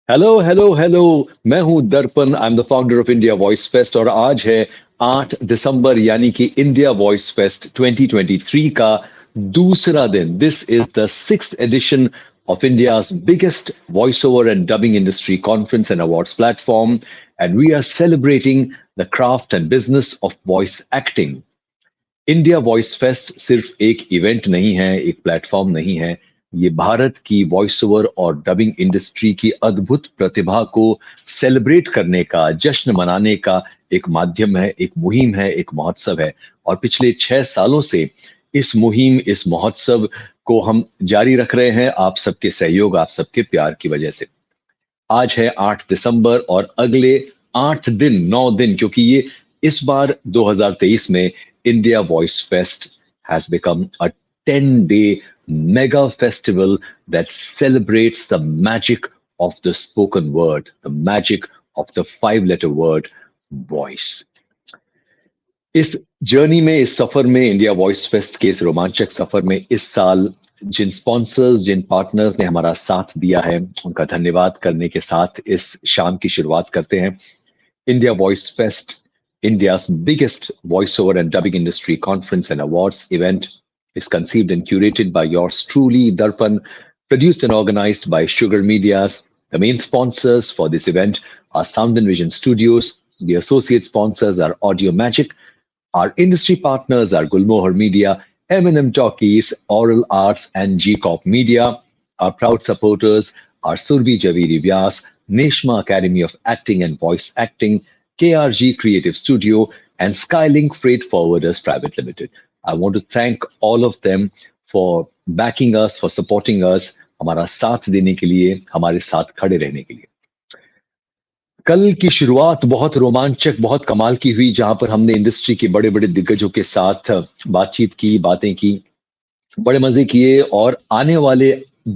Hello hello hello. मैं हूं दर्पण। I am the founder of India voice fest और आज है 8 दिसंबर यानी कि इंडिया वॉइस फेस्ट 2023 का दूसरा दिन। This is the sixth addition of India's biggest voiceover and dubbing industry conference and awards platform, and we are celebrating the craft and business of voice acting. India voice fest सिर्फ एक event नहीं है, एक platform नहीं है। ये भारत की voice over और डबिंग इंडस्ट्री की अद्भुत प्रतिभा को सेलिब्रेट करने का, जश्न मनाने का एक माध्यम है, एक मुहिम है, एक महोत्सव है। और पिछले 6 सालों से इस मुहिम, इस महोत्सव को हम जारी रख रहे हैं, आप सबके सहयोग, आप सबके प्यार की वजह से। आज है 8 दिसंबर और अगले 8 दिन, 9 दिन, क्योंकि ये इस बार 2023 में India voice fest has become a 10-day mega festival that celebrates the magic of the spoken word, the magic of the five-letter word voice. इस जर्नी में, इस सफर में, इंडिया वॉइस फेस्ट के इस रोमांचक सफर में इस साल जिन स्पॉन्सर्स, जिन पार्टनर्स ने हमारा साथ दिया है, उनका धन्यवाद करने के साथ इस शाम की शुरुआत करते हैं। India voice fest, India's biggest voiceover and dubbing industry conference and awards event, is conceived and curated by yours truly, Darpan, produced and organized by Sugar Mediaz. The main sponsors for this event are Sound and Vision Studios. The associate sponsors are Audio Magic. Our industry partners are Gulmohar Media, MnM Talkies, Aural Arts, and G-Corp Media. Our proud supporters are Surabhi, Javeri, Vyas, Neshma Academy of Acting and Voice Acting, KRG Kreative Studio, and Skylink Freight Forwarders Private Limited. I want to thank all of them for backing us, for supporting us, हमारा साथ देने के लिए, हमारे साथ खड़े रहने के लिए। कल की शुरुआत बहुत रोमांचक, बहुत कमाल की हुई, जहां पर हमने इंडस्ट्री के बड़े बड़े दिग्गजों के साथ बातचीत की, बातें की, बड़े मजे किए। और आने वाले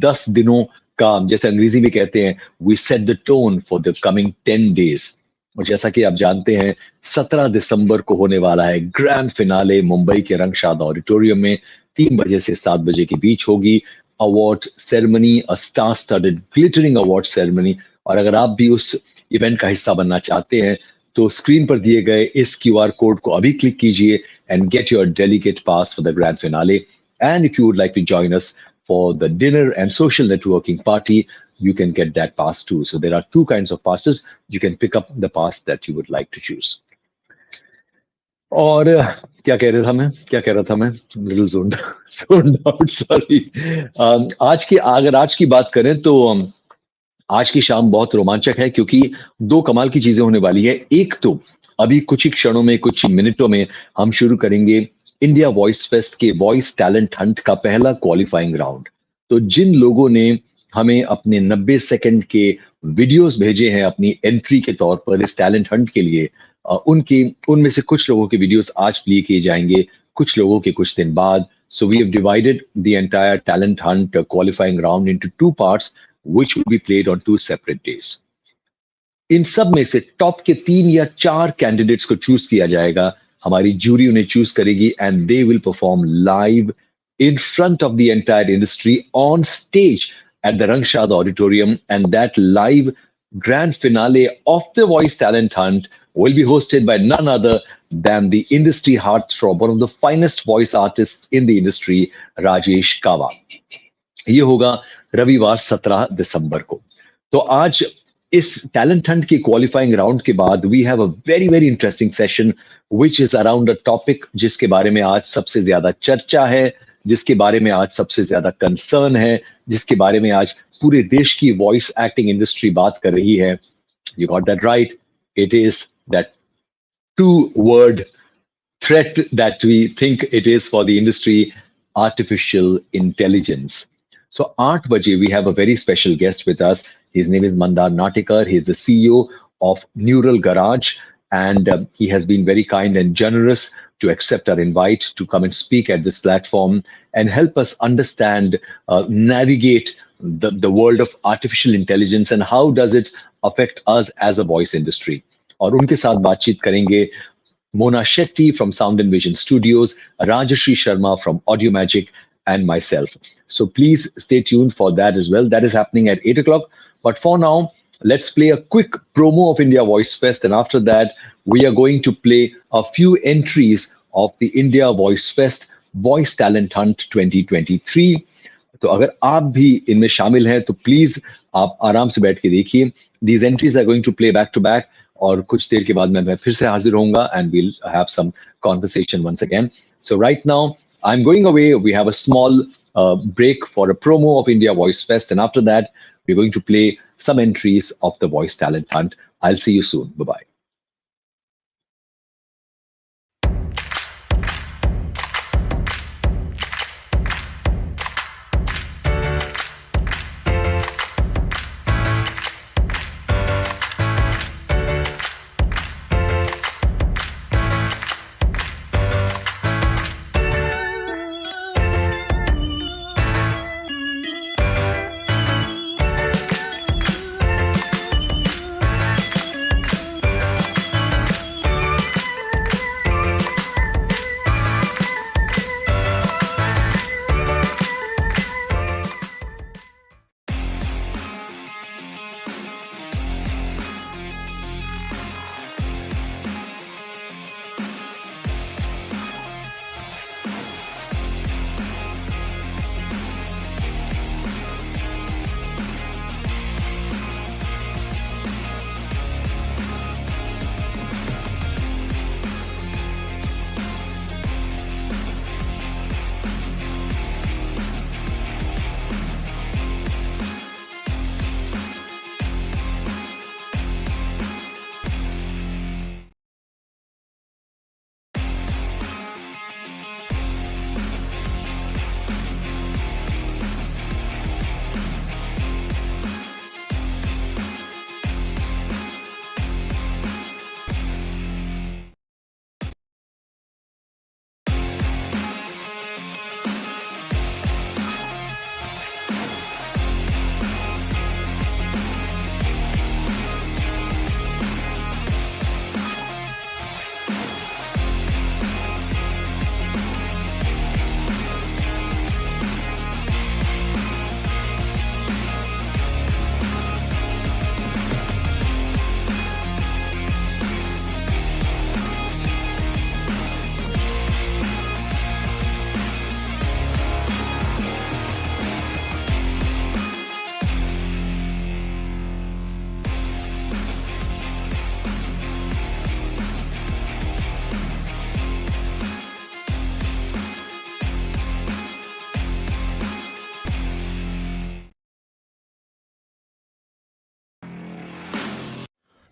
10 दिनों का, जैसे अंग्रेजी में कहते हैं, we set the tone for the coming 10 days. और जैसा कि आप जानते हैं, 17 दिसंबर को होने वाला है ग्रैंड फिनाले मुंबई के रंगशाद ऑडिटोरियम में। 3 बजे से 7 बजे के बीच होगी award ceremony, a star studded glittering award ceremony. और अगर आप भी उस इवेंट का हिस्सा बनना चाहते हैं तो स्क्रीन पर दिए गए इस क्यूआर कोड को अभी क्लिक कीजिए and get your delegate pass for the grand finale. And if you would like to join us for the dinner and social networking party, you can get that pass too. So there are 2 kinds of passes. You can pick up the pass that you would like to choose. और क्या कह रहा था मैं little zoned out, sorry. अगर आज की बात करें तो आज की शाम बहुत रोमांचक है, क्योंकि 2 कमाल की चीजें होने वाली है। एक तो अभी कुछ ही क्षणों में, कुछ मिनटों में हम शुरू करेंगे इंडिया वॉइस फेस्ट के वॉइस टैलेंट हंट का पहला क्वालिफाइंग राउंड। तो जिन लोगों ने हमें अपने 90 सेकंड के वीडियोस भेजे हैं अपनी एंट्री के तौर पर इस टैलेंट हंट के लिए, उनमें से कुछ लोगों के वीडियोस आज प्ले किए जाएंगे, कुछ लोगों के कुछ दिन बाद। So we have divided the entire talent hunt qualifying round into 2 parts which will be played on 2 separate days. इन सब में से टॉप के 3 या 4 कैंडिडेट्स को चूज किया जाएगा। हमारी जूरी उन्हें चूज करेगी and they will perform live in front of the entire industry on stage at the Rangshad Auditorium, and that live grand finale of the Voice Talent Hunt will be hosted by none other than the industry heartthrob, one of the finest voice artists in the industry, Rajesh Kawa. ये होगा रविवार 17 दिसंबर को। तो आज इस talent hunt के qualifying round के बाद we have a very very interesting session which is around a topic जिसके बारे में आज सबसे ज्यादा चर्चा है, जिसके बारे में आज सबसे ज्यादा कंसर्न है, जिसके बारे में आज पूरे देश की वॉइस एक्टिंग इंडस्ट्री बात कर रही है। You got that right, it is that 2-word threat that we think it is for the industry, artificial intelligence. So 8 baje we have a very special guest with us. His name is Mandar Natikar. He is the CEO of Neural Garage, and he has been very kind and generous to accept our invite to come and speak at this platform and help us understand, navigate the world of artificial intelligence and how does it affect us as a voice industry. और उनके साथ बातचीत करेंगे Mona Shetty from Sound and Vision Studios, Rajashri Sharma from Audio Magic, and myself. So please stay tuned for that as well. That is happening at 8 o'clock. But for now, let's play a quick promo of India Voice Fest, and after that, we are going to play a few entries of the India Voice Fest Voice Talent Hunt 2023. तो अगर आप भी इनमें शामिल हैं तो please आप आराम से बैठ के देखिए. These entries are going to play back to back, और कुछ देर के बाद मैं फिर से हाजिर होऊंगा and we'll have some conversation once again. So right now I'm going away. We have a small break for a promo of India Voice Fest, and after that we're going to play some entries of the Voice Talent Hunt. I'll see you soon. Bye bye.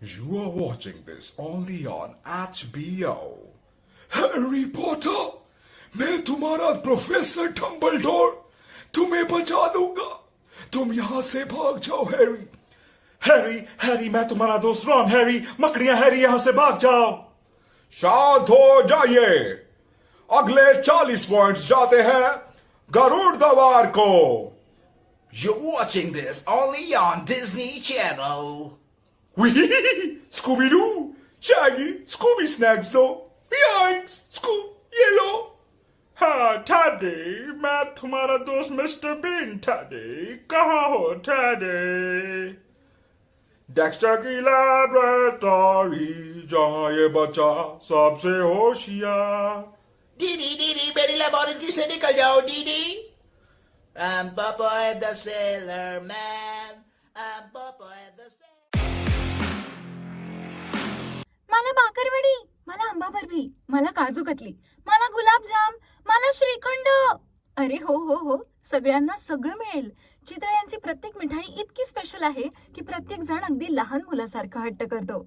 You are watching this only on HBO. Harry Potter, मैं तुम्हारा professor Dumbledore, तुम्हें बचा लूंगा. तुम यहाँ से भाग जाओ हैरी. हैरी, मैं तुम्हारा दोस्त रॉन. हैरी, मकड़ियां हैरी, यहाँ से भाग जाओ. शांत हो जाइए. अगले 40 पॉइंट्स जाते हैं गरुड़ दवार को. You're watching this only on Disney Channel. Scooby-Doo, Shaggy, Scooby Snacks दो. Behind Scoop, Yellow. हाँ टैडी, मैं तुम्हारा दोस्त मिस्टर बीन. टैडी, कहाँ हो टैडी? डेक्स्टर की लैबोरेटरी, जहाँ ये बच्चा सबसे होशियार. Dee, मेरी लेबोरेटरी से निकल जाओ दीदी. I'm Popeye the Sailor Man. I'm Popeye the Sailor. मला भाकरवडी, मला आंबा बर्फी, मला काजू कतली, मला गुलाबजाम, मला श्रीखंड. अरे हो, सगळ्यांना सगळं मिळेल. चितळे यांची प्रत्येक मिठाई इतकी स्पेशल आहे की प्रत्येक जण अगदी लहान मुलासारखा हट्ट करतो.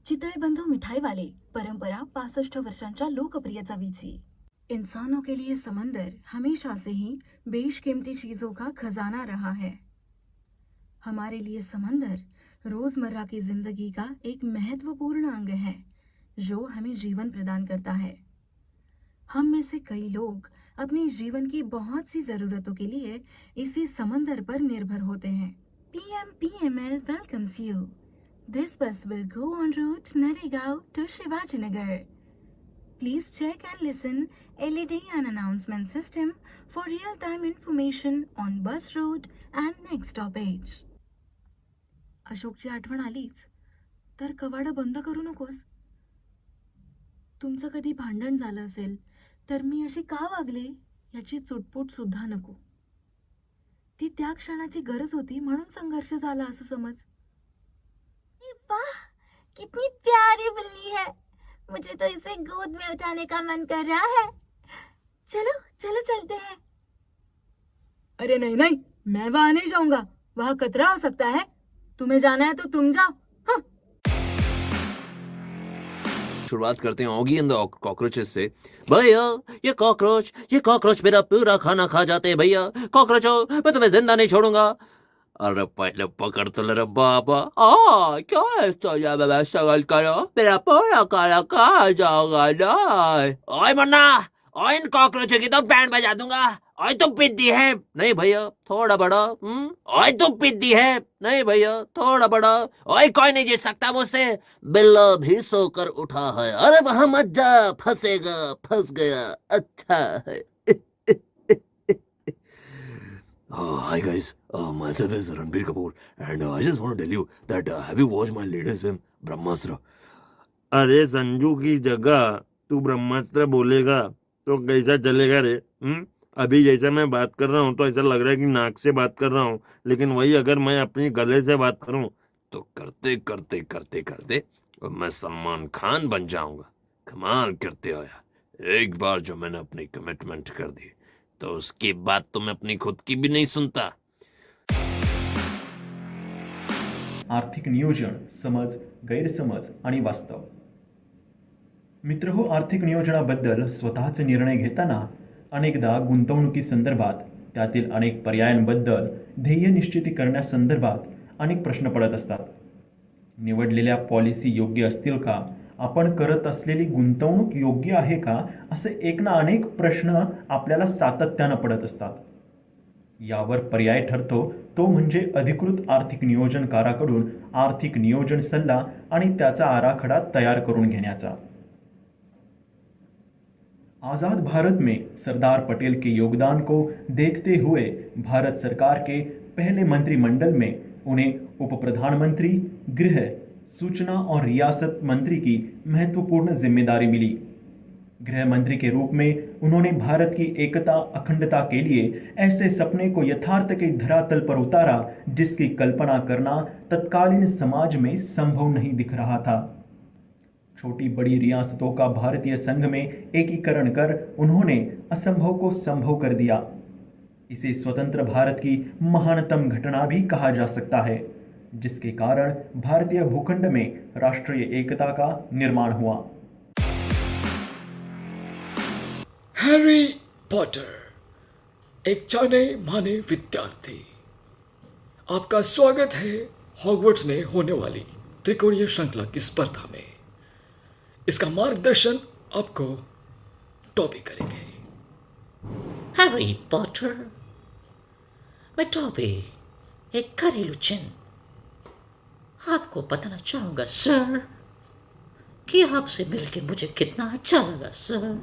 चितळे बंधू मिठाई वाले, परंपरा 65 वर्षांच्या लोकप्रिय चवीची. इंसानों के लिए समंदर हमेशा से ही बेशकीमती चीजों का खजाना रहा है. हमारे लिए समंदर रोजमर्रा की जिंदगी का एक महत्वपूर्ण अंग है जो हमें जीवन प्रदान करता है. हम में से कई लोग अपने जीवन की बहुत सी जरूरतों के लिए इसी समंदर पर निर्भर होते हैं. PMPML welcomes you. This bus will go on route Naregaon to Shivajinagar. Please check and listen LED and announcement system for real-time information on bus route and next stoppage. अशोकची आठवण आलीच तर कवाडं बंद करू नकोस. तुमचं कधी भांडण झालं असेल तर मी अशी का वागले याची चुटपूट सुद्धा नको. ती त्या क्षणाची गरज होती म्हणून संघर्ष झाला असं समज. वाह, कितनी प्यारी बिल्ली है. मुझे तो इसे गोद में उठाने का मन कर रहा है. चलो चलो चलते हैं. अरे नहीं नहीं, मैं वहां नहीं जाऊंगा. वहां खतरा हो सकता है. तुम्हें जाना है तो तुम जाओ. हाँ. शुरुआत करते हैं ऑगी एंड द कॉकरोचेस से. भैया ये कॉकरोच मेरा पूरा खाना खा जाते हैं भैया. कॉकरोचो मैं तुम्हें जिंदा नहीं छोड़ूंगा. अरे पहले पकड़ तो ले रे बाबा. क्या है तो यार स्ट्रगल करो मेरा पूरा खाना खा जाओगा ना. ओए मुन्ना, ओए इन कॉकरोचों की तो बैंड बजा दूंगा. ओए तुम पिद्दी है. नहीं भैया थोड़ा बड़ा. ओए तुम पिद्दी है. नहीं भैया थोड़ा बड़ा. ओए कोई नहीं जीत सकता मुझसे. बिल्ला भी सोकर उठा है. अरे वहां मत जा, फंसेगा. फंस गया. अच्छा है. Hi guys, myself is Ranbir Kapoor and I just want to tell you that have you watched my latest film ब्रह्मास्त्र. अरे संजू की जगह तू ब्रह्मास्त्र बोलेगा तो कैसा चलेगा रे. अभी जैसा मैं बात कर रहा हूँ तो ऐसा लग रहा है कि नाक से बात कर रहा हूँ, लेकिन वही अगर मैं अपनी गले से बात करूँ तो करते करते करते करते मैं सलमान खान बन जाऊंगा. कमाल करते हो यार. एक बार जो मैंने अपनी कमिटमेंट कर दी तो उसके बाद तो मैं अपनी खुद की भी नहीं सुनता. आर्थिक नियोजन, समज, गैरसमज आणि वास्तव. मित्रहो, आर्थिक नियोजनाबद्दल स्वतःचे निर्णय घेताना अनेकदा गुंतवणुकीसंदर्भात, त्यातील अनेक पर्यायांबद्दल, ध्येय निश्चिती करण्यासंदर्भात अनेक प्रश्न पडत असतात. निवडलेल्या पॉलिसी योग्य असतील का, आपण करत असलेली गुंतवणूक योग्य आहे का, असे एक ना अनेक प्रश्न आपल्याला सातत्यानं पडत असतात. यावर पर्याय ठरतो तो म्हणजे अधिकृत आर्थिक नियोजनकाराकडून आर्थिक नियोजन सल्ला आणि त्याचा आराखडा तयार करून घेण्याचा. आज़ाद भारत में सरदार पटेल के योगदान को देखते हुए भारत सरकार के पहले मंत्रिमंडल में उन्हें उप प्रधानमंत्री, गृह, सूचना और रियासत मंत्री की महत्वपूर्ण जिम्मेदारी मिली. गृह मंत्री के रूप में उन्होंने भारत की एकता, अखंडता के लिए ऐसे सपने को यथार्थ के धरातल पर उतारा जिसकी कल्पना करना तत्कालीन समाज में संभव नहीं दिख रहा था. छोटी बड़ी रियासतों का भारतीय संघ में एकीकरण कर उन्होंने असंभव को संभव कर दिया. इसे स्वतंत्र भारत की महानतम घटना भी कहा जा सकता है, जिसके कारण भारतीय भूखंड में राष्ट्रीय एकता का निर्माण हुआ. हैरी पॉटर, एक जाने माने विद्यार्थी, आपका स्वागत है हॉगवर्ट्स में होने वाली त्रिकोणीय श्रृंखला की स्पर्धा में. इसका मार्गदर्शन आपको टॉबी करेंगे. हैरी पॉटर, मैं टॉबी, एक घरेलू चिन्ह, आपको बताना चाहूंगा सर कि आपसे मिलके मुझे कितना अच्छा लगा सर.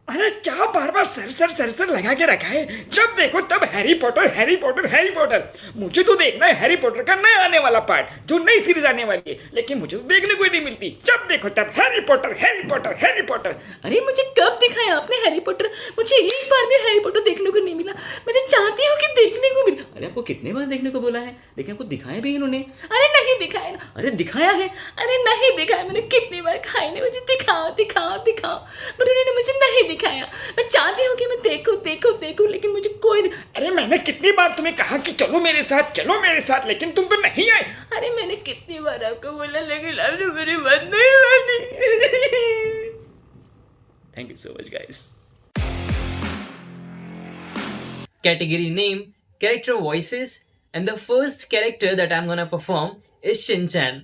अरे क्या बार बार सर लगा के रखा है. जब देखो तब Harry Potter Harry Potter Harry Potter. मुझे तो देखना है हैरी पॉटर का नया आने वाला पार्ट, जो नई सीरीज आने वाली है, लेकिन मुझे तो देखने को ही नहीं मिलती. जब देखो तब Harry Potter Harry Potter Harry Potter. अरे मुझे कब दिखाया आपने हैरी पॉटर? मुझे एक बार भी हैरी पॉटर देखने को नहीं मिला. मैं चाहती हूँ कि देखने को मिले. अरे आपको कितने बार देखने को बोला है, लेकिन आपको दिखाया भी इन्होंने. अरे नहीं दिखाया ना. अरे दिखाया है. अरे नहीं दिखाया. मैंने कितनी बार खाई ने मुझे दिखाओ दिखाओ दिखाओ, बट उन्होंने मुझे नहीं दिखाया. मैं चाहती हूँ कि मैं देखूं, लेकिन मुझे कोई. अरे मैंने कितनी बार तुम्हें कहा कि चलो मेरे साथ, लेकिन तुम तो नहीं आए. अरे मैंने कितनी बार आपको बोला, लेकिन आपने मेरी बात नहीं मानी. Thank you so much guys. Category name, character voices, and the first character that I'm gonna perform is Shinchan.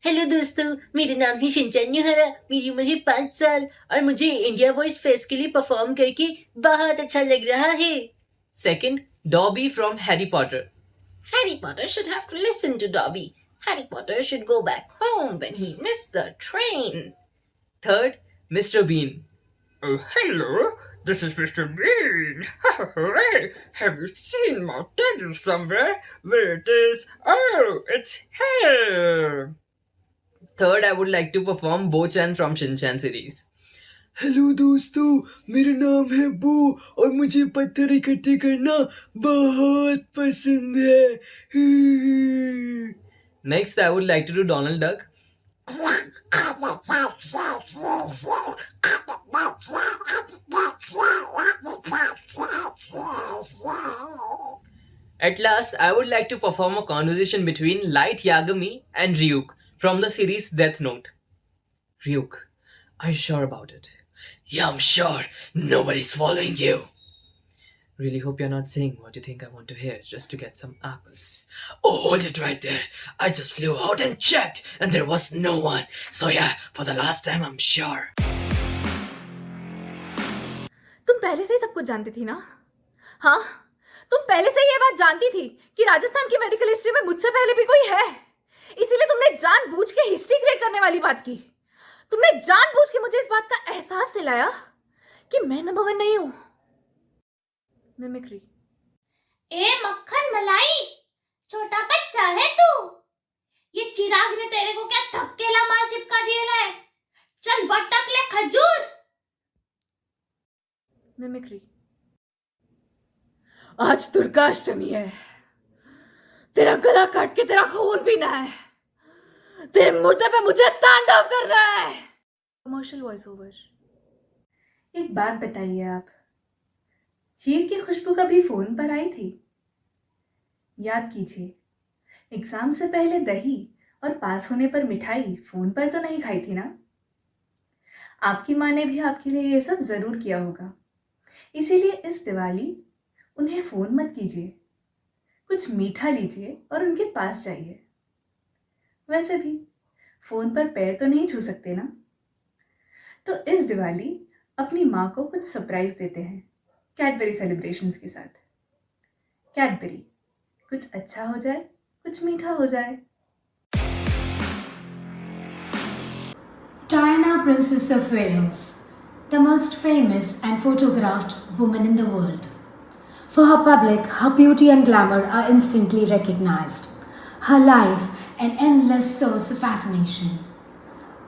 Hello दोस्तों, मेरा नाम है शिनचैन युहरा. मेरी उम्र है 5 साल और मुझे इंडिया वॉइस फेस्ट के लिए परफॉर्म करके बहुत अच्छा लग रहा है. Second, Dobby from Harry Potter. Harry Potter should have to listen to Dobby. Harry Potter should go back home when he missed the train. Third, Mr. Bean. Hello, This is Mr. Bean. Have you seen my teddy somewhere? Where it is? Oh, it's here. Third, I would like to perform Bo-chan from Shinchan series. Hello दोस्तों, मेरा नाम है बो और मुझे पत्थर इकट्ठे करना बहुत पसंद है। Next, I would like to do Donald Duck. At last, I would like to perform a conversation between Light Yagami and Ryuk from the series Death Note. Ryuk, are you sure about it? Yeah, I'm sure nobody's following you. Really hope you're not saying what you think I want to hear just to get some apples. Oh, hold it right there. I just flew out and checked and there was no one. So yeah, for the last time I'm sure. तुम पहले से ही सब कुछ जानती थी ना? हाँ, तुम पहले से ही ये बात जानती थी कि राजस्थान की मेडिकल हिस्ट्री में मुझसे पहले भी कोई है। इसीलिए तुमने जानबूझ के हिस्ट्री क्रिएट करने वाली बात की। तुमने जानबूझ के मुझे इस बात का एहसास दिलाया कि मैं नंबर 1 नहीं हूं। मिमिक्री। ए मक्खन मलाई, छोटा बच्चा है तू। ये चिराग ने तेरे को क्या थकेला माल चिपका दिया है? चल वटक ले खजूर। मिमिक्री। आज दुर्गाष्टमी है, तेरा गला काट के तेरा खून पीना है, तेरे मुर्दे पे मुझे तांडव करना है। Commercial voice over. एक बात बताइए आप, खीर की खुशबू कभी फोन पर आई थी? याद कीजिए, एग्जाम से पहले दही और पास होने पर मिठाई फोन पर तो नहीं खाई थी ना? आपकी माँ ने भी आपके लिए ये सब जरूर किया होगा। इसीलिए इस दिवाली उन्हें फोन मत कीजिए, कुछ मीठा लीजिए और उनके पास जाइए। वैसे भी फोन पर पैर तो नहीं छू सकते ना, तो इस दिवाली अपनी माँ को कुछ सरप्राइज देते हैं कैडबरी सेलिब्रेशंस के साथ। कैडबरी, कुछ अच्छा हो जाए, कुछ मीठा हो जाए। Diana, Princess of Wales, the most famous and photographed woman in the world. For her public, her beauty and glamour are instantly recognized. Her life, an endless source of fascination.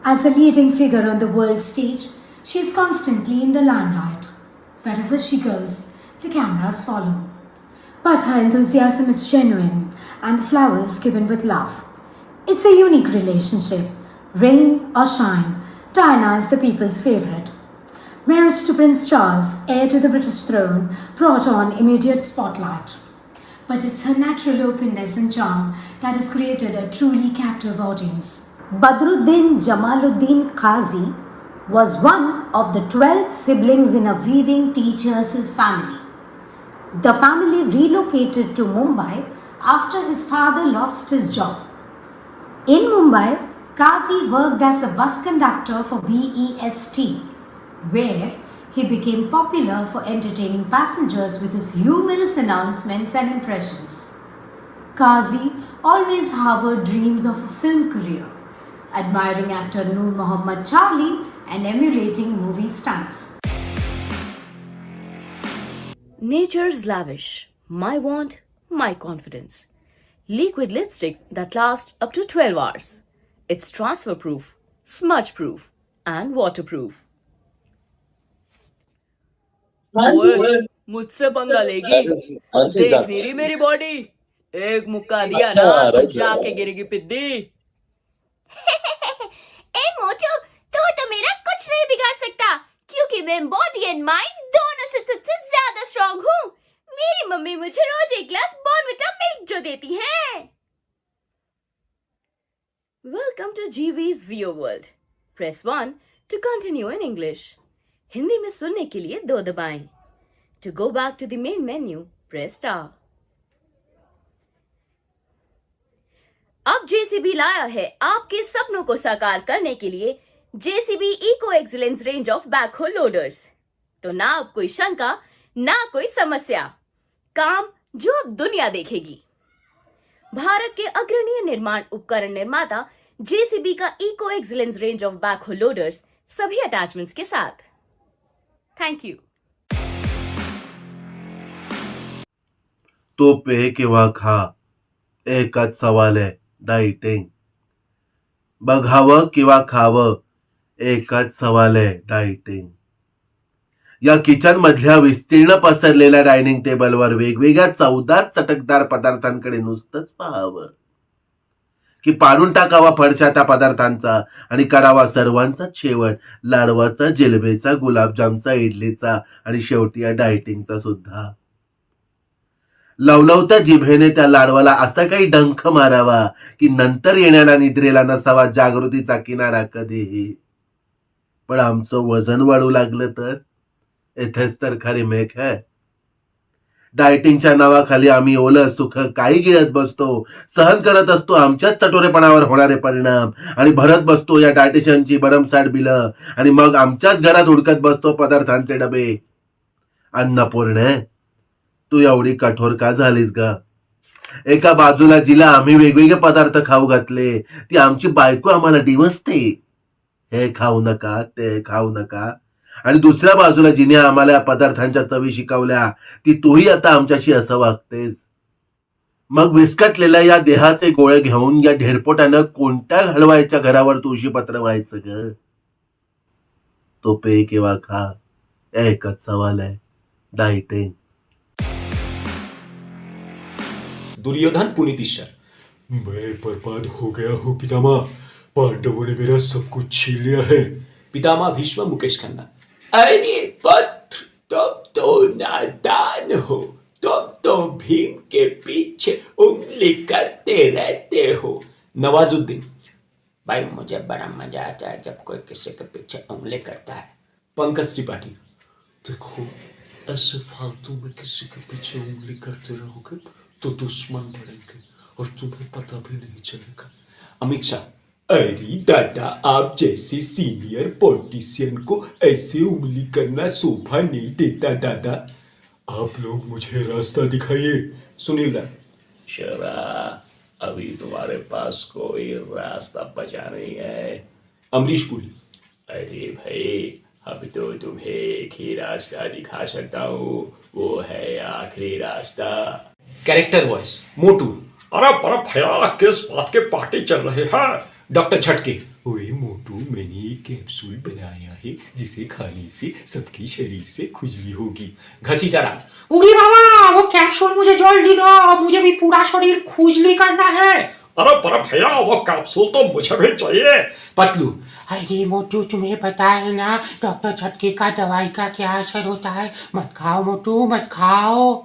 As a leading figure on the world stage, she is constantly in the limelight. Wherever she goes, the cameras follow. But her enthusiasm is genuine and the flowers given with love. It's a unique relationship. Rain or shine, Diana is the people's favourite. Marriage to Prince Charles, heir to the British throne, brought on immediate spotlight. But it's her natural openness and charm that has created a truly captive audience. Badruddin Jamaluddin Qazi was one of the 12 siblings in a weaving teacher's family. The family relocated to Mumbai after his father lost his job. In Mumbai, Qazi worked as a bus conductor for BEST, where he became popular for entertaining passengers with his humorous announcements and impressions. Qazi always harbored dreams of a film career, admiring actor Noor Mohammad Charlie and emulating movie stunts. Nature's lavish. My want, my confidence. Liquid lipstick that lasts up to 12 hours. It's transfer proof, smudge proof, and waterproof. ओए, मुझसे पंगा लेगी? देख नहीं रही मेरी body? एक मुक्का दिया ना तो जाके गिरेगी पिद्दी। ए मोटू, तू मेरा कुछ नहीं बिगाड़ सकता, क्योंकि मैं बॉडी एंड माइंड दोनों से तुझसे ज्यादा स्ट्रांग हूँ। मेरी मम्मी मुझे रोज एक ग्लास बॉर्नविटा मिल्क जो देती है। Welcome to GV's VO World. Press 1 to continue in English. Hindi में सुनने के लिए 2 दबाएं. To go back to the main menu, press star. अब JCB लाया है आपके सपनों को साकार करने के लिए JCB Eco Excellence Range of Backhoe Loaders. तो ना अब कोई शंका, ना कोई समस्या, काम जो अब दुनिया देखेगी। भारत के अग्रणी निर्माण उपकरण निर्माता JCB का eco excellence range of backhoe loaders सभी अटैचमेंट्स के साथ। Thank you. तो पे किंवा खा एकच सवाल आहे डायटिंग. बघावं किंवा खावं एकच सवाल आहे डायटिंग. या किचन मधल्या विस्तीर्ण पसरलेल्या डायनिंग टेबलवर वेगवेगळ्या चवदार चटकदार पदार्थांकडे नुसतंच पाहावं की पाडून टाकावा फडशा त्या पदार्थांचा आणि करावा सर्वांचाच शेवट लाडवाचा, जिलेबीचा, गुलाबजामचा, इडलीचा आणि शेवटी या डायटिंगचा सुद्धा. लवलवत्या जिभेने त्या लाडवाला असा काही डंख मारावा की नंतर येण्याला निद्रेला नसावा जागृतीचा किनारा कधीही. पण आमचं वजन वाढू लागलं तर इथेच तर खरी मेख आहे. डायटिंगच्या नावाखाली आम्ही ओलं सुख काही गिळत बसतो, सहन करत असतो आमच्याच चटोरेपणावर होणारे परिणाम आणि भरत बसतो या डायटिशियनची भरमसाठ बिलं आणि मग आमच्याच घरात हुडकत बसतो पदार्थांचे डबे. अन्नपूर्णे, तू एवढी कठोर का झालीस ग? एका बाजूला जिला आम्ही वेगवेगळे पदार्थ खाऊ घातले ती आमची बायको आम्हाला डिवसते, हे खाऊ नका ते खाऊ नका, आणि दुसऱ्या बाजूला जिने आम्हाला या पदार्थांच्या चवी शिकवल्या ती तूही आता आमच्याशी असं वागतेस. मग विस्कटलेल्या या देहाचे गोळे घेऊन या ढेरपोटानं कोणत्या घालवायच्या घरावर तुळशीपत्र व्हायचं ग? तो पे किंवा खा एकच सवाल आहे डायटिंग. दुर्योधन पुनीतिश्चर. मैं बर्बाद हो गया हूँ पितामह, पांडवों ने मेरा सब कुछ छीन लिया है. पितामह भीष्म मुकेश खन्ना. अरे पुत्र, तुम तो नादान हो, तुम तो भीम के पीछे उंगली करते रहते हो. नवाजुद्दीन. भाई मुझे बड़ा मजा आता है जब कोई किसी के पीछे उंगली करता है. पंकज त्रिपाठी. देखो, ऐसे फालतू में किसी के पीछे उंगली करते रहोगे तो दुश्मन बढ़ेंगे और तुम्हें पता भी नहीं चलेगा. अमित शाह. अरे दादा, आप जैसे सीनियर पॉलिटिशियन को ऐसे उंगली करना शोभा नहीं देता दादा. आप लोग मुझे रास्ता दिखाइए. सुनील दा. शरा, अभी तुम्हारे पास कोई रास्ता बचा नहीं है. अमरीश पुरी. अरे भाई, अब तो तुम्हें एक ही रास्ता दिखा सकता हूँ, वो है आखिरी रास्ता. कैरेक्टर वॉइस मोटू. अरे बड़ा भैया, किस बात के पार्टी चल रहे हैं? डॉक्टर झटके. ओए मोटू, मैंने एक कैप्सूल बनाया है जिसे खाने से सबके शरीर से खुजली होगी. घसीटा राम. उगी बाबा, वो कैप्सूल मुझे जल्दी दो, मुझे भी पूरा शरीर खुजली करना है. अरे बड़ा भैया, वो कैप्सूल तो मुझे भी चाहिए. पतलू. अरे मोटू, तुम्हें पता है ना डॉक्टर झटके का दवाई का क्या असर होता है? मत खाओ मोटू, मत खाओ.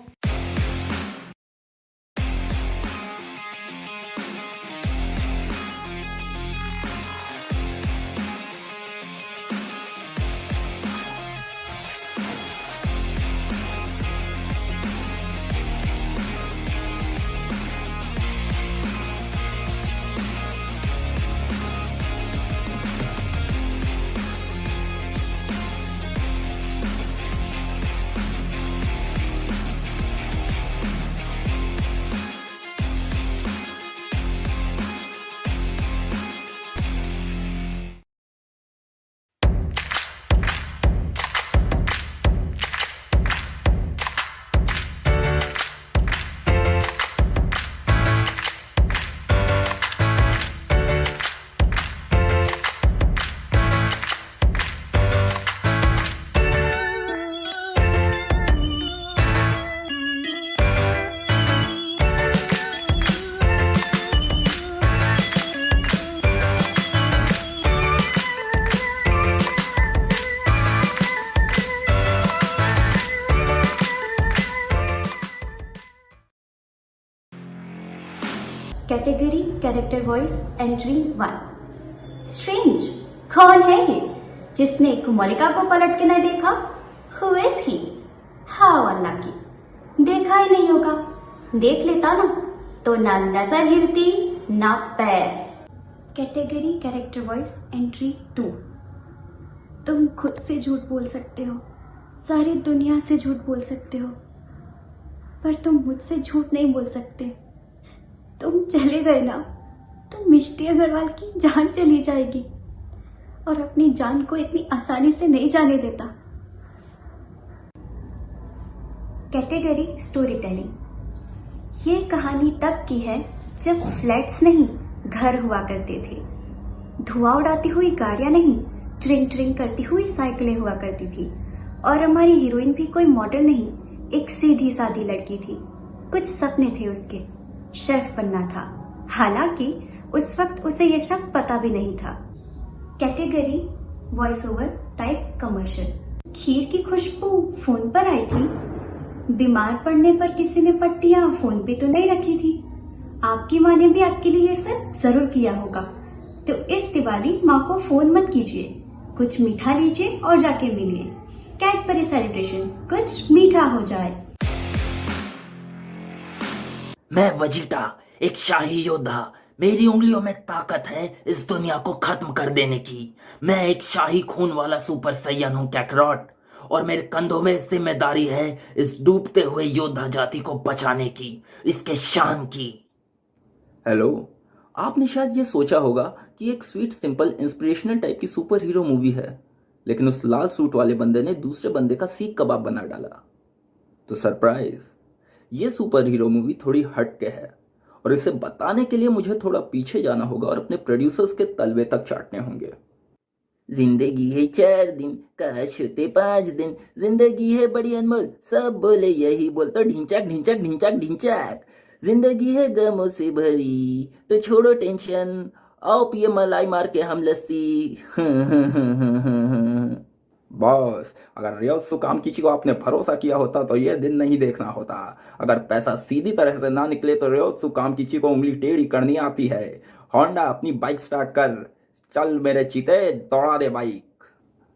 Category character voice entry 1. Strange, कौन है ये जिसने कुमोलिका को पलट के नहीं देखा? Who is he? How unlucky. देखा ही नहीं होगा, देख लेता ना तो ना नजर हिलती ना पैर. Category character voice entry 2. तुम खुद से झूठ बोल सकते हो, सारी दुनिया से झूठ बोल सकते हो, पर तुम मुझसे झूठ नहीं बोल सकते. तुम चले गए ना तो मिष्टी अग्रवाल की जान चली जाएगी, और अपनी जान को इतनी आसानी से नहीं जाने देता. Category story telling. ये कहानी तब की है जब फ्लैट्स नहीं घर हुआ करते थे। धुआं उड़ाती हुई गाड़ियां नहीं, ट्रिंग ट्रिंग करती हुई साइकिलें हुआ करती थी। और हमारी हीरोइन भी कोई मॉडल नहीं, एक सीधी सादी लड़की थी। कुछ सपने थे उसके, शेफ बनना था। हालांकि उस वक्त उसे ये शब्द पता भी नहीं था। Category voice over type commercial. खीर की खुशबू फोन पर आई थी। बीमार पड़ने पर किसी ने पट्टियां फोन पे तो नहीं रखी थी। आपकी माँ ने भी आपके लिए ये सब जरूर किया होगा। तो इस दिवाली माँ को फोन मत कीजिए, कुछ मीठा लीजिए और जाके मिलिए। कैडबरी सेलिब्रेशंस, कुछ मीठा हो जाए। मैं वजीटा, एक शाही योद्धा। मेरी उंगलियों में ताकत है इस दुनिया को खत्म कर देने की। मैं एक शाही खून वाला सुपर सैयन हूँ कैकरॉट, और मेरे कंधों में जिम्मेदारी है इस डूबते हुए योद्धा जाति को बचाने की, इसके शान की। हेलो, आपने शायद ये सोचा होगा कि एक स्वीट सिंपल इंस्पिरेशनल टाइप की सुपर हीरो मूवी है, लेकिन उस लाल सूट वाले बंदे ने दूसरे बंदे का सीख कबाब बना डाला। तो सरप्राइज, ये सुपर हीरो मूवी थोड़ी हट के है, और इसे बताने के लिए मुझे थोड़ा पीछे जाना होगा और अपने प्रोड्यूसर्स के तलवे तक चाटने होंगे। जिंदगी है 4 दिन, काश होते 5 दिन। जिंदगी है बड़ी अनमोल, सब बोले यही बोल। तो ढिंचक ढिंचक ढिंचक ढिंचक। जिंदगी है गमों से भरी, तो छोड़ो टेंशन, आओ पिए मलाई मार के हम लस्सी। बॉस, अगर रियल काम किसी को आपने भरोसा किया होता तो ये दिन नहीं देखना होता। अगर पैसा सीधी तरह से ना निकले तो रियल काम किसी को उंगली टेढ़ी करनी आती है। होंडा, अपनी बाइक स्टार्ट कर, चल मेरे चीते, दौड़ा दे बाइक।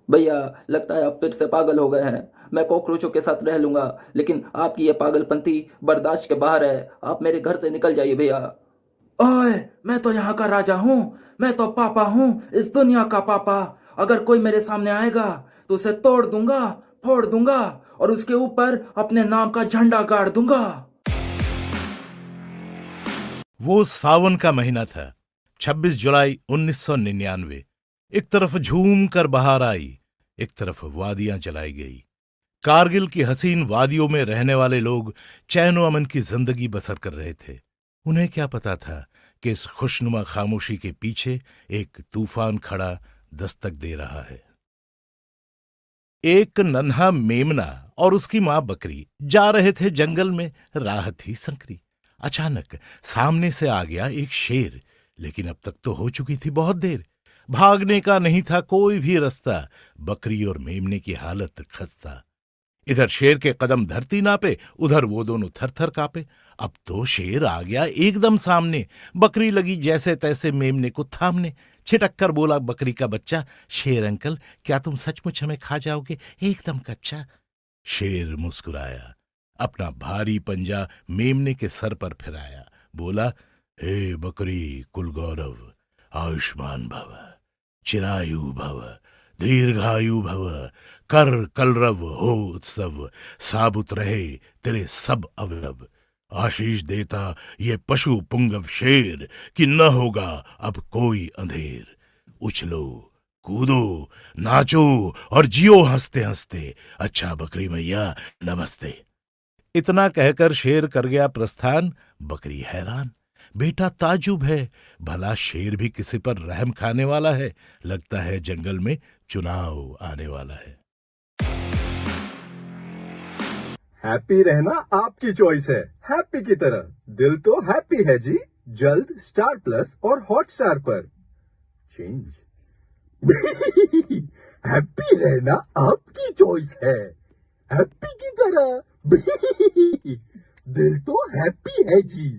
भैया, लगता है आप फिर से पागल हो गए हैं। मैं कॉकरोचों के साथ रह लूंगा, लेकिन आपकी ये पागलपंती बर्दाश्त के बाहर है। आप मेरे घर से निकल जाइए भैया। ओए, मैं तो यहाँ का राजा हूँ, मैं तो पापा हूँ, इस दुनिया का पापा। अगर कोई मेरे सामने आएगा तो उसे तोड़ दूंगा, फोड़ दूंगा, और उसके ऊपर अपने नाम का झंडा गाड़ दूंगा। वो सावन का महीना था, 26 जुलाई 1999। एक तरफ झूम कर बहार आई, एक तरफ वादियां जलाई गई। कारगिल की हसीन वादियों में रहने वाले लोग चैन व अमन की जिंदगी बसर कर रहे थे। उन्हें क्या पता था कि इस खुशनुमा खामोशी के पीछे एक तूफान खड़ा दस्तक दे रहा है। एक नन्हा मेमना और उसकी मां बकरी जा रहे थे जंगल में, राह थी संकरी। अचानक सामने से आ गया एक शेर, लेकिन अब तक तो हो चुकी थी बहुत देर। भागने का नहीं था कोई भी रास्ता, बकरी और मेमने की हालत खस्ता। इधर शेर के कदम धरती नापे, उधर वो दोनों थर थर कांपे। अब तो शेर आ गया एकदम सामने, बकरी लगी जैसे तैसे मेमने को थामने। छिटक कर बोला बकरी का बच्चा, शेर अंकल, क्या तुम सचमुच हमें खा जाओगे एकदम कच्चा? शेर मुस्कुराया, अपना भारी पंजा मेमने के सर पर फिराया, बोला, हे बकरी कुल गौरव, आयुष्मान भव, चिरायु भव, दीर्घायु भव, कर कलरव हो उत्सव, साबुत रहे तेरे सब अवयव। आशीष देता ये पशु पुंगव शेर, कि न होगा अब कोई अंधेर। उछलो, कूदो, नाचो और जियो हंसते हंसते। अच्छा बकरी मैया नमस्ते। इतना कहकर शेर कर गया प्रस्थान। बकरी हैरान, बेटा ताजुब है, भला शेर भी किसी पर रहम खाने वाला है? लगता है जंगल में चुनाव आने वाला है। हैप्पी रहना आपकी चॉइस है, हैप्पी की तरह। दिल तो हैप्पी है जी, जल्द स्टार प्लस और हॉटस्टार पर चेंज। हैप्पी रहना आपकी चॉइस है, हैप्पी की तरह। दिल तो हैप्पी है जी,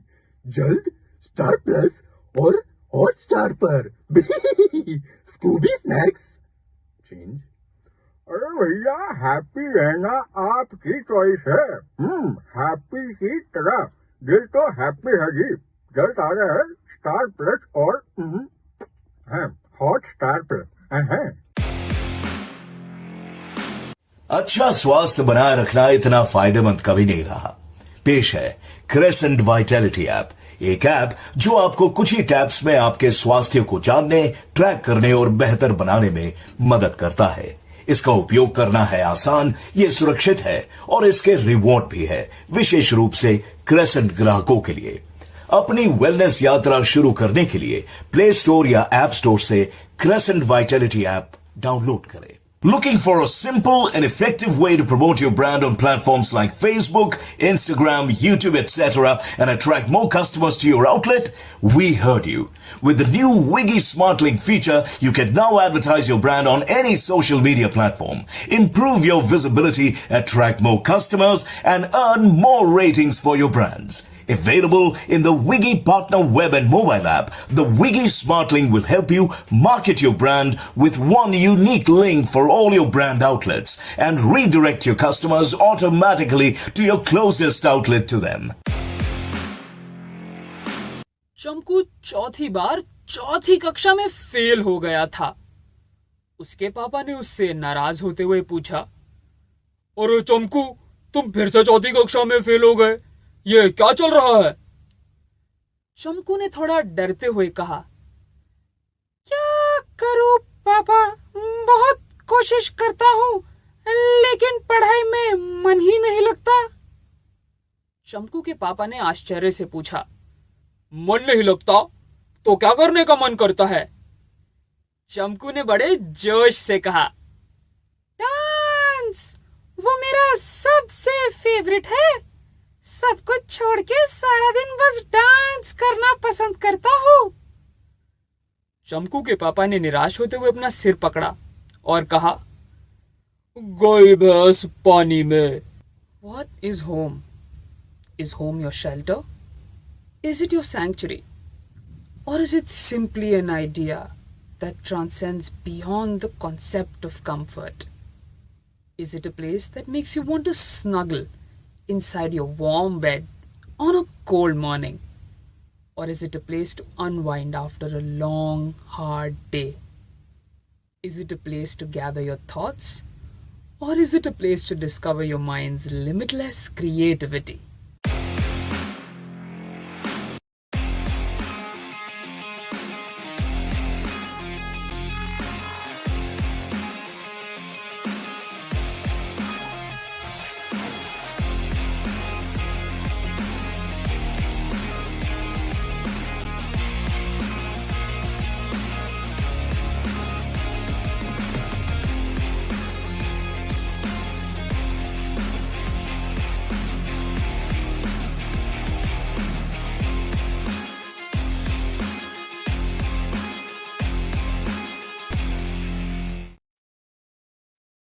जल्द स्टार प्लस और हॉटस्टार पर। Scooby snacks change. अरे भैया, हैप्पी रहना आपकी चॉइस है, हैप्पी की तरह। दिल तो हैप्पी है जी, जल्द आ रहा है स्टार प्लस और हॉट स्टार प्लस। अच्छा स्वास्थ्य बनाए रखना इतना फायदेमंद कभी नहीं रहा। पेश है क्रेसेंट वाइटैलिटी ऐप, एक ऐप जो आपको कुछ ही टैप्स में आपके स्वास्थ्य को जानने, ट्रैक करने और बेहतर बनाने में मदद करता है। इसका उपयोग करना है आसान, ये सुरक्षित है और इसके रिवॉर्ड भी है, विशेष रूप से क्रेसेंट ग्राहकों के लिए। अपनी वेलनेस यात्रा शुरू करने के लिए प्ले स्टोर या ऐप स्टोर से क्रेसेंट वाइटैलिटी ऐप डाउनलोड करें। Looking for a simple and effective way to promote your brand on platforms like Facebook, Instagram, YouTube, etc. and attract more customers to your outlet? We heard you. With the new Wiggy SmartLink feature, you can now advertise your brand on any social media platform. Improve your visibility, attract more customers, and earn more ratings for your brands. Available in the Wiggy Partner web and mobile app, the Wiggy SmartLink will help you market your brand with one unique link for all your brand outlets and redirect your customers automatically to your closest outlet to them. चमकू चौथी बार चौथी कक्षा में fail हो गया था। उसके पापा ने उससे नाराज होते हुए पूछा, अरे चमकू, तुम फिर से चौथी कक्षा में फेल हो गए, ये क्या चल रहा है? चमकू ने थोड़ा डरते हुए कहा, क्या करूं पापा, बहुत कोशिश करता हूं लेकिन पढ़ाई में मन ही नहीं लगता। चमकू के पापा ने आश्चर्य से पूछा, मन नहीं लगता तो क्या करने का मन करता है? चमकू ने बड़े जोश से कहा, डांस, वो मेरा सबसे फेवरेट है। सब कुछ छोड़ के सारा दिन बस डांस करना पसंद करता हूँ। चमकू के पापा ने निराश होते हुए अपना सिर पकड़ा और कहा, गई भैंस पानी में। What is home? Is home your shelter? Is it your sanctuary? Or is it simply an idea that transcends beyond the concept of comfort? Is it a place that makes you want to snuggle inside your warm bed on a cold morning? Or is it a place to unwind after a long, hard day? Is it a place to gather your thoughts? Or is it a place to discover your mind's limitless creativity?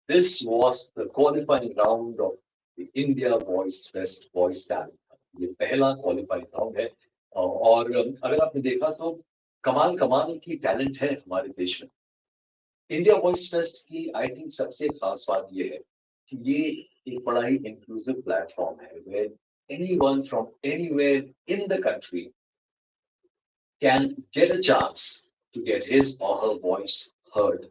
This was the qualifying round of the India VoiceFest Voice Talent. ये पहला qualifying round है और अगर आपने देखा तो कमाल कमाल की टैलेंट है हमारे देश में। इंडिया वॉइस फेस्ट की आई थिंक सबसे खास बात ये है कि ये एक बड़ा ही इंक्लूसिव प्लेटफॉर्म है where anyone from anywhere in the country can get a chance to get his or her voice heard.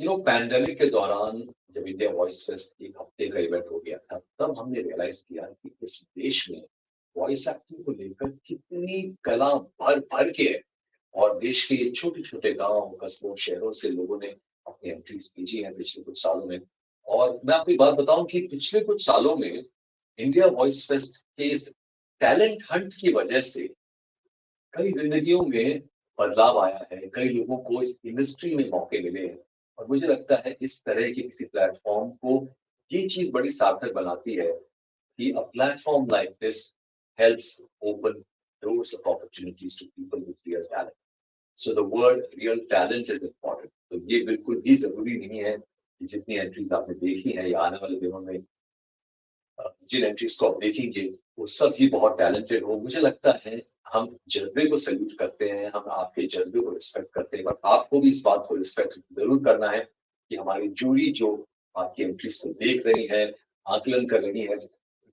Pandemic के दौरान जब इंडिया वॉइस फेस्ट एक हफ्ते का इवेंट हो गया था, तब हमने रियलाइज किया कि इस देश में वॉइस एक्टिंग को लेकर कितनी कला भर भर के है और देश के छोटे छोटे गांव, कस्बों, शहरों से लोगों ने अपनी एंट्रीज भेजी हैं पिछले कुछ सालों में। और मैं आपको एक बात बताऊं कि पिछले कुछ सालों में इंडिया वॉइस फेस्ट के इस टैलेंट हंट की वजह से कई जिंदगियों में बदलाव आया है, कई लोगों को इस इंडस्ट्री में मौके मिले हैं और मुझे लगता है इस तरह के किसी प्लेटफॉर्म को ये चीज बड़ी सार्थक बनाती है कि a platform like this helps open doors of opportunities to people with real talent. So the word real talent is important. तो ये बिल्कुल भी जरूरी नहीं है कि जितनी एंट्रीज आपने देखी हैं या आने वाले दिनों में जिन एंट्रीज को आप देखेंगे वो सब ही बहुत टैलेंटेड हो। मुझे लगता है हम जज्बे को सल्यूट करते हैं, हम आपके जज्बे को रिस्पेक्ट करते हैं, बट आपको भी इस बात को रिस्पेक्ट जरूर करना है कि हमारी जूरी जो आपकी एंट्रीज को देख रही है, आकलन कर रही है,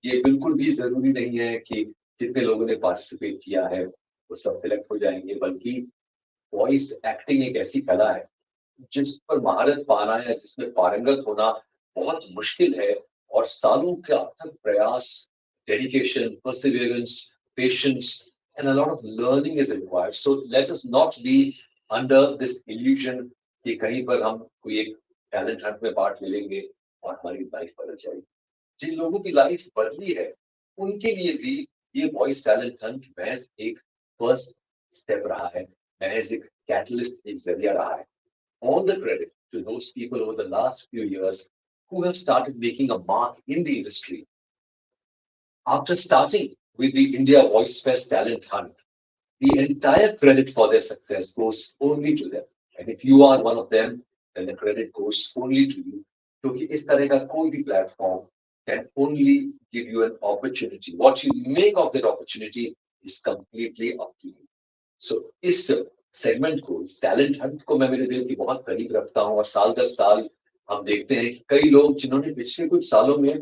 ये बिल्कुल भी जरूरी नहीं है कि जितने लोगों ने पार्टिसिपेट किया है वो सब सिलेक्ट हो जाएंगे, बल्कि वॉइस एक्टिंग एक ऐसी कला है जिस पर महारत पाना या जिसमें पारंगत होना बहुत मुश्किल है और सालों का अथक प्रयास, dedication, Perseverance, patience and a lot of learning is required. So let us not be under this illusion कि कहीं पर हम कोई एक टैलेंट हंट में पार्ट ले लेंगे और हमारी लाइफ बदल जाएगी। जिन लोगों की लाइफ बदली है उनके लिए भी ये वॉइस टैलेंट हंट महज एक फर्स्ट स्टेप रहा है, महज एक कैटलिस्ट, एक जरिया रहा है। All the credit to those people over the last few years who have started making a mark in the industry. After starting with the India Voice Fest Talent Hunt, the entire credit for their success goes only to them. And if you are one of them, then the credit goes only to you. क्योंकि इस तरह का कोई भी platform can only give you an opportunity. What you make of that opportunity is completely up to you. So इस segment को, इस talent Hunt को मैं मेरे दिल की बहुत करीब रखता हूँ और साल दर साल हम देखते हैं कि कई लोग जिन्होंने पिछले कुछ सालों में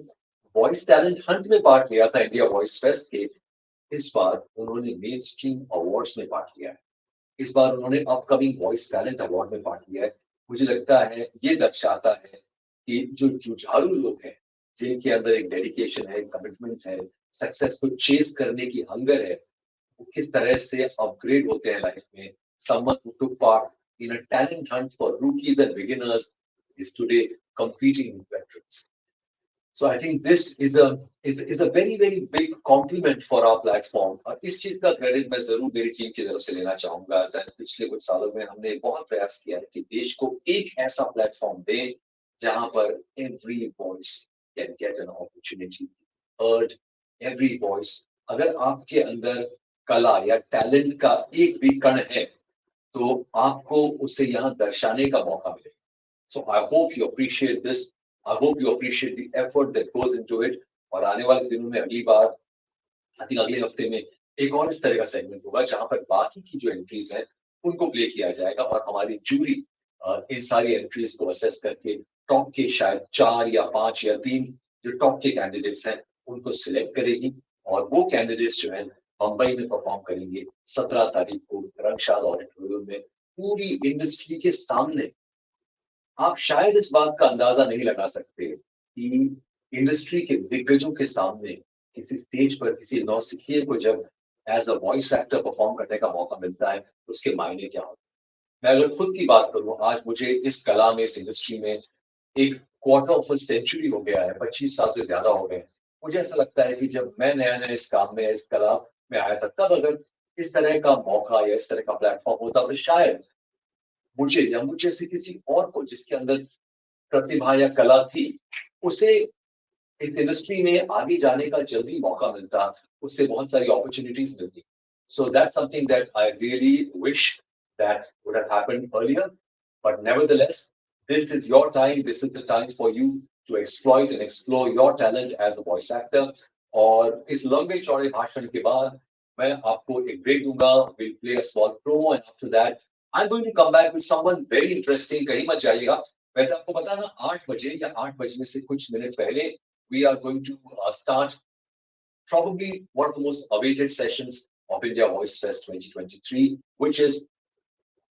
वॉइस टैलेंट हंट में पार्ट लिया था इंडिया वॉइस फेस्ट के, इस बार उन्होंने मेन स्ट्रीम अवार्ड्स में पार्ट लिया है। इस बार उन्होंने अपकमिंग वॉइस टैलेंट अवार्ड में पार्ट लिया है। मुझे लगता है ये दर्शाता है कि जो जुझारू लोग हैं, जिनके अंदर एक डेडिकेशन है, कमिटमेंट है, सक्सेस को चेस करने की हंगर है, वो किस तरह से अपग्रेड होते हैं लाइफ में। Someone who took part in a talent hunt for rookies and beginners is today competing with veterans. So I think this is a very very big compliment for our platform. और इस चीज का credit मैं जरूर मेरी team की तरफ से लेना चाहूंगा। पिछले कुछ सालों में हमने बहुत प्रयास किया है कि देश को एक ऐसा प्लेटफॉर्म दें जहां पर every voice can get an opportunity heard. Every voice, अगर आपके अंदर कला या टैलेंट का एक भी कण है तो आपको उसे यहाँ दर्शाने का मौका मिले। So I hope you appreciate this. I hope you appreciate the effort that goes into it. और आने वाले दिनों में अगली बार, I think अगले हफ्ते में एक और इस तरह का सेगमेंट होगा जहां पर बाकी की जो एंट्रीज हैं उनको प्ले किया जाएगा और हमारी जूरी इन सारी एंट्रीज को असेस करके टॉप के शायद 4 या 5 या 3 जो टॉप के कैंडिडेट्स हैं उनको सिलेक्ट करेगी और वो कैंडिडेट्स जो है मुंबई में परफॉर्म करेंगे 17 तारीख को रंगशाला ऑडिटोरियम में पूरी इंडस्ट्री के सामने। आप शायद इस बात का अंदाजा नहीं लगा सकते कि इंडस्ट्री के दिग्गजों के सामने किसी स्टेज पर किसी नौसिखिए को जब as a voice actor perform करने का मौका मिलता है तो उसके मायने क्या होते हैं। मैं अगर खुद की बात करूं, आज मुझे इस कला में, इस इंडस्ट्री में एक क्वार्टर ऑफ अ सेंचुरी हो गया है, 25 साल से ज्यादा हो गए। मुझे ऐसा लगता है कि जब मैं नया नया इस काम में, इस कला में आया था, तब अगर इस तरह का मौका या इस तरह का प्लेटफॉर्म होता तो शायद मुझे या मुझे से किसी और को जिसके अंदर प्रतिभा या कला थी उसे इस इंडस्ट्री में आगे जाने का जल्दी मौका मिलता, उससे बहुत सारी अपॉर्चुनिटीज मिलती। So that's something that I really wish that would have happened earlier, but nevertheless this is your time, this is the time for you to exploit and explore your talent as a voice actor. और इस लंबे चौड़े भाषण के बाद मैं आपको एक ब्रेक दूंगा, we'll play a small promo and after that I'm going to come back with someone very interesting. कहीं मत जाइएगा। वैसे आपको पता ना 8 बजे या 8 बजने से कुछ मिनट पहले we are going to start probably one of the most awaited sessions of India Voice Fest 2023, which is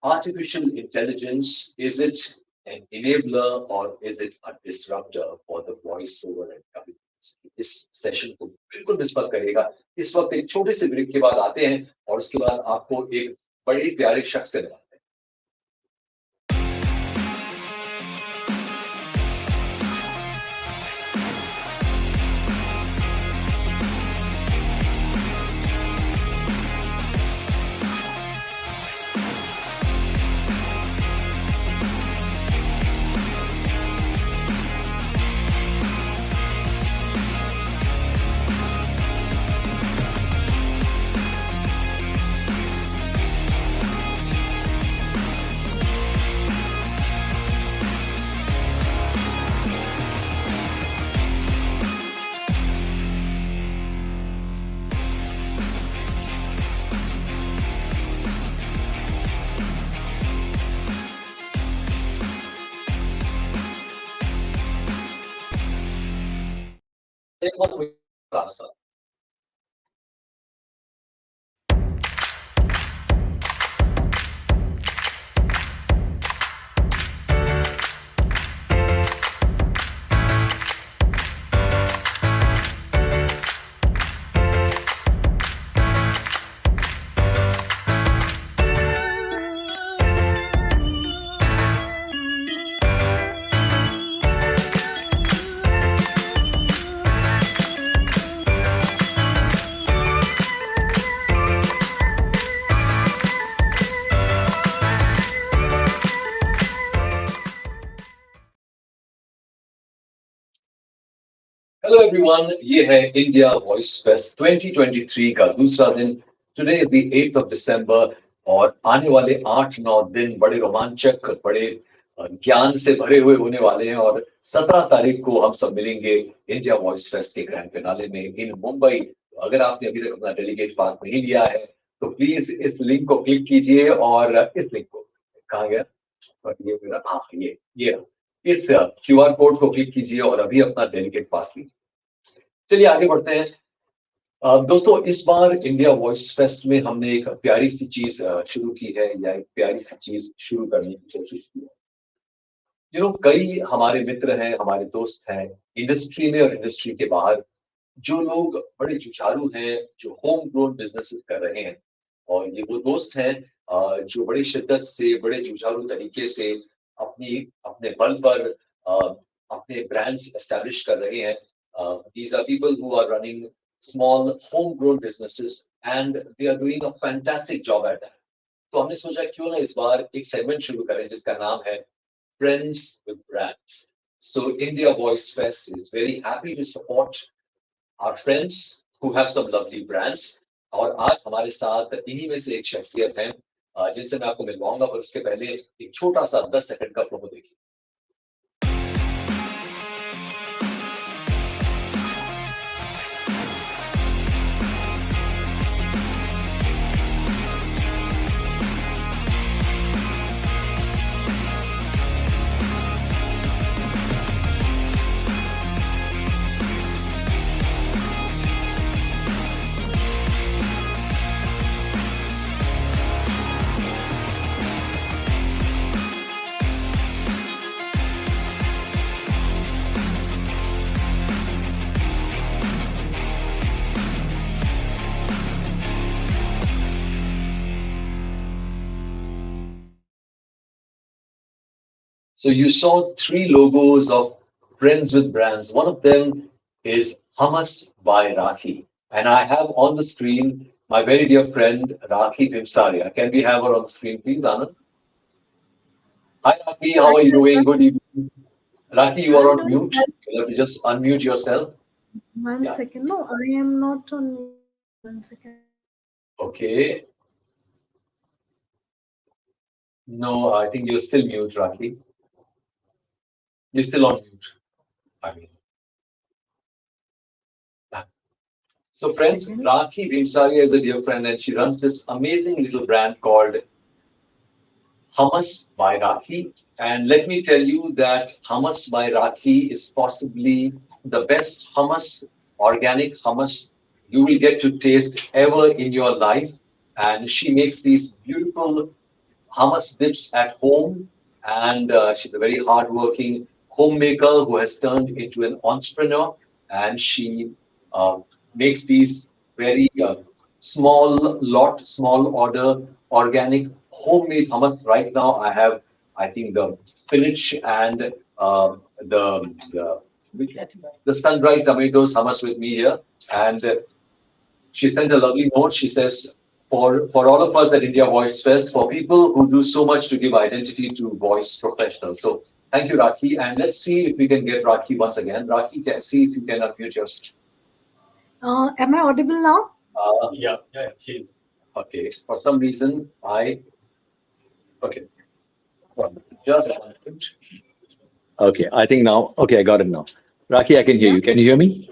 artificial intelligence. Is it an enabler or is it a disruptor for the voiceover and dubbing? इस session को बिल्कुल miss मत करिएगा। इस वक्त एक छोटे से ब्रेक के बाद आते हैं और उसके बाद आपको एक बड़े प्यारे शख्स से मिलाते हैं। एक बात बताना सर, हेलो एवरीवन, ये है इंडिया वॉइस फेस्ट 2023 का दूसरा दिन। Today is the 8th of December और आने वाले 8-9 दिन बड़े रोमांचक, बड़े ज्ञान से भरे हुए होने वाले हैं। और 17 तारीख को हम सब मिलेंगे इंडिया वॉइस फेस्ट के ग्रैंड फिनाले में इन मुंबई। अगर आपने अभी तक अपना डेलीगेट पास नहीं लिया है तो प्लीज इस लिंक को क्लिक कीजिए और इस लिंक को, कहाँ गया, ये मेरा, हाँ ये इस QR कोड को क्लिक कीजिए और अभी अपना डेलीगेट पास लीजिए। चलिए आगे बढ़ते हैं। दोस्तों, इस बार इंडिया वॉइस फेस्ट में हमने एक प्यारी सी चीज शुरू की है, या एक प्यारी सी चीज शुरू करने की कोशिश की है। कई हमारे मित्र हैं, हमारे दोस्त हैं इंडस्ट्री में और इंडस्ट्री के बाहर, जो लोग बड़े जुझारू हैं, जो होम ग्रोन बिजनेसेस कर रहे हैं। और ये वो दोस्त हैं जो बड़ी शिद्दत से, बड़े जुझारू तरीके से अपने बल पर अपने ब्रांड्स एस्टैब्लिश कर रहे हैं। These are people who are running small homegrown businesses and they are doing a fantastic job at that. तो हमने सोचा क्यों ना इस बार एक सेगमेंट शुरू करें जिसका नाम है Friends with Brands. So India Voice Fest is very happy to support our friends who have some lovely brands. और आज हमारे साथ इन्हीं में से एक शख्सियत है जिनसे मैं आपको मिलवाऊंगा, पर उसके पहले एक छोटा सा 10 सेकंड का प्रोमो देखिए। So you saw 3 logos of Friends with Brands. One of them is Hummus by Rakhi. And I have on the screen my very dear friend Rakhi Bimsaria. Can we have her on the screen, please, Anand? Hi Rakhi, how are you doing? Good evening. Rakhi, you are on mute. You have to just unmute yourself. One second. No, I am not on mute. 1 second. Okay. No, I think you're still mute, Rakhi. You're still on mute. I mean. So friends, Rakhi Bimsaria is a dear friend and she runs this amazing little brand called Hummus by Rakhi. And let me tell you that Hummus by Rakhi is possibly the best hummus, organic hummus you will get to taste ever in your life. And she makes these beautiful hummus dips at home. And she's a very hardworking homemaker who has turned into an entrepreneur. And she makes these very small order, organic, homemade hummus. Right now, I have, I think, the spinach and the sun-dried tomatoes hummus with me here. And she sent a lovely note. She says, for all of us at India Voice Fest, for people who do so much to give identity to voice professionals. So thank you, Rakhi. And let's see if we can get Rakhi once again. Rakhi, see if you can unmute yourself. Am I audible now? Yeah. Okay. For some reason, okay. Just a minute. Okay, I think now. Okay, I got it now. Rakhi, I can hear you. Can you hear me?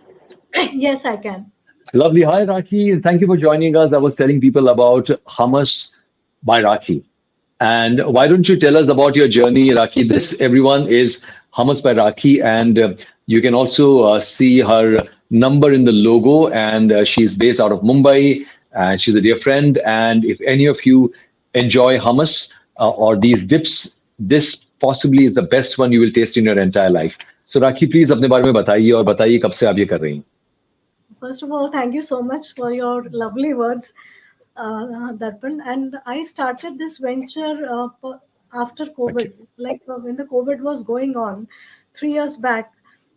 Yes, I can. Lovely. Hi, Rakhi. Thank you for joining us. I was telling people about Hummus by Rakhi. And why don't you tell us about your journey, Rakhi? This, everyone, is Hummus by Rakhi. And you can also see her number in the logo. And she's based out of Mumbai. And she's a dear friend. And if any of you enjoy hummus or these dips, this possibly is the best one you will taste in your entire life. So Rakhi, please अपने बारे में बताइए और बताइए कब से आप ये कर रही हैं. First of all, thank you so much for your lovely words, Darpan. And I started this venture after COVID, like when the COVID was going on 3 years back.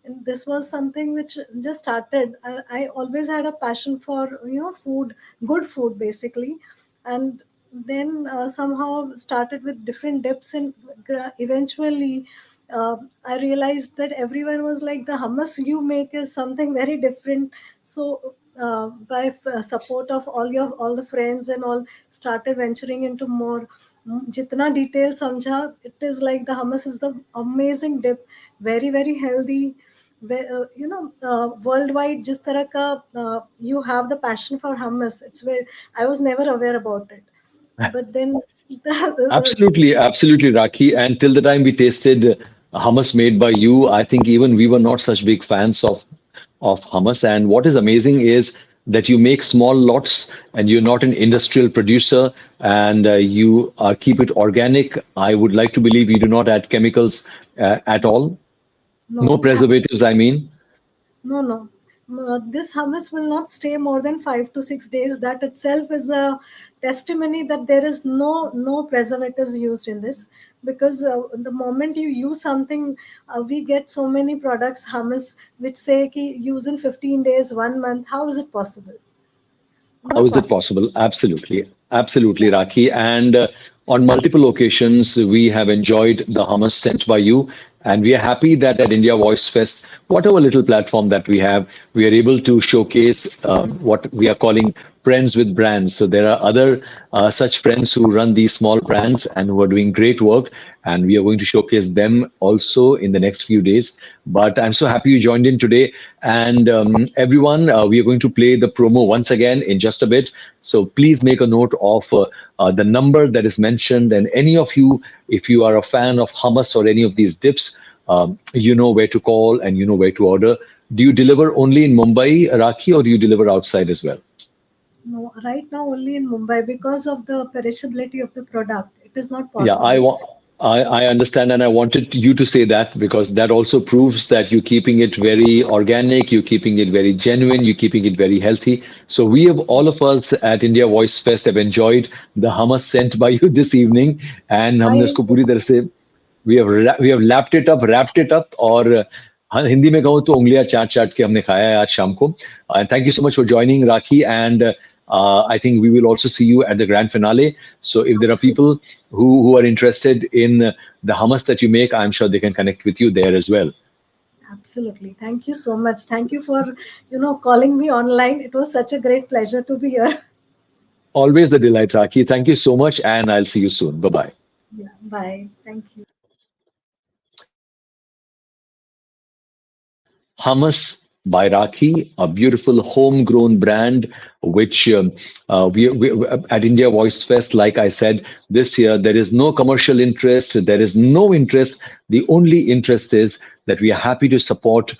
And this was something which just started. I always had a passion for food, good food basically, and then somehow started with different dips, and eventually I realized that everyone was like, the hummus you make is something very different. So by support of all the friends and all, started venturing into more. Jitna detail samjha, it is like the hummus is the amazing dip, very very healthy. Worldwide जिस तरह का you have the passion for hummus, it's very, I was never aware about it, but then Absolutely, absolutely, Rakhi. And till the time we tasted hummus made by you, I think even we were not such big fans of hummus. And what is amazing is that you make small lots and you're not an industrial producer and you keep it organic. I would like to believe you do not add chemicals at all. No no, preservatives, I mean. no, no. This hummus will not stay more than 5 to 6 days. That itself is a testimony that there is no preservatives used in this. Because the moment you use something, we get so many products hummus which say ki use in 15 days, 1 month. How is it possible? How Not is it possible. possible? Absolutely. Absolutely, Rakhi. And on multiple occasions, we have enjoyed the hummus sent by you. And we are happy that at India Voice Fest, whatever little platform that we have, we are able to showcase what we are calling friends with brands. So there are other such friends who run these small brands and who are doing great work. And we are going to showcase them also in the next few days. But I'm so happy you joined in today. And everyone, we are going to play the promo once again in just a bit. So please make a note of the number that is mentioned. And any of you, if you are a fan of hummus or any of these dips, you know where to call and you know where to order. Do you deliver only in Mumbai, Rakhi, or do you deliver outside as well? No, right now only in Mumbai because of the perishability of the product. It is not Yeah, possible. I understand, and I wanted you to say that because that also proves that you're keeping it very organic, you're keeping it very genuine, you're keeping it very healthy. So we have all of us at India Voice Fest have enjoyed the hummus sent by you this evening, and हमने I उसको पूरी तरह से we have wrapped it up और हाँ, हिंदी में कहूँ तो उंगलियां चाट चाट के हमने खाया है आज शाम को. And thank you so much for joining, Rakhi, and I think we will also see you at the grand finale. So if there are people who are interested in the hummus that you make, I'm sure they can connect with you there as well. Absolutely. Thank you so much. Thank you for, calling me online. It was such a great pleasure to be here. Always a delight, Rakhi. Thank you so much, and I'll see you soon. Bye-bye. Yeah, bye. Thank you. Hummus by Rakhi, a beautiful homegrown brand, which we at India Voice Fest, like I said, this year, there is no commercial interest, there is no interest. The only interest is that we are happy to support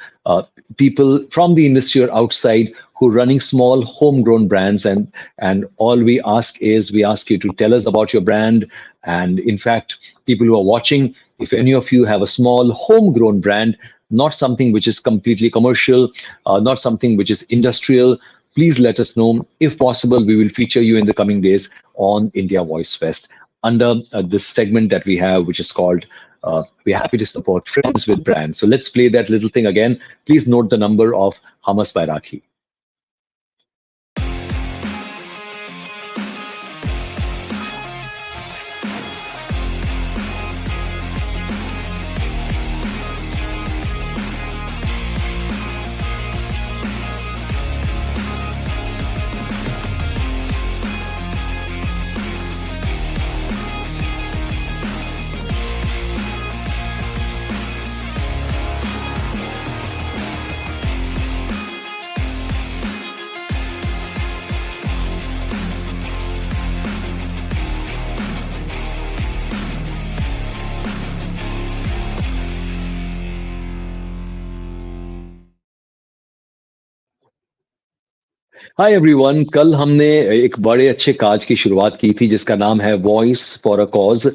people from the industry or outside who are running small homegrown brands. And all we ask is, we ask you to tell us about your brand. And in fact, people who are watching, if any of you have a small homegrown brand, not something which is completely commercial, not something which is industrial, please let us know. If possible, we will feature you in the coming days on India Voice Fest under this segment that we have, which is called We're Happy to Support Friends with Brands. So let's play that little thing again. Please note the number of hummus by Rakhi. Hi everyone, कल हमने एक बड़े अच्छे काज की शुरुआत की थी जिसका नाम है वॉइस फॉर अ कॉज.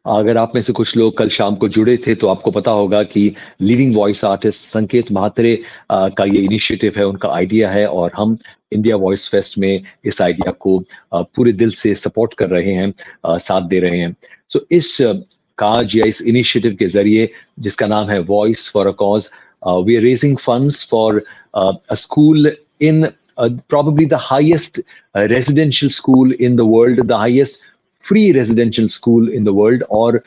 अगर आप में से कुछ लोग कल शाम को जुड़े थे तो आपको पता होगा कि लीडिंग वॉइस आर्टिस्ट संकेत म्हात्रे का ये इनिशिएटिव है, उनका आइडिया है और हम इंडिया वॉइस फेस्ट में इस आइडिया को पूरे दिल से सपोर्ट कर रहे हैं, साथ दे रहे हैं. सो इस काज या इस इनिशिएटिव के जरिए जिसका नाम है voice for a cause, we are raising funds for a school in probably the highest residential school in the world, the highest free residential school in the world. और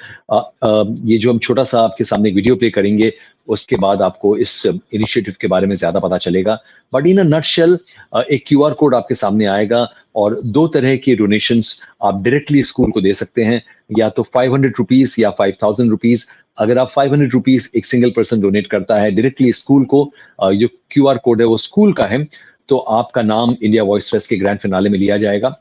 ये जो हम छोटा सा आपके सामने वीडियो प्ले करेंगे उसके बाद आपको इस इनिशिएटिव के बारे में ज्यादा पता चलेगा। बट इन अ नटशेल एक QR कोड आपके सामने आएगा और 2 तरह की डोनेशंस आप डायरेक्टली स्कूल को दे सकते हैं, या तो 500 रुपीज या 5000 रुपीज। अगर आप 500 रुपीज एक सिंगल पर्सन डोनेट करता है डायरेक्टली स्कूल को, जो QR कोड है वो स्कूल का है, तो आपका नाम इंडिया वॉइस फेस्ट के ग्रैंड फिनाले में लिया जाएगा।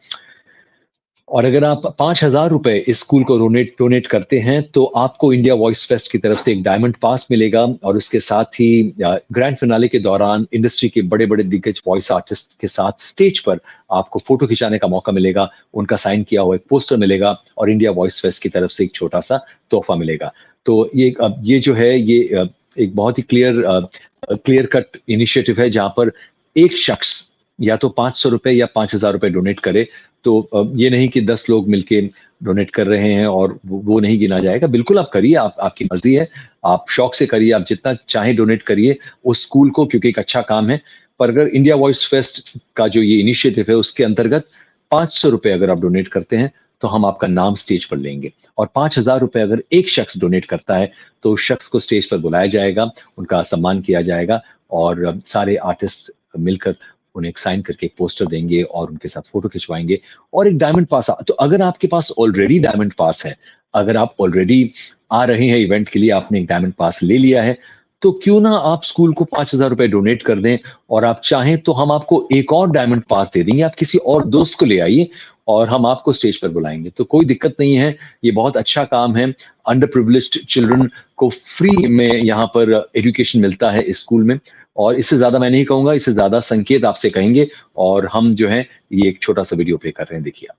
और अगर आप 5000 रुपए इस स्कूल को डोनेट करते हैं तो आपको इंडिया वॉइस फेस्ट की तरफ से एक डायमंड पास मिलेगा, और उसके साथ ही ग्रैंड फिनाले के दौरान इंडस्ट्री के बड़े बड़े दिग्गज वॉइस आर्टिस्ट के साथ स्टेज पर आपको फोटो खिंचाने का मौका मिलेगा, उनका साइन किया हुआ एक पोस्टर मिलेगा और इंडिया वॉइस फेस्ट की तरफ से एक छोटा सा तोहफा मिलेगा। तो ये जो है ये एक बहुत ही क्लियर कट इनिशिएटिव है, जहां पर एक शख्स या तो 500 रुपए या 5000 रुपए डोनेट करे। तो ये नहीं कि 10 लोग मिलके डोनेट कर रहे हैं और वो नहीं गिना जाएगा। बिल्कुल आप करिए, आपकी मर्जी है, आप शौक से करिए, आप जितना चाहे डोनेट करिए उस स्कूल को, क्योंकि एक अच्छा काम है। पर अगर इंडिया वॉइस फेस्ट का जो ये इनिशिएटिव है उसके अंतर्गत 500 रुपए अगर आप डोनेट करते हैं तो हम आपका नाम स्टेज पर लेंगे, और 5000 रुपए अगर एक शख्स डोनेट करता है तो उस शख्स को स्टेज पर बुलाया जाएगा, उनका सम्मान किया जाएगा, और सारे आर्टिस्ट मिलकर उन्हें एक साइन करके एक पोस्टर देंगे और उनके साथ फोटो खिंचवाएंगे और एक डायमंड पास। तो अगर आपके पास ऑलरेडी डायमंड पास है, अगर आप ऑलरेडी आ रहे हैं इवेंट के लिए, आपने एक डायमंड पास ले लिया है, तो क्यों ना आप स्कूल को 5000 रुपए डोनेट कर दें, और आप चाहें तो हम आपको एक और डायमंड पास दे देंगे। आप किसी और दोस्त को ले आइए और हम आपको स्टेज पर बुलाएंगे, तो कोई दिक्कत नहीं है। ये बहुत अच्छा काम है। अंडर प्रिविलेज्ड चिल्ड्रन को फ्री में यहाँ पर एजुकेशन मिलता है इस स्कूल में, और इससे ज्यादा मैं नहीं कहूंगा, इससे ज्यादा संकेत आपसे कहेंगे। और हम जो है ये एक छोटा सा वीडियो प्ले कर रहे हैं, देखिए आप।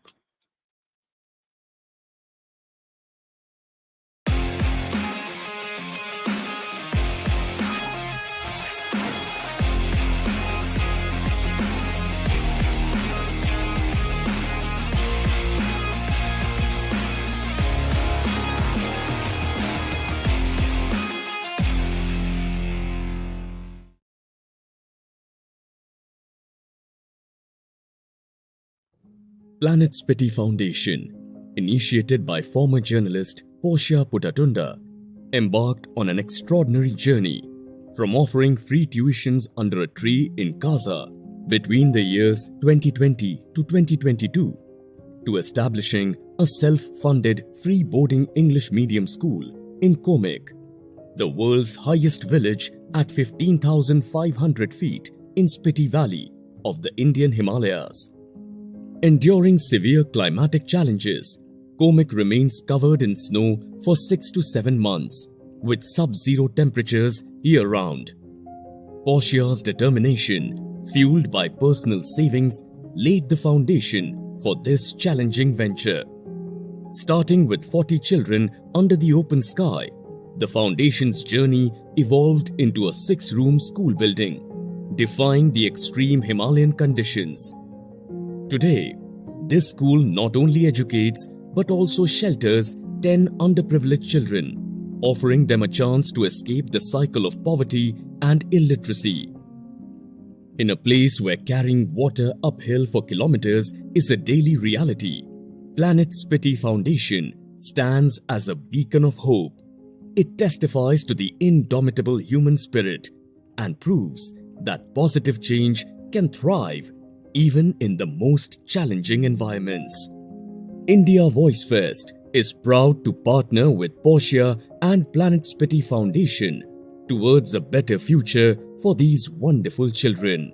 Planet Spitty Foundation, initiated by former journalist Portia Putatunda, embarked on an extraordinary journey from offering free tuitions under a tree in Kaza between the years 2020 to 2022 to establishing a self-funded free boarding English medium school in Komek, the world's highest village at 15,500 feet in Spiti Valley of the Indian Himalayas. Enduring severe climatic challenges, Komek remains covered in snow for 6 to 7 months, with sub-zero temperatures year-round. Portia's determination, fueled by personal savings, laid the foundation for this challenging venture. Starting with 40 children under the open sky, the foundation's journey evolved into a 6-room school building, defying the extreme Himalayan conditions. Today, this school not only educates but also shelters 10 underprivileged children, offering them a chance to escape the cycle of poverty and illiteracy. In a place where carrying water uphill for kilometers is a daily reality, Planet Spitty Foundation stands as a beacon of hope. It testifies to the indomitable human spirit and proves that positive change can thrive even in the most challenging environments. India Voice Fest is proud to partner with Portia and Planet Spitty Foundation towards a better future for these wonderful children.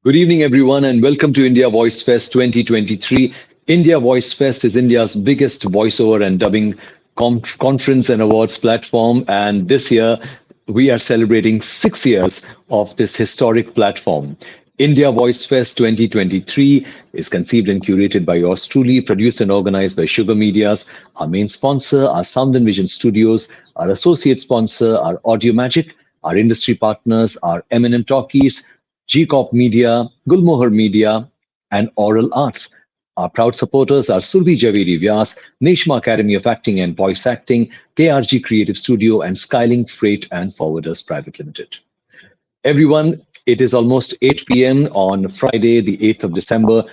Good evening, everyone, and welcome to India Voice Fest 2023. India Voice Fest is India's biggest voiceover and dubbing conference and awards platform. And this year, we are celebrating 6 years of this historic platform. India Voice Fest 2023 is conceived and curated by yours truly, produced and organized by Sugar Mediaz. Our main sponsor, our Sound and Vision Studios, our associate sponsor, our Audio Magic, our industry partners, our MnM Talkies, G-Corp Media, Gulmohar Media, and Aural Arts. Our proud supporters are Surabhi, Javeri, Vyas, Neshma Academy of Acting and Voice Acting, KRG Kreative Studio, and Skylink Freight and Forwarders Private Limited. Everyone, it is almost 8 p.m. on Friday, the 8th of December,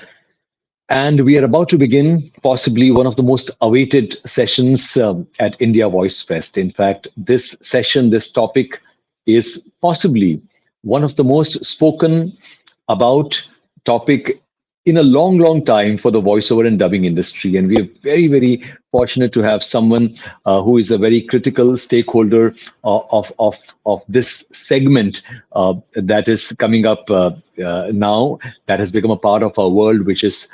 and we are about to begin possibly one of the most awaited sessions at India Voice Fest. In fact, this session, this topic is possibly one of the most spoken about topic in a long, long time for the voiceover and dubbing industry. And we are very, very fortunate to have someone who is a very critical stakeholder of this segment that is coming up now, that has become a part of our world, which is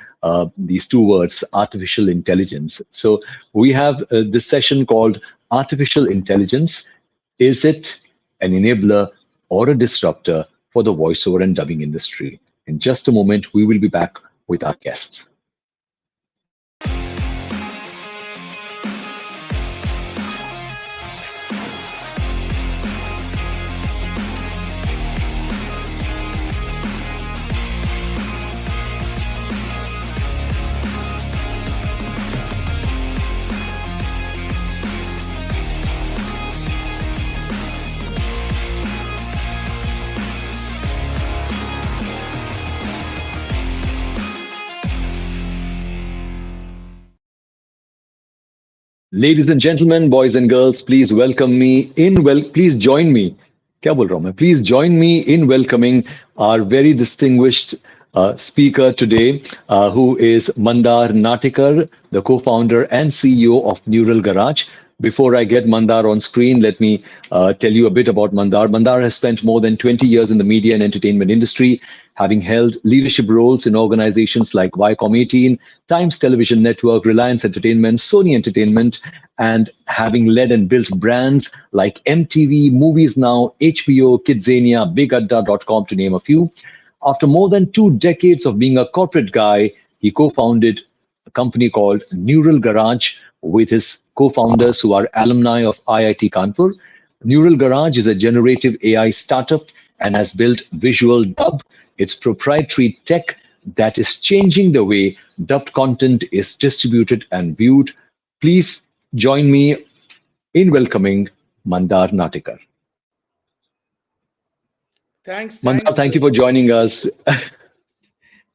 these two words, artificial intelligence. So we have this session called Artificial Intelligence. Is it an enabler or a disruptor for the voiceover and dubbing industry? In just a moment, we will be back with our guests. Ladies and gentlemen, boys and girls, please welcome me please join me. क्या बोल रहा हूं मैं? Please join me in welcoming our very distinguished speaker today, who is Mandar Natikar, the co-founder and CEO of Neural Garage. Before I get Mandar on screen, let me tell you a bit about Mandar. Mandar has spent more than 20 years in the media and entertainment industry, having held leadership roles in organizations like Viacom 18, Times Television Network, Reliance Entertainment, Sony Entertainment, and having led and built brands like MTV, Movies Now, HBO, Kidzania, BigAdda.com, to name a few. After more than 2 decades of being a corporate guy, he co-founded a company called Neural Garage with his co-founders who are alumni of IIT Kanpur. Neural Garage is a generative AI startup and has built Visual Dub, its proprietary tech that is changing the way dubbed content is distributed and viewed. Please join me in welcoming Mandar Natikar. Thanks. Mandar, thank you for joining us.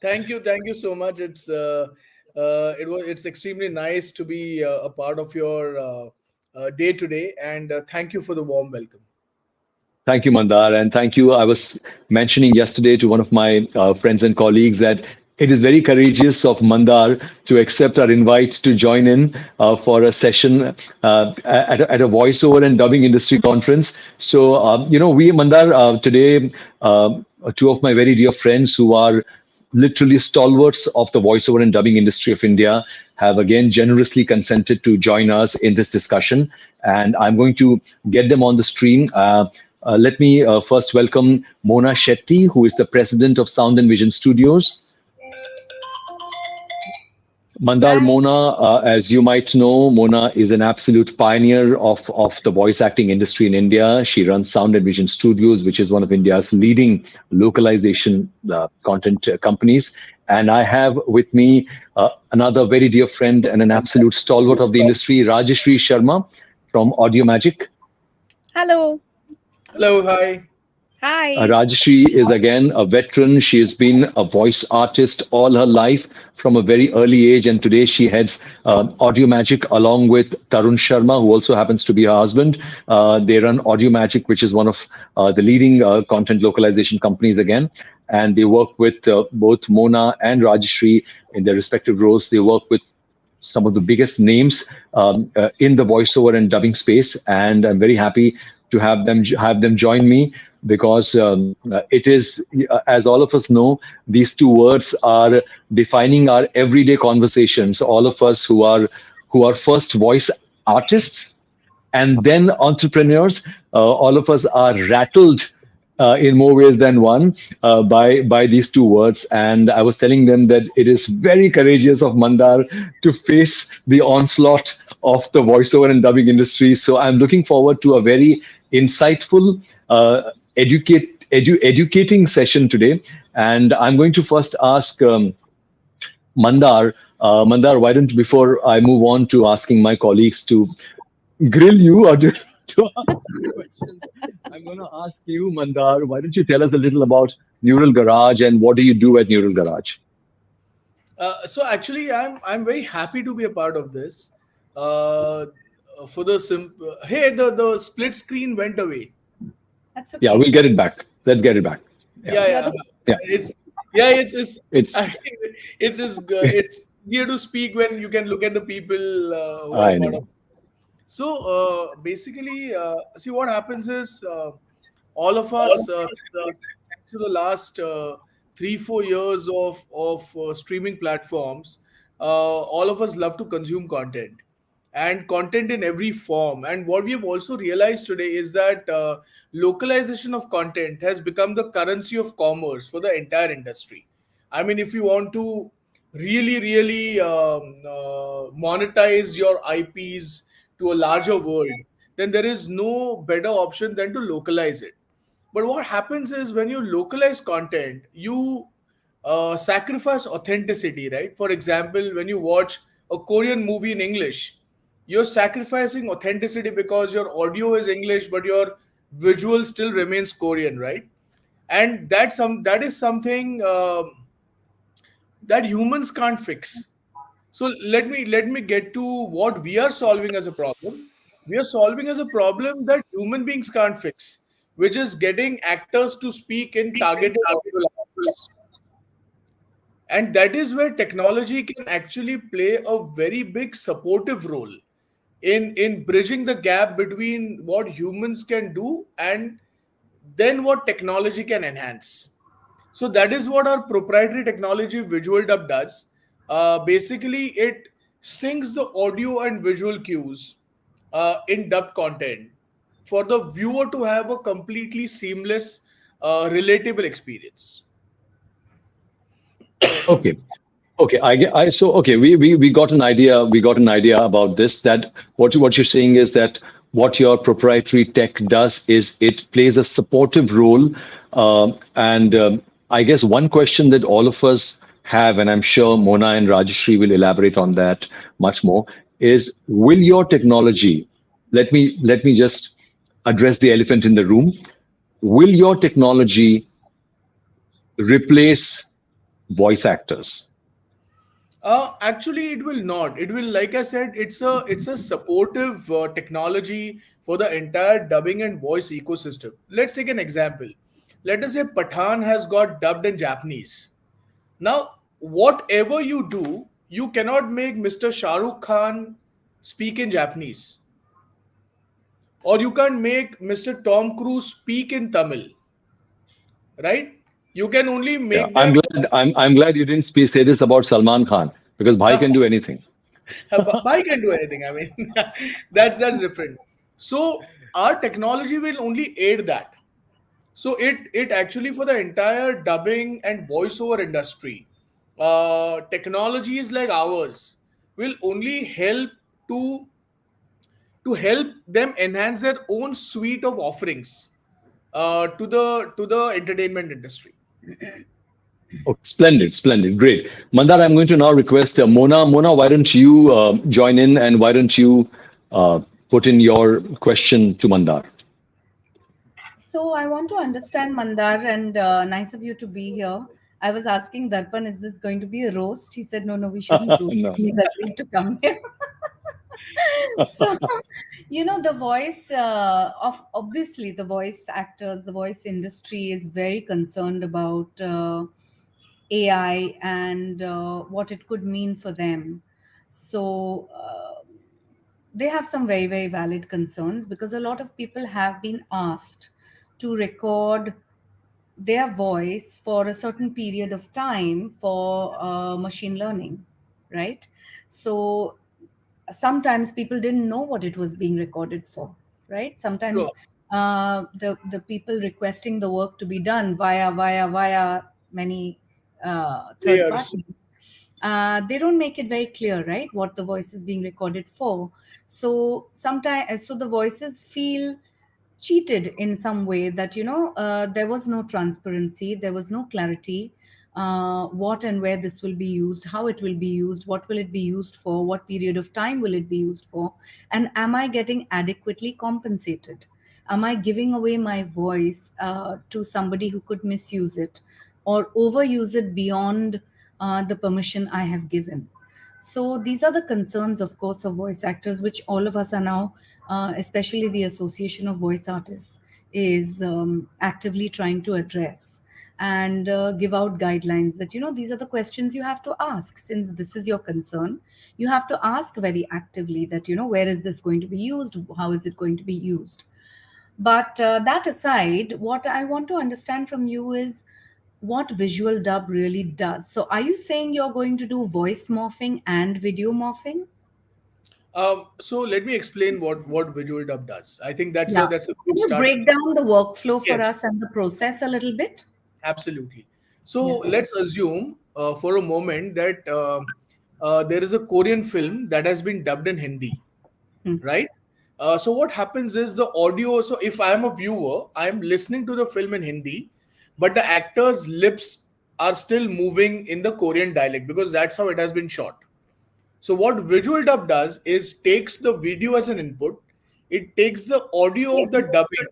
Thank you so much. It's extremely nice to be a part of your day today, and thank you for the warm welcome. Thank you, Mandar, and thank you. I was mentioning yesterday to one of my friends and colleagues that it is very courageous of Mandar to accept our invite to join in for a session at a voiceover and dubbing industry conference. So, we, Mandar, today, 2 of my very dear friends who are literally stalwarts of the voiceover and dubbing industry of India have again generously consented to join us in this discussion. And I'm going to get them on the stream. Let me first welcome Mona Shetty, who is the president of Sound and Vision Studios. Mandar, Mona, as you might know, Mona is an absolute pioneer of the voice acting industry in India. She runs Sound and Vision Studios, which is one of India's leading localization content companies. And I have with me another very dear friend and an absolute stalwart of the industry, Rajeshri Sharma from Audio Magic. Hello. Hello, hi. Hi. Rajeshri is again a veteran. She has been a voice artist all her life from a very early age, and today she heads Audio Magic along with Tarun Sharma, who also happens to be her husband. They run Audio Magic, which is one of the leading content localization companies again, and they work with both Mona and Rajeshri in their respective roles. They work with some of the biggest names in the voiceover and dubbing space, and I'm very happy to have them join me, because it is, as all of us know, these two words are defining our everyday conversations. All of us who are first voice artists and then entrepreneurs, all of us are rattled in more ways than one by these two words. And I was telling them that it is very courageous of Mandar to face the onslaught of the voiceover and dubbing industry. So I'm looking forward to a very insightful, educating session today. And I'm going to first ask Mandar. Mandar, why don't, before I move on to asking my colleagues to grill you or to ask you questions, I'm going to ask you, Mandar, why don't you tell us a little about Neural Garage and what do you do at Neural Garage? So actually, I'm very happy to be a part of this. For the hey, the split screen went away. That's Yeah, we'll get it back. Let's get it back. Yeah. Yeah. It's it's easier to speak when you can look at the people who are I part know. of. So basically, see what happens is all of us to the last 3-4 years of streaming platforms, all of us love to consume content and content in every form. And what we have also realized today is that localization of content has become the currency of commerce for the entire industry. I mean, if you want to really monetize your IPs to a larger world, then there is no better option than to localize it. But what happens is when you localize content, you sacrifice authenticity, right? For example, when you watch a Korean movie in English, you're sacrificing authenticity because your audio is English, but your visual still remains Korean, right? And that is something that humans can't fix. So let me get to what we are solving as a problem. We are solving as a problem that human beings can't fix, which is getting actors to speak in targeted audio languages. And that is where technology can actually play a very big supportive role in bridging the gap between what humans can do and then what technology can enhance. So that is what our proprietary technology Visual Dub does. Basically, it syncs the audio and visual cues in dubbed content for the viewer to have a completely seamless, relatable experience. Okay. Okay, so okay, we got an idea. We got an idea about this. That what you're saying is that what your proprietary tech does is it plays a supportive role. And I guess one question that all of us have, and I'm sure Mona and Rajeshri will elaborate on that much more, is will your technology? Let me just address the elephant in the room. Will your technology replace voice actors? Actually, it will not. It will, like I said, it's a supportive technology for the entire dubbing and voice ecosystem. Let's take an example. Let us say Pathan has got dubbed in Japanese. Now, whatever you do, you cannot make Mr. Shah Rukh Khan speak in Japanese, or you can't make Mr. Tom Cruise speak in Tamil, right? You can only Yeah, make I'm them. glad. I'm glad you didn't say this about Salman Khan, because Bhai can do anything. Bhai can do anything. I mean, that's different. So our technology will only aid that. So it actually for the entire dubbing and voiceover industry, technologies like ours will only help to help them enhance their own suite of offerings to the entertainment industry. Oh, splendid, splendid, great. Mandar, I'm going to now request Mona. Mona, why don't you join in, and why don't you put in your question to Mandar? So I want to understand Mandar, and nice of you to be here. I was asking Darpan, is this going to be a roast? He said, no, we shouldn't roast. No. He's agreed to come here. So, the voice of obviously the voice actors, the voice industry is very concerned about AI and what it could mean for them. So, they have some very, very valid concerns, because a lot of people have been asked to record their voice for a certain period of time for machine learning, right? So sometimes people didn't know what it was being recorded for, right? Sometimes Sure. the people requesting the work to be done via many third Layers. parties, they don't make it very clear, right, what the voice is being recorded for. So sometimes, so the voices feel cheated in some way, that there was no transparency, there was no clarity, what and where this will be used, how it will be used, what will it be used for, what period of time will it be used for, and am I getting adequately compensated? Am I giving away my voice to somebody who could misuse it or overuse it beyond the permission I have given? So these are the concerns, of course, of voice actors, which all of us are now, especially the Association of Voice Artists, is actively trying to address and give out guidelines that, these are the questions you have to ask. Since this is your concern, you have to ask very actively that, where is this going to be used? How is it going to be used? But that aside, what I want to understand from you is what visual dub really does. So, are you saying you're going to do voice morphing and video morphing? So let me explain what visual dub does. I think that's Yeah. a Can good you start. break down the workflow for Yes, us and the process a little bit? absolutely. So Yeah. let's assume for a moment that there is a Korean film that has been dubbed in Hindi, right? So what happens is the audio. So if I am a viewer, I am listening to the film in Hindi, but the actor's lips are still moving in the Korean dialect because that's how it has been shot. So what visual dub does is takes the video as an input, it takes the audio of the dubbing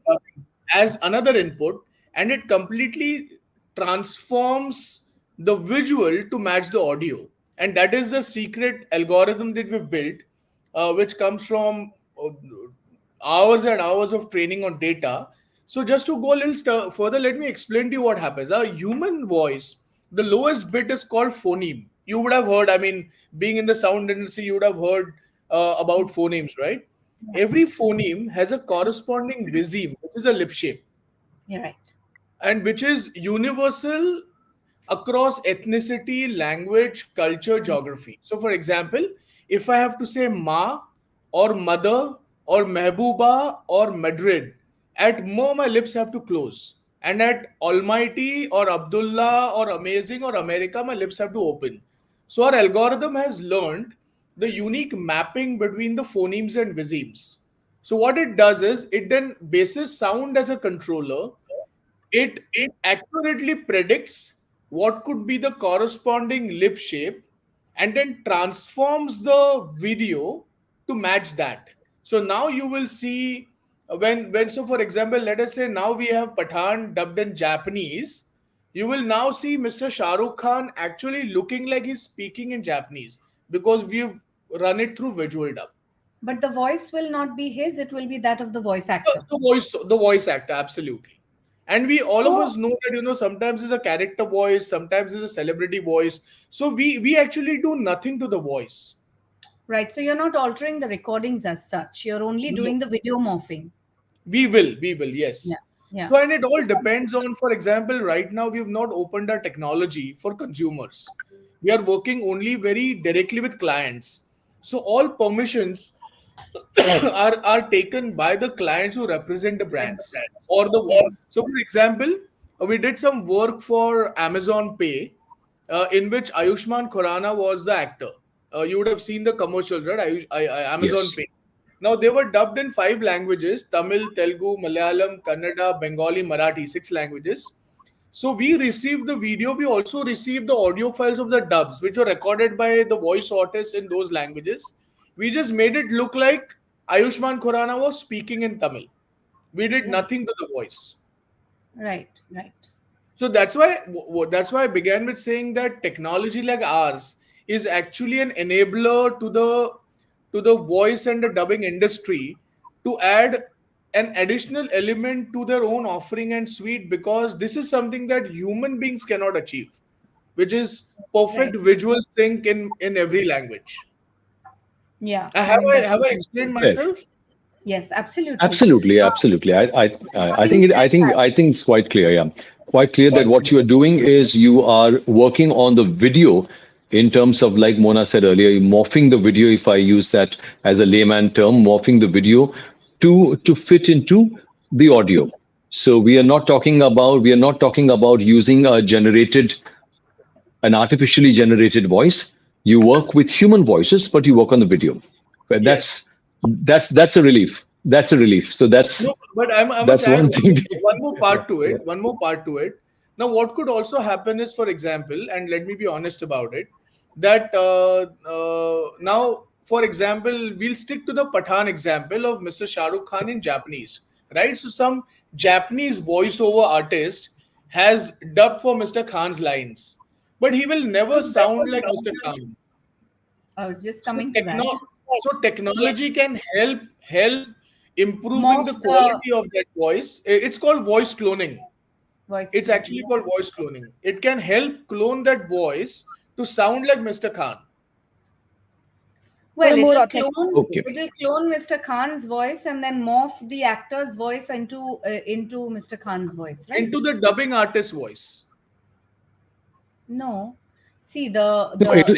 as another input, and it completely transforms the visual to match the audio. And that is the secret algorithm that we've built, which comes from hours and hours of training on data. So just to go a little further, let me explain to you what happens. A human voice, the lowest bit is called phoneme. You would have heard, I mean, being in the sound industry, you would have heard about phonemes, right? Every phoneme has a corresponding viseme, which is a lip shape, You're right. and which is universal across ethnicity, language, culture, geography. So, for example, if I have to say ma or mother or mehbooba or Madrid, at more my lips have to close. And at almighty or Abdullah or amazing or America, my lips have to open. So, our algorithm has learned the unique mapping between the phonemes and visemes. So, what it does is it then bases sound as a controller, it accurately predicts what could be the corresponding lip shape and then transforms the video to match that. So now you will see when so for example, let us say now we have Pathan dubbed in Japanese. You will now see Mr. Shah Rukh Khan actually looking like he's speaking in Japanese because we've run it through visual dub. But the voice will not be his, it will be that of the voice actor. The voice actor, absolutely. And we all of So, us know that sometimes it's a character voice, sometimes it's a celebrity voice. So we actually do nothing to the voice. right. So, you're not altering the recordings as such, you're only No, doing the video morphing. we will, Yeah. yes. Yeah. So and it all depends on, for example, right now we've not opened our technology for consumers. We are working only very directly with clients. So all permissions are taken by the clients who represent the brands or so for example, we did some work for Amazon Pay, in which Ayushman Khurrana was the actor. You would have seen the commercials, right? Amazon Yes. Pay. Now they were dubbed in 5 languages: Tamil, Telugu, Malayalam, Kannada, Bengali, Marathi, 6 languages. So we received the video. We also received the audio files of the dubs, which were recorded by the voice artists in those languages. We just made it look like Ayushman Khurrana was speaking in Tamil. We did Right. nothing to the voice. Right. Right. So that's why I began with saying that technology like ours is actually an enabler to the voice and the dubbing industry to add an additional element to their own offering and suite, because this is something that human beings cannot achieve, which is perfect Right. visual sync in every language. Yeah. Have mean, that's I very explained true. Fair. myself? Yes, absolutely. Absolutely, absolutely. I Having think said that, I think it's quite clear. Yeah, quite clear that what you are doing is you are working on the video in terms of, like Mona said earlier, morphing the video. If I use that as a layman term, morphing the video to fit into the audio. So we are not talking about using an artificially generated voice. You work with human voices, but you work on the video. But Yes. that's a relief. That's a relief. So No, but I must that's add one thing. one more part to it. One more part to it. Now, what could also happen is, for example, and let me be honest about it, that now, for example, we'll stick to the Pathan example of Mr. Shah Rukh Khan in Japanese, right? So, some Japanese voiceover artist has dubbed for Mr. Khan's lines, but he will never sound like Mr. Khan. I was just So, coming to that. so technology can help improving Morph the the quality of that voice. It's called voice cloning. voice It's clone. actually called voice cloning. It can help clone that voice to sound like Mr. Khan. Well, more it'll authentic. clone Okay. it'll clone Mr. Khan's voice and then morph the actor's voice into Mr. Khan's voice, right? Into the dubbing artist voice. No. See the No, it'll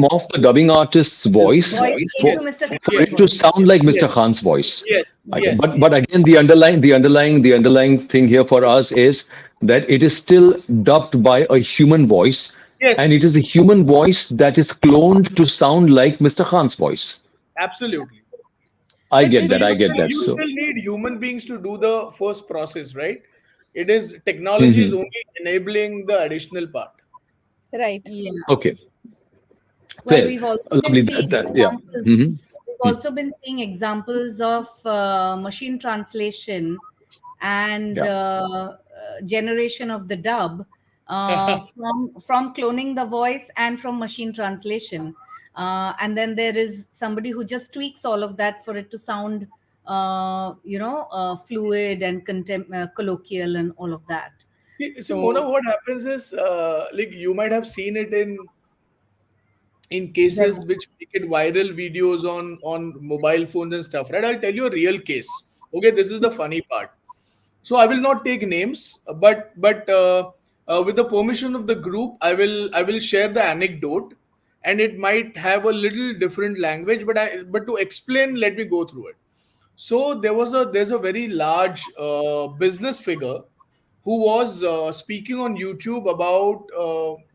morph the dubbing artist's voice voice for, into Mr. for Khan's it to voice. sound like Mr. Yes. Khan's voice. Yes. Okay. Yes. But again, the underlying thing here for us is that it is still dubbed by a human voice, and it Yes. is the human voice that is cloned to sound like Mr. Khan's voice. Absolutely. I But get this that. So I is get that. you So, still need human beings to do the first process, right? It is technology is mhm. only enabling the additional part. Right. yeah. Okay, Well, fair, we've also been lovely. seeing Yeah. examples. Mhm. We've also been seeing examples of machine translation and Yeah. generation of the dub from cloning the voice and from machine translation. And then there is somebody who just tweaks all of that for it to sound, fluid and colloquial and all of that. See, Mona, So what happens is, like you might have seen it in there, cases which make it viral videos on mobile phones and stuff, right? I'll tell you a real case. Okay, this is the funny part. So I will not take names, but with the permission of the group, I will share the anecdote, and it might have a little different language, but to explain, let me go through it. So there's a very large business figure who was speaking on YouTube about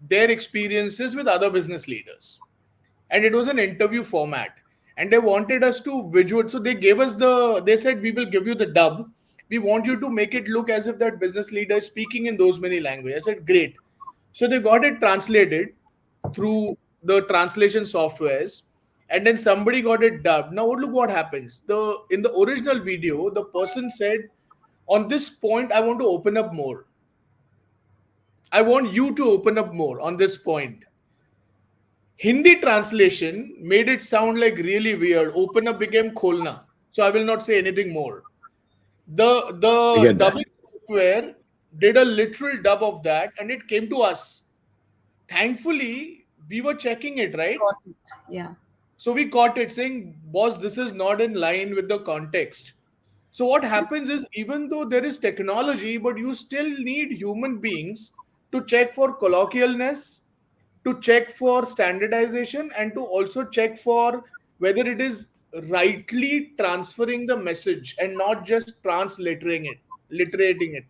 their experiences with other business leaders, and it was an interview format, and they wanted us to visual. So they said, we will give you the dub. We want you to make it look as if that business leader is speaking in those many languages. I said, great. So they got it translated through the translation softwares, and then somebody got it dubbed. Now look what happens. The In the original video, the person said, on this point I want to open up more. I want you to open up more on this point. Hindi translation made it sound like really weird. Open up became kholna. So I will not say anything more. The I the get that. dubbing software did a literal dub of that, and it came to us. Thankfully, we were checking it, right? yeah. So we caught it saying, boss, this is not in line with the context. So what happens is, even though there is technology, but you still need human beings to check for colloquialness, to check for standardization, and to also check for whether it is rightly transferring the message and not just literating it.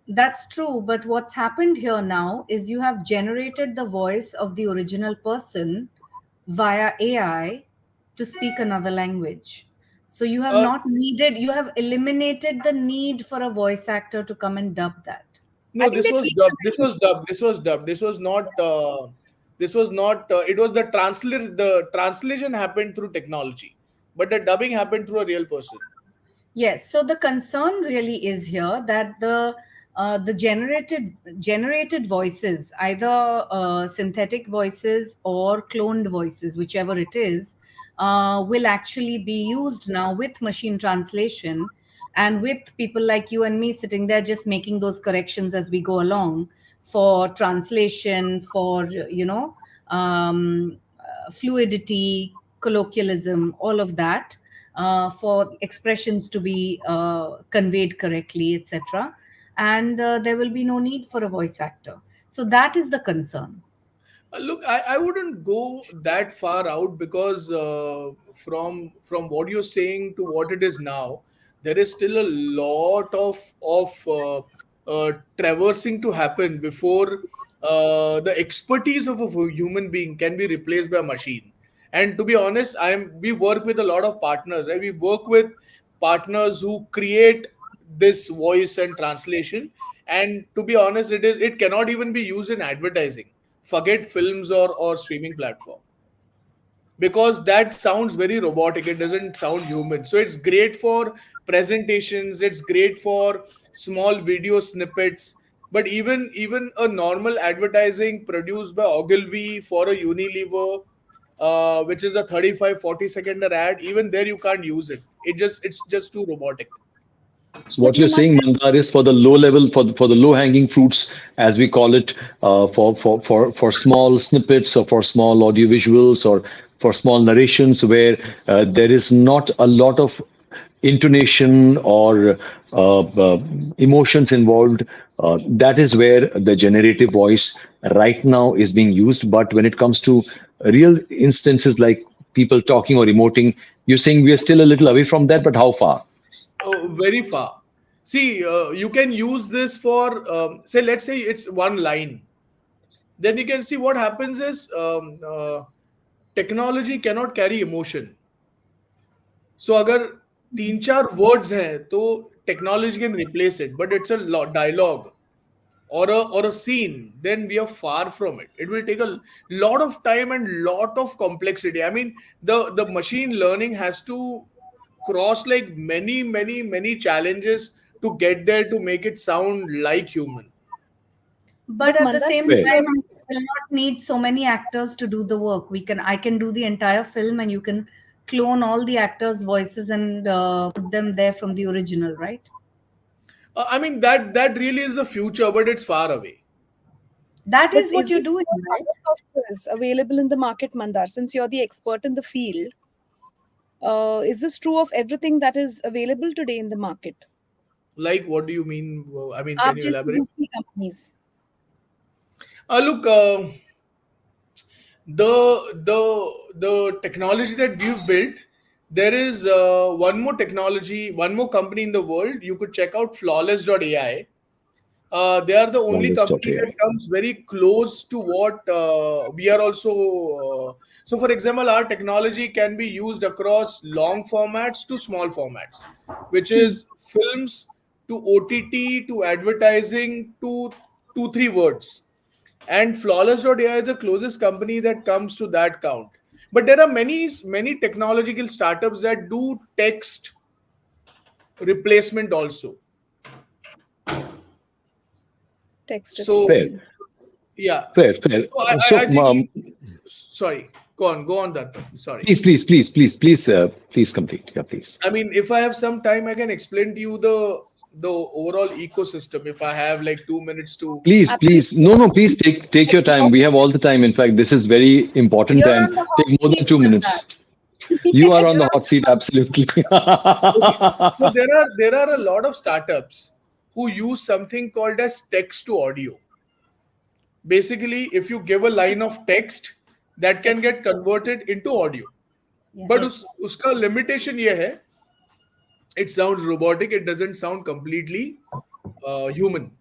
That's true, but what's happened here now is you have generated the voice of the original person via AI to speak another language. So you have Uh, you have eliminated the need for a voice actor to come and dub that. no, this was dubbed. This was dubbed. This was dubbed. This was not. This was not. It was the translate. The translation happened through technology, but the dubbing happened through a real person. Yes, so the concern really is here that the generated voices, either synthetic voices or cloned voices, whichever it is, will actually be used now with machine translation and with people like you and me sitting there just making those corrections as we go along for translation, for fluidity, colloquialism, all of that, for expressions to be conveyed correctly, etc. And there will be no need for a voice actor. So that is the concern. Look, I wouldn't go that far out because from what you're saying to what it is now, there is still a lot of traversing to happen before the expertise of a human being can be replaced by a machine. And to be honest, we work with a lot of partners, right? We work with partners who create this voice and translation. And to be honest, it cannot even be used in advertising. Forget films or streaming platform, because that sounds very robotic. It doesn't sound human. So it's great for presentations, it's great for small video snippets, but even a normal advertising produced by Ogilvy for a Unilever, which is a 35-40 second ad, even there you can't use it. It's just too robotic. So what you're saying, Mandar, is for the low level, for the low hanging fruits, as we call it, for small snippets or for small audio visuals or for small narrations where there is not a lot of intonation or emotions involved. That is where the generative voice right now is being used. But when it comes to real instances like people talking or emoting, you're saying we are still a little away from that, but how far? Oh, very far. See, you can use this for, say, let's say it's one line. Then you can see what happens is technology cannot carry emotion. So अगर 3-4 words हैं तो technology can replace it, but it's a dialogue or a scene, then we are far from it. It will take a lot of time and lot of complexity. I mean, the machine learning has to cross like many challenges to get there to make it sound like human. But at the Mandar, same Fair. time, we will not need so many actors to do the work. I can do the entire film, and you can clone all the actors' voices and put them there from the original, right? I mean, that really is the future, but it's far away. That But is what is you're this doing, for right? other softwares available in the market, Mandar? Since you're the expert in the field, is this true of everything that is available today in the market? Like, what do you mean? I mean, आप can you जैसी elaborate? दूसरी companies. Look, the technology that we've built, there is one more technology, one more company in the world. You could check out flawless.ai. They are the only company that Flawless.ai. comes very close to what we are also. So, for example, our technology can be used across long formats to small formats, which is films to OTT to advertising to 2-3 words. And flawless.ai is the closest company that comes to that count. But there are many technological startups that do text replacement also. Text So Fair, yeah. fair. So I think sorry. Go on that. Sorry. Please complete. Yeah, please. I mean, if I have some time, I can explain to you the overall ecosystem. If I have like 2 minutes to. Please. No, please take your time. We have all the time. In fact, this is very important You're and on the hot take more than seat, 2 Mandar. minutes. You are on the hot seat, absolutely. So there are a lot of startups who use something called as text to audio. Basically, if you give a line of text, that can get converted into audio. But uska limitation ye hai, it sounds robotic. It doesn't sound completely human.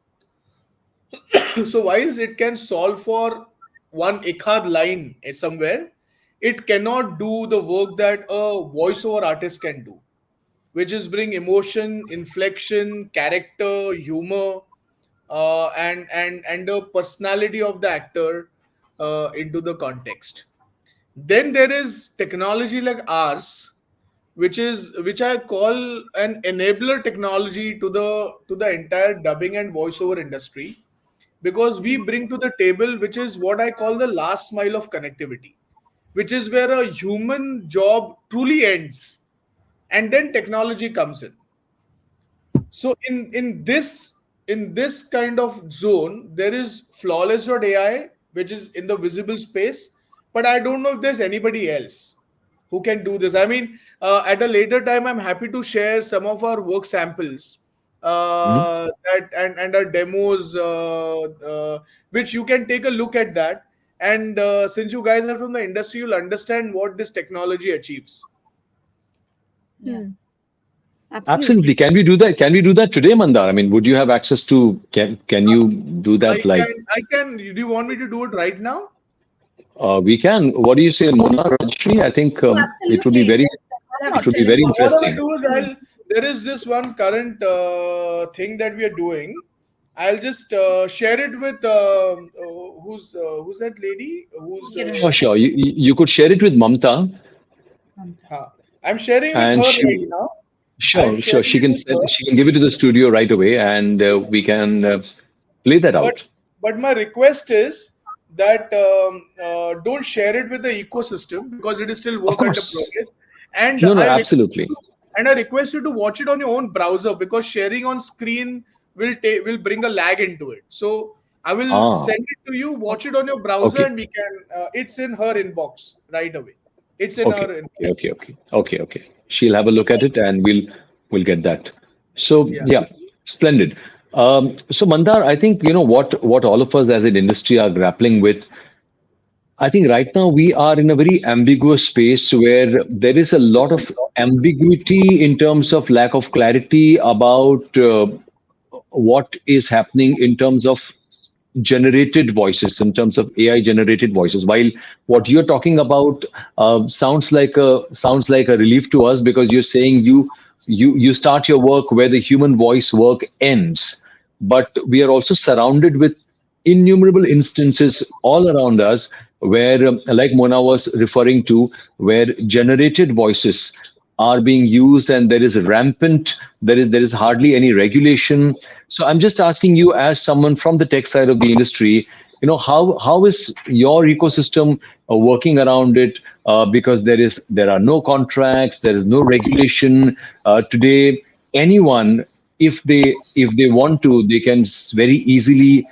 So whilst it can solve for one ekhad line somewhere, it cannot do the work that a voiceover artist can do, which is bring emotion, inflection, character, humor, and the personality of the actor into the context. Then there is technology like ours, which I call an enabler technology to the entire dubbing and voiceover industry, because we bring to the table, which is what I call the last mile of connectivity, which is where a human job truly ends and then technology comes in. So in this kind of zone, there is flawless.ai, which is in the visible space, but I don't know if there's anybody else. who can do this. I mean, at a later time, I'm happy to share some of our work samples that and our demos, which you can take a look at that. And since you guys are from the industry, you'll understand what this technology achieves. Hmm. Absolutely. Can we do that? Can we do that today, Mandar? I mean, would you have access to? Can you do that? I can. Do you want me to do it right now? We can. What do you say, Mona Rajshri? I think it would be very. It would be very What I'll interesting. do is there is this one current thing that we are doing. I'll just share it with who's that lady? Sure, sure. You could share it with Mamta, I'm sharing it with and her she. right now. Sure, sure. She can give it to the studio right away, and we can play that out. But my request is that don't share it with the ecosystem because it is still work under progress. And No, absolutely. I request you to watch it on your own browser because sharing on screen will bring a lag into it. So I will send it to you. Watch it on your browser, and we can. It's in her inbox right away. It's in her inbox. Okay. She'll have a look at it, and we'll get that. So yeah, splendid. So Mandar, I think what all of us as an industry are grappling with. I think right now we are in a very ambiguous space where there is a lot of ambiguity in terms of lack of clarity about what is happening in terms of generated voices, in terms of AI generated voices. While what you're talking about sounds like a relief to us because you're saying you start your work where the human voice work ends, but we are also surrounded with innumerable instances all around us where, like Mona was referring to, where generated voices are being used and there is there is hardly any regulation. So I'm just asking you, as someone from the tech side of the industry, how is your ecosystem working around it? Because there are no contracts, there is no regulation today. Anyone, if they want to, they can very easily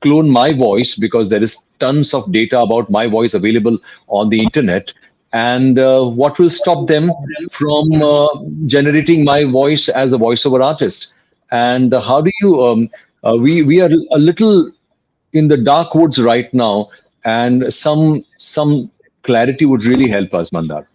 clone my voice because there is tons of data about my voice available on the internet. And what will stop them from generating my voice as a voiceover artist? And how do you? We are a little in the dark woods right now, and some clarity would really help us, Mandar.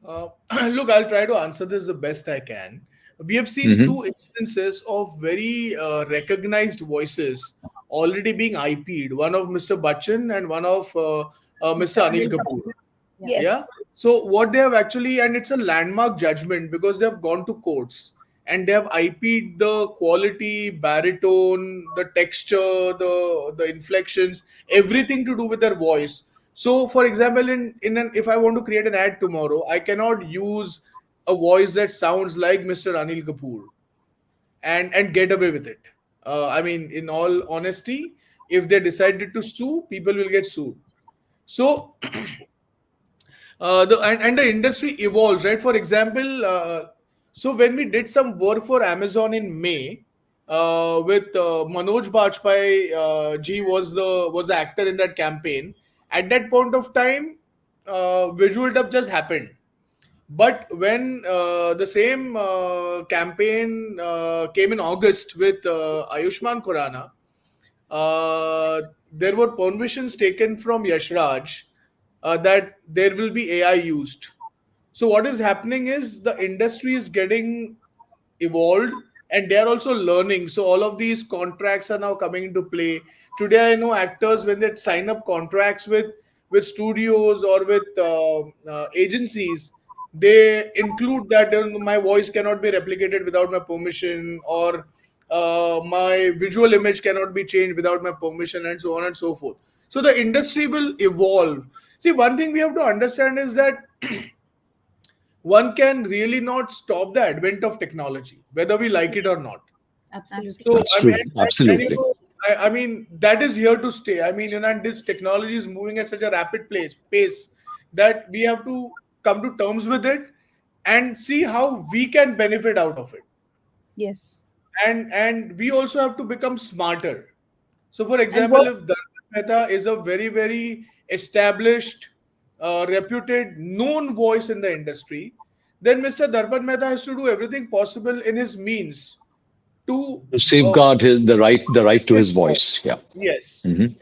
Look, I'll try to answer this the best I can. We have seen two instances of very recognized voices already being IP'd. One of Mr. Bachchan and one of Mr. Anil Kapoor. Yes. Yeah. So what they have actually, and it's a landmark judgment because they have gone to courts and they have IP'd the quality, baritone, the texture, the inflections, everything to do with their voice. So, for example, if I want to create an ad tomorrow, I cannot use a voice that sounds like Mr. Anil Kapoor and get away with it. I mean, in all honesty, if they decided to sue, people will get sued. So the industry evolves, right? For example, so when we did some work for Amazon in May, with Manoj Bajpayee, G was the actor in that campaign. At that point of time, visual dub just happened. But when the same campaign came in August with Ayushman Khurrana, there were permissions taken from Yashraj that there will be AI used. So what is happening is the industry is getting evolved and they are also learning. So all of these contracts are now coming into play. Today, I know actors when they sign up contracts with studios or with agencies, they include that my voice cannot be replicated without my permission, or my visual image cannot be changed without my permission, and so on and so forth. So the industry will evolve. See, one thing we have to understand is that one can really not stop the advent of technology, whether we like it or not. Absolutely. So, That's true. Absolutely. I mean, that is here to stay. I mean, and this technology is moving at such a rapid pace that we have to come to terms with it and see how we can benefit out of it. Yes. And we also have to become smarter. So, for example, if Darrpan Mehta is a very, very established reputed, known voice in the industry, then Mr. Darpan Mehta has to do everything possible in his means to safeguard the right to his voice. Yeah. yes. Mhm.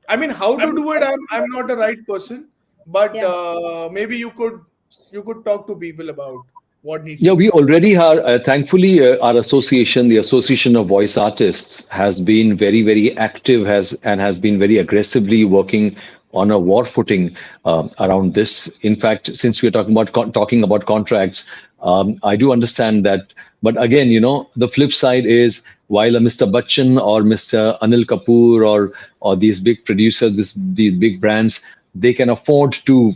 I mean, how to do it? I'm not the right person, but Yeah. maybe you could talk to people about what needs Yeah, to be we done. already are. Thankfully, our association, the Association of Voice Artists, has been very active, has been very aggressively working on a war footing around this. In fact, since we're talking about contracts, I do understand that. But again, the flip side is while a Mr. Bachchan or Mr. Anil Kapoor or these big producers, these big brands, they can afford to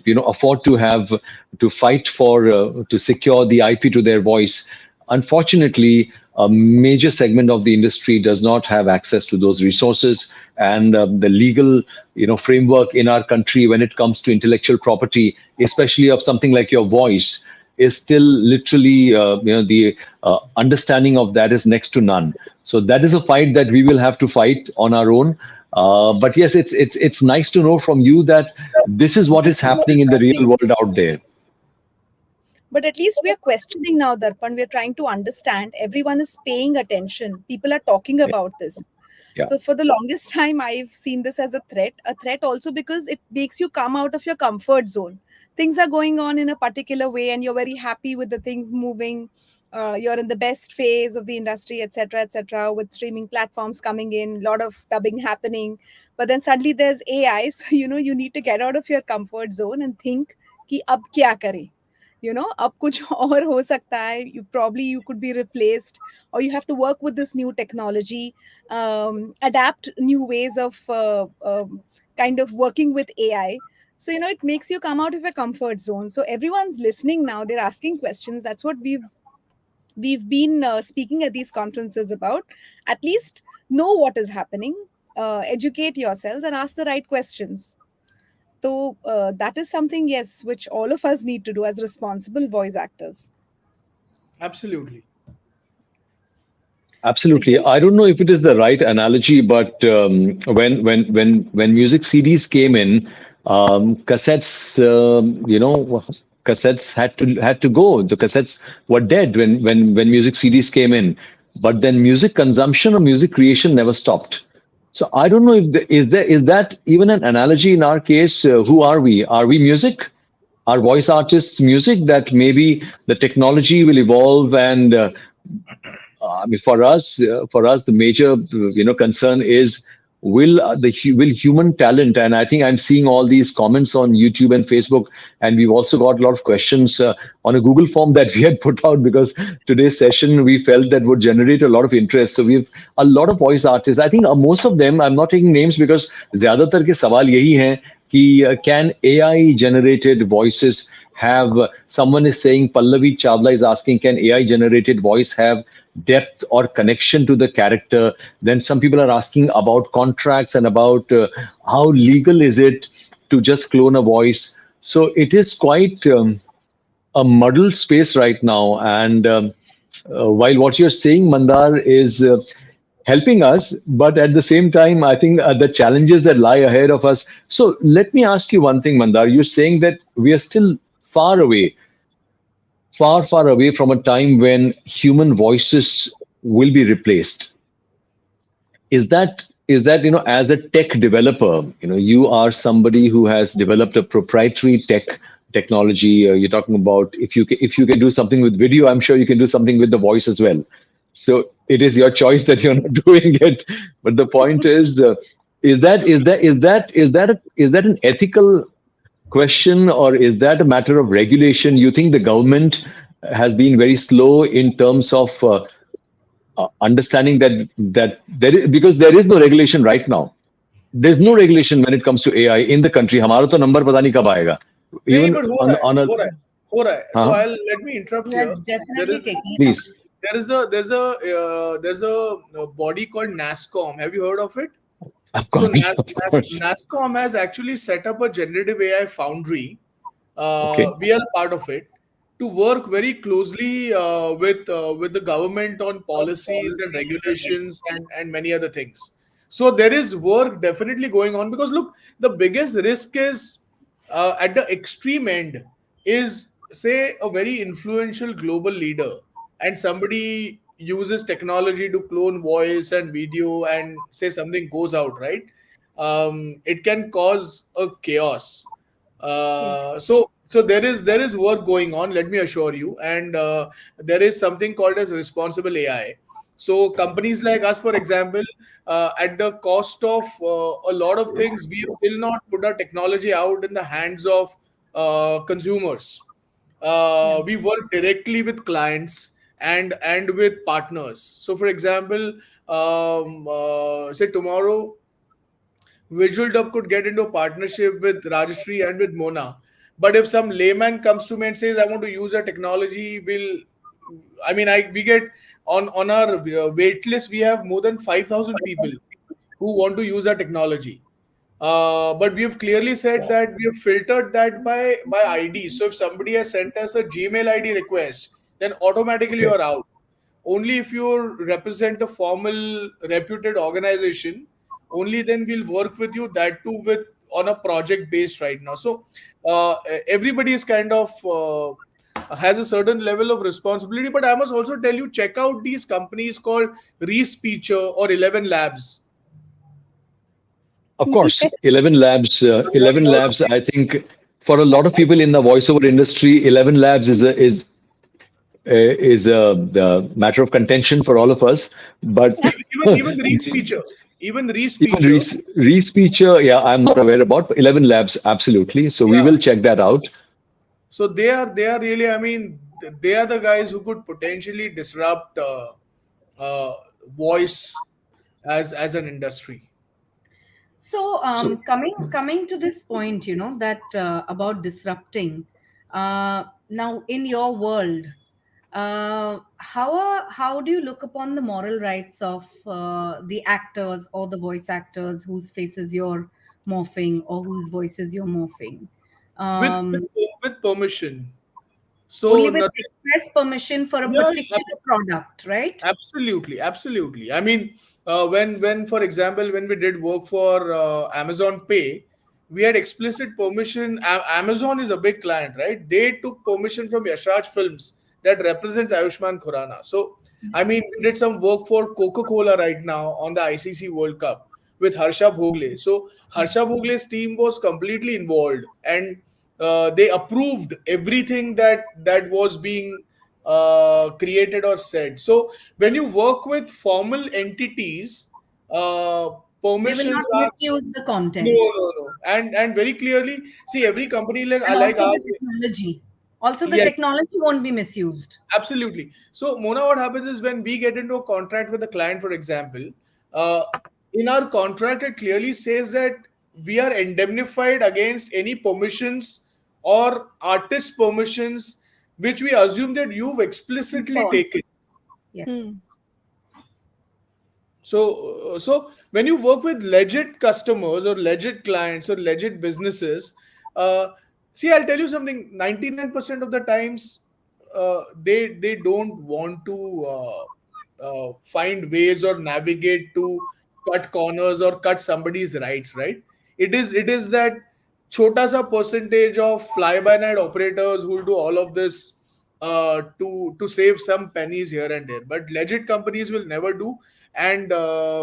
have to fight for to secure the IP to their voice. Unfortunately, a major segment of the industry does not have access to those resources, and the legal framework in our country when it comes to intellectual property, especially of something like your voice, is still literally the understanding of that is next to none. So that is a fight that we will have to fight on our own. But yes, it's nice to know from you that this is what is happening in the real world out there. But at least we are questioning now, Darpan. We are trying to understand. Everyone is paying attention. People are talking about this. Yeah. So for the longest time, I've seen this as a threat also because it makes you come out of your comfort zone. Things are going on in a particular way and you're very happy with the things moving. You're in the best phase of the industry, etc., with streaming platforms coming in, a lot of dubbing happening. But then suddenly there's AI. So, you need to get out of your comfort zone and think, कि अब क्या करें? अब कुछ और हो सकता है. You could be replaced, or you have to work with this new technology, adapt new ways of kind of working with AI. So it makes you come out of your comfort zone. So everyone's listening now, they're asking questions. That's what we've been speaking at these conferences about. At least know what is happening, educate yourselves and ask the right questions. So that is something, yes, which all of us need to do as responsible voice actors. Absolutely. Absolutely. I don't know if it is the right analogy, but when music CDs came in, cassettes, cassettes had to go. The cassettes were dead when music CDs came in. But then music consumption or music creation never stopped. So I don't know if is that even an analogy in our case? Who are we? Are we music? Are voice artists music? That maybe the technology will evolve and I mean, for us, the major concern is will human talent, and I think I'm seeing all these comments on YouTube and Facebook, and we've also got a lot of questions on a Google form that we had put out because today's session we felt that would generate a lot of interest. So we've a lot of voice artists. I think most of them. I'm not taking names because ज़्यादातर के सवाल यही हैं कि can AI generated voices have? Someone is saying Pallavi Chawla is asking, can AI generated voice have depth or connection to the character? Then some people are asking about contracts and about how legal is it to just clone a voice. So it is quite a muddled space right now. And while what you're saying, Mandar, is helping us, but at the same time, I think the challenges that lie ahead of us. So let me ask you one thing, Mandar. You're saying that we are still far away from a time when human voices will be replaced. Is that as a tech developer, you are somebody who has developed a proprietary technology. You're talking about if you can do something with video, I'm sure you can do something with the voice as well. So it is your choice that you're not doing it. But the point is that an ethical question, or is that a matter of regulation? You think the government has been very slow in terms of understanding that because there is no regulation right now. There's no regulation when it comes to AI in the country. हमारा तो number पता नहीं कब आएगा. नहीं, Even but on a हो रहा है. So let me interrupt We are here. definitely taking it please. There's a body called NASCOM. Have you heard of it? Of So course, of course. NASCOM has actually set up a generative AI foundry. Okay. We are a part of it to work very closely with the government on policies and regulations and many other things. So there is work definitely going on because look, the biggest risk is at the extreme end is, say, a very influential global leader, and somebody uses technology to clone voice and video, and say something goes out, right? It can cause a chaos. So there is work going on, let me assure you, and there is something called as responsible AI. So companies like us, for example, at the cost of a lot of things, we have still not put our technology out in the hands of consumers. We work directly with clients and with partners. So, for example, say tomorrow, Visual Dub could get into a partnership with Rajashri and with Mona. But if some layman comes to me and says, "I want to use our technology," we get on our wait list. We have more than 5,000 people who want to use our technology. But we have clearly said that we have filtered that by ID. So if somebody has sent us a Gmail ID request, then automatically you're out. Only if you represent a formal, reputed organization, only then we'll work with you. That too with on a project based right now. So everybody is kind of has a certain level of responsibility. But I must also tell you, check out these companies called Respeecher or 11 Labs. Of course, 11 Labs. 11 Labs. I think for a lot of people in the voiceover industry, 11 Labs is the matter of contention for all of us. But Even Respeecher. Even Respeecher. Respeecher, yeah, I'm not aware about. But 11 Labs, absolutely. So we will check that out. So they are really, I mean, they are the guys who could potentially disrupt voice as an industry. So, coming to this point, that about disrupting. Now, in your world, how do you look upon the moral rights of the actors or the voice actors whose faces you're morphing or whose voices you're morphing? With permission. So Only with nothing. express permission for a Yeah, particular product, right? Absolutely. I mean, when for example, when we did work for Amazon Pay, we had explicit permission. Amazon is a big client, right? They took permission from Yashraj Films that represents Ayushmann Khurrana. So, I mean, we did some work for Coca-Cola right now on the ICC World Cup with Harsha Bhogle. So, Harsha Bhogle's team was completely involved, and they approved everything that was being created or said. So when you work with formal entities, They will permissions not are misuse the content. no, and very clearly, see, every company like And like also ours. the technology. Also, the Yes, technology won't be misused. absolutely. So, Mona, what happens is when we get into a contract with a client, for example, uh, in our contract, it clearly says that we are indemnified against any permissions or artist permissions which we assume that you've explicitly Informed. taken. Yes. So when you work with legit customers or legit clients or legit businesses, uh, see, I'll tell you something. 99% of the times, they don't want to find ways or navigate to cut corners or cut somebody's rights. Right? It is that chota sa percentage of fly-by-night operators who will do all of this to save some pennies here and there. But legit companies will never do. And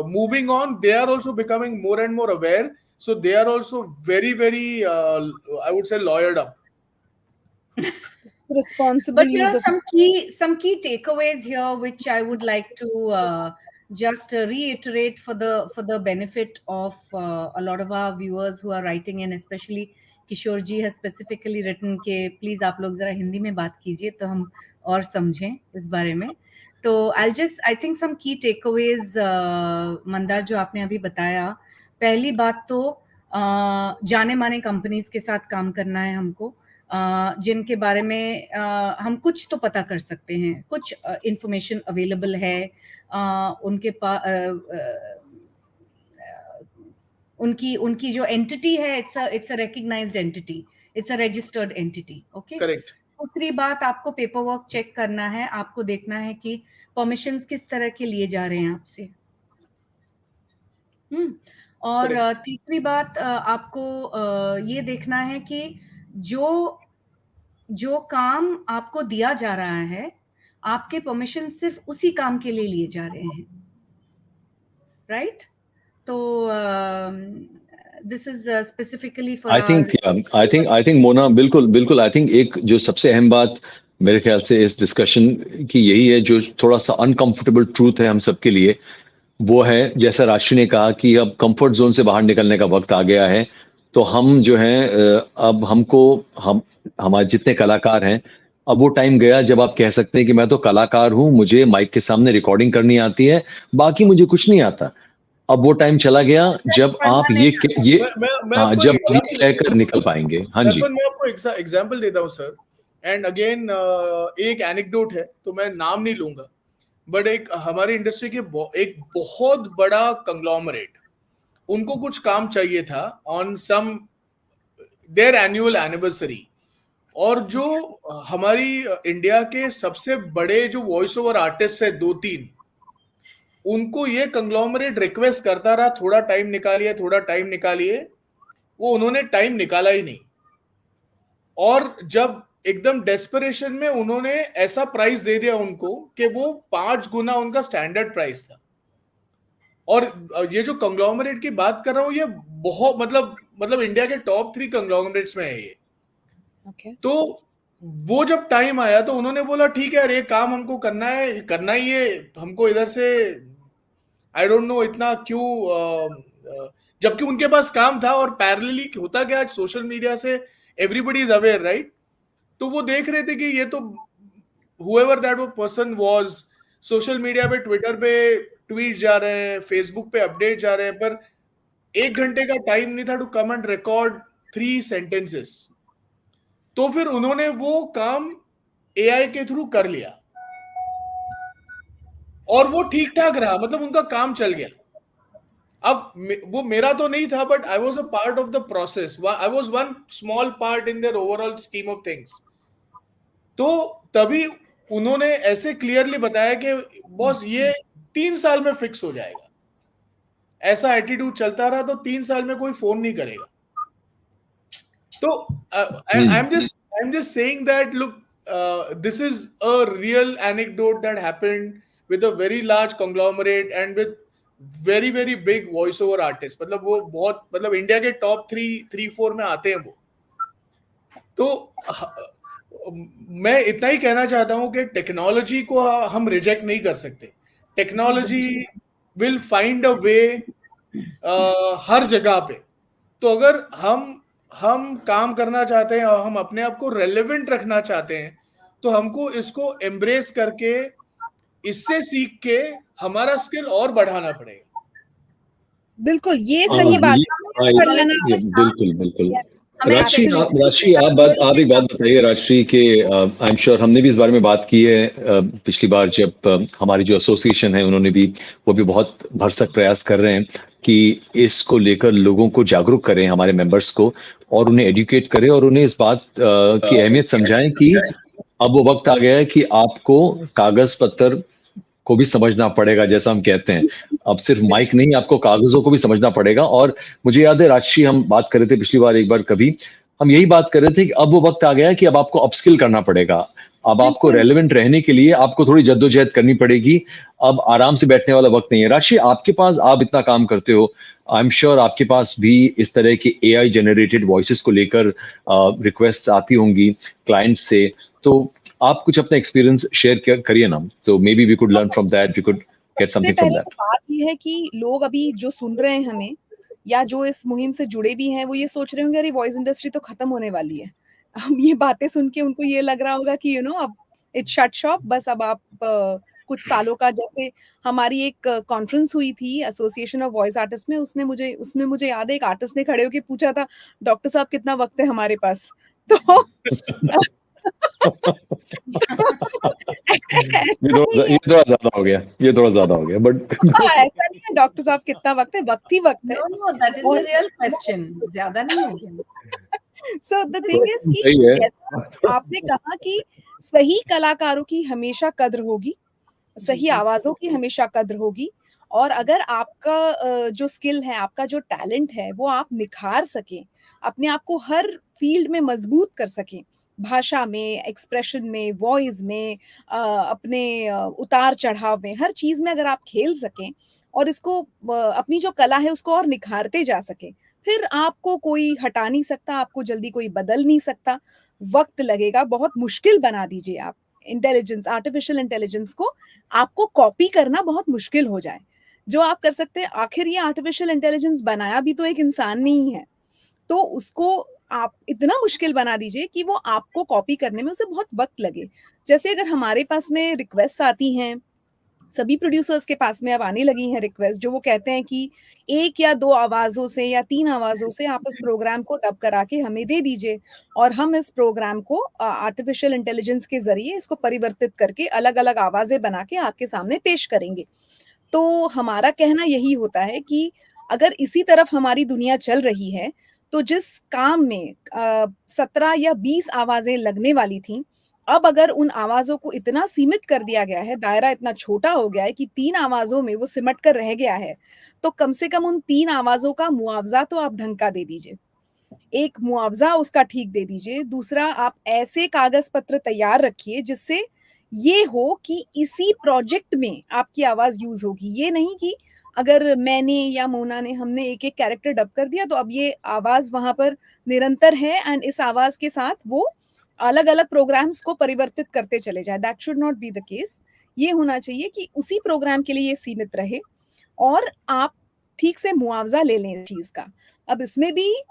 moving on, they are also becoming more and more aware. So they are also very, very, I would say, lawyered up. Responsible But use of some key takeaways here, which I would like to just reiterate for the benefit of a lot of our viewers who are writing in, especially Kishore ji has specifically written कि प्लीज आप लोग जरा हिंदी में बात कीजिए तो हम और समझें इस बारे में. तो I think some key takeaways, Mandar, जो आपने अभी बताया. पहली बात तो जाने माने कंपनीज के साथ काम करना है हमको, जिनके बारे में हम कुछ तो पता कर सकते हैं, कुछ इंफॉर्मेशन अवेलेबल है उनके पास. उनकी जो एंटिटी है, it's a recognised entity, it's a registered entity. Okay, correct. दूसरी बात, आपको पेपर वर्क चेक करना है, आपको देखना है कि परमिशंस किस तरह के लिए जा रहे हैं आपसे. और तीसरी बात आपको ये देखना है कि जो काम आपको दिया जा रहा है, आपके परमिशन सिर्फ उसी काम के लिए लिए जा रहे हैं, राइट? तो this is specifically for I think Mona, बिल्कुल बिल्कुल, आई थिंक एक जो सबसे अहम बात मेरे ख्याल से इस डिस्कशन की यही है, जो थोड़ा सा अनकंफर्टेबल ट्रूथ है हम सबके लिए, वो है जैसा राशि ने कहा कि अब कंफर्ट जोन से बाहर निकलने का वक्त आ गया है। तो हम जो है अब हम हमारे जितने कलाकार हैं, अब वो टाइम गया जब आप कह सकते हैं कि मैं तो कलाकार हूं, मुझे माइक के सामने रिकॉर्डिंग करनी आती है, बाकी मुझे कुछ नहीं आता। अब वो टाइम चला गया जब आप मैं हाँ, आपको जब ये example कहकर निकल पाएंगे। हाँ जी, दर्पण, मैं आपको एग्जांपल देता हूँ सर। एंड अगेन एक एनेक्डोट है, तो मैं नाम नहीं लूंगा, बट एक हमारी इंडस्ट्री के एक बहुत बड़ा कंग्लोमरेट, उनको कुछ काम चाहिए था on some their annual anniversary, और जो हमारी इंडिया के सबसे बड़े जो वॉइस ओवर आर्टिस्ट है 2-3, उनको ये कंग्लोमरेट रिक्वेस्ट करता रहा, थोड़ा टाइम निकालिए, थोड़ा टाइम निकालिए, वो उन्होंने टाइम निकाला ही नहीं। और जब एकदम डेस्परेशन में उन्होंने ऐसा प्राइस दे दिया उनको कि वो 5 गुना उनका स्टैंडर्ड प्राइस था। और ये जो कंग्लोमरेट की बात कर रहा हूं, ये बहुत मतलब इंडिया के टॉप 3 कंग्लोमरेट्स में है ये। तो वो जब टाइम आया तो उन्होंने बोला ठीक है यार, ये काम हमको करना है, करना ही है हमको इधर से, आई डोंट नो इतना क्यों, जबकि उनके पास काम था। और पैरेलली होता क्या, आज सोशल मीडिया से एवरीबडी इज अवेयर, राइट? तो वो देख रहे थे कि ये तो whoever that person was, social media पे, ट्विटर पे ट्वीट जा रहे हैं, फेसबुक पे अपडेट जा रहे हैं, पर 1 घंटे का टाइम नहीं था to come and record 3 sentences. तो फिर उन्होंने वो काम एआई के थ्रू कर लिया और वो ठीक ठाक रहा, मतलब उनका काम चल गया। अब वो मेरा तो नहीं था, but I was a part of the process, I was one small part in their overall scheme of things. तो तभी उन्होंने ऐसे क्लियरली बताया कि बॉस ये 3 साल में फिक्स हो जाएगा। ऐसा एटीट्यूड चलता रहा तो 3 साल में कोई फोन नहीं करेगा। तो I am just saying that look, this is a real anecdote that happened with a very large conglomerate and with very very big voice over artists। मतलब वो बहुत, मतलब इंडिया के टॉप 3-4 में आते हैं वो। तो मैं इतना ही कहना चाहता हूं कि टेक्नोलॉजी को हम रिजेक्ट नहीं कर सकते। टेक्नोलॉजी विल फाइंड अ वे हर जगह पे। तो अगर हम काम करना चाहते हैं और हम अपने आप को रेलेवेंट रखना चाहते हैं, तो हमको इसको एम्ब्रेस करके, इससे सीख के हमारा स्किल और बढ़ाना पड़ेगा। बिल्कुल, ये सही बात है। बिल्कुल बिल्कुल। राशि आप एक बात बताइए राशि के, आई एम श्योर हमने भी इस बारे में बात की है पिछली बार, जब हमारी जो एसोसिएशन है उन्होंने भी, वो भी बहुत भरसक प्रयास कर रहे हैं कि इसको लेकर लोगों को जागरूक करें, हमारे मेंबर्स को, और उन्हें एजुकेट करें और उन्हें इस बात की अहमियत समझाएं कि अब वो वक्त आ गया है कि आपको कागज पत्तर को भी समझना पड़ेगा, जैसा हम कहते हैं। अब सिर्फ माइक नहीं, आपको कागजों को भी समझना पड़ेगा। और मुझे याद है राजश्री, हम बात कर रहे थे पिछली बार, एक बार कभी हम यही बात कर रहे थे कि अब वो वक्त आ गया है कि अब आपको अपस्किल करना पड़ेगा। अब आपको रेलेवेंट रहने के लिए आपको थोड़ी जद्दोजहद करनी पड़ेगी। अब आराम से बैठने वाला वक्त नहीं है। राशि, आपके पास, आप इतना काम करते हो, आई एम श्योर आपके पास भी इस तरह के एआई जनरेटेड वॉइसेस को लेकर रिक्वेस्ट आती होंगी क्लाइंट से। तो आप कुछ अपना एक्सपीरियंस शेयर करिए ना, तो maybe we could learn from that, we could get something from that. बात ये है कि लोग अभी जो सुन रहे हैं हमें, या जो इस मुहिम से जुड़े भी हैं, वो ये सोच रहे होंगे अरे वॉइस इंडस्ट्री तो खत्म होने वाली है। अब ये बातें सुन के उनको ये लग रहा होगा कि अब इट शट शॉप, बस अब आप कुछ सालों का, जैसे हमारी एक कॉन्फ्रेंस हुई थी एसोसिएशन ऑफ वॉइस आर्टिस्ट में, उसमें मुझे याद है एक आर्टिस्ट ने खड़े होकर पूछा था, डॉक्टर साहब कितना वक्त है हमारे पास? तो ये थोड़ा ज्यादा हो गया, बट ऐसा नहीं है डॉक्टर साहब कितना वक्त है, वक्त ही वक्त है। No, that is the real question. ज्यादा नहीं है। So the thing is कि जैसा आपने कहा कि सही कलाकारों की हमेशा कद्र होगी, सही आवाजों की हमेशा कद्र होगी, और अगर आपका जो स्किल है, आपका जो टैलेंट है, वो आप निखार सकें, अपने आप को हर फील्ड में मजबूत कर सकें, भाषा में, एक्सप्रेशन में, वॉइस में, अपने उतार चढ़ाव में, हर चीज में अगर आप खेल सकें और इसको अपनी जो कला है उसको और निखारते जा सके, फिर आपको कोई हटा नहीं सकता, आपको जल्दी कोई बदल नहीं सकता। वक्त लगेगा, बहुत मुश्किल बना दीजिए आप इंटेलिजेंस, आर्टिफिशियल इंटेलिजेंस को आपको कॉपी करना बहुत मुश्किल हो जाए। जो आप कर सकते हैं, आखिर ये आर्टिफिशियल इंटेलिजेंस बनाया भी तो एक इंसान नहीं है, तो उसको आप इतना मुश्किल बना दीजिए कि वो आपको कॉपी करने में उसे बहुत वक्त लगे। जैसे अगर हमारे पास में रिक्वेस्ट आती हैं, सभी प्रोड्यूसर्स के पास में अब आने लगी हैं रिक्वेस्ट, जो वो कहते हैं कि 1 या 2 आवाज़ों से या 3 आवाज़ों से आप इस प्रोग्राम को डब करा के हमें दे दीजिए और हम इस प्रोग्राम को आर्टिफिशियल इंटेलिजेंस के ज़रिए इसको परिवर्तित करके अलग-अलग आवाज़ें बना के आपके सामने पेश करेंगे। तो हमारा कहना यही होता है कि अगर इसी तरफ हमारी दुनिया चल रही है, तो जिस काम में 17 या 20 आवाज़ें लगने वाली थीं, अब अगर उन आवाज़ों को इतना सीमित कर दिया गया है, दायरा इतना छोटा हो गया है कि 3 आवाज़ों में वो सिमट कर रह गया है, तो कम से कम उन 3 आवाज़ों का मुआवज़ा तो आप ढंग का दे दीजिए। एक मुआवज़ा उसका ठीक दे दीजिए, दूसरा आप ऐसे कागज़ पत्र तैयार रखिए जिससे ये हो कि इसी प्रोजेक्ट में आपकी आवाज़ यूज़ होगी। ये नहीं कि अगर मैंने या मोना ने हमने एक-एक कैरेक्टर डब कर दिया तो अब ये आवाज़ वहाँ पर निरंतर है एंड इस आवाज़ के साथ वो अलग-अलग प्रोग्राम्स को परिवर्तित करते चले जाएँ। That should not be the case. ये होना चाहिए कि उसी प्रोग्राम के लिए ये सीमित रहे और आप ठीक से मुआवज़ा ले लें इस चीज़ का। अब इसमें भी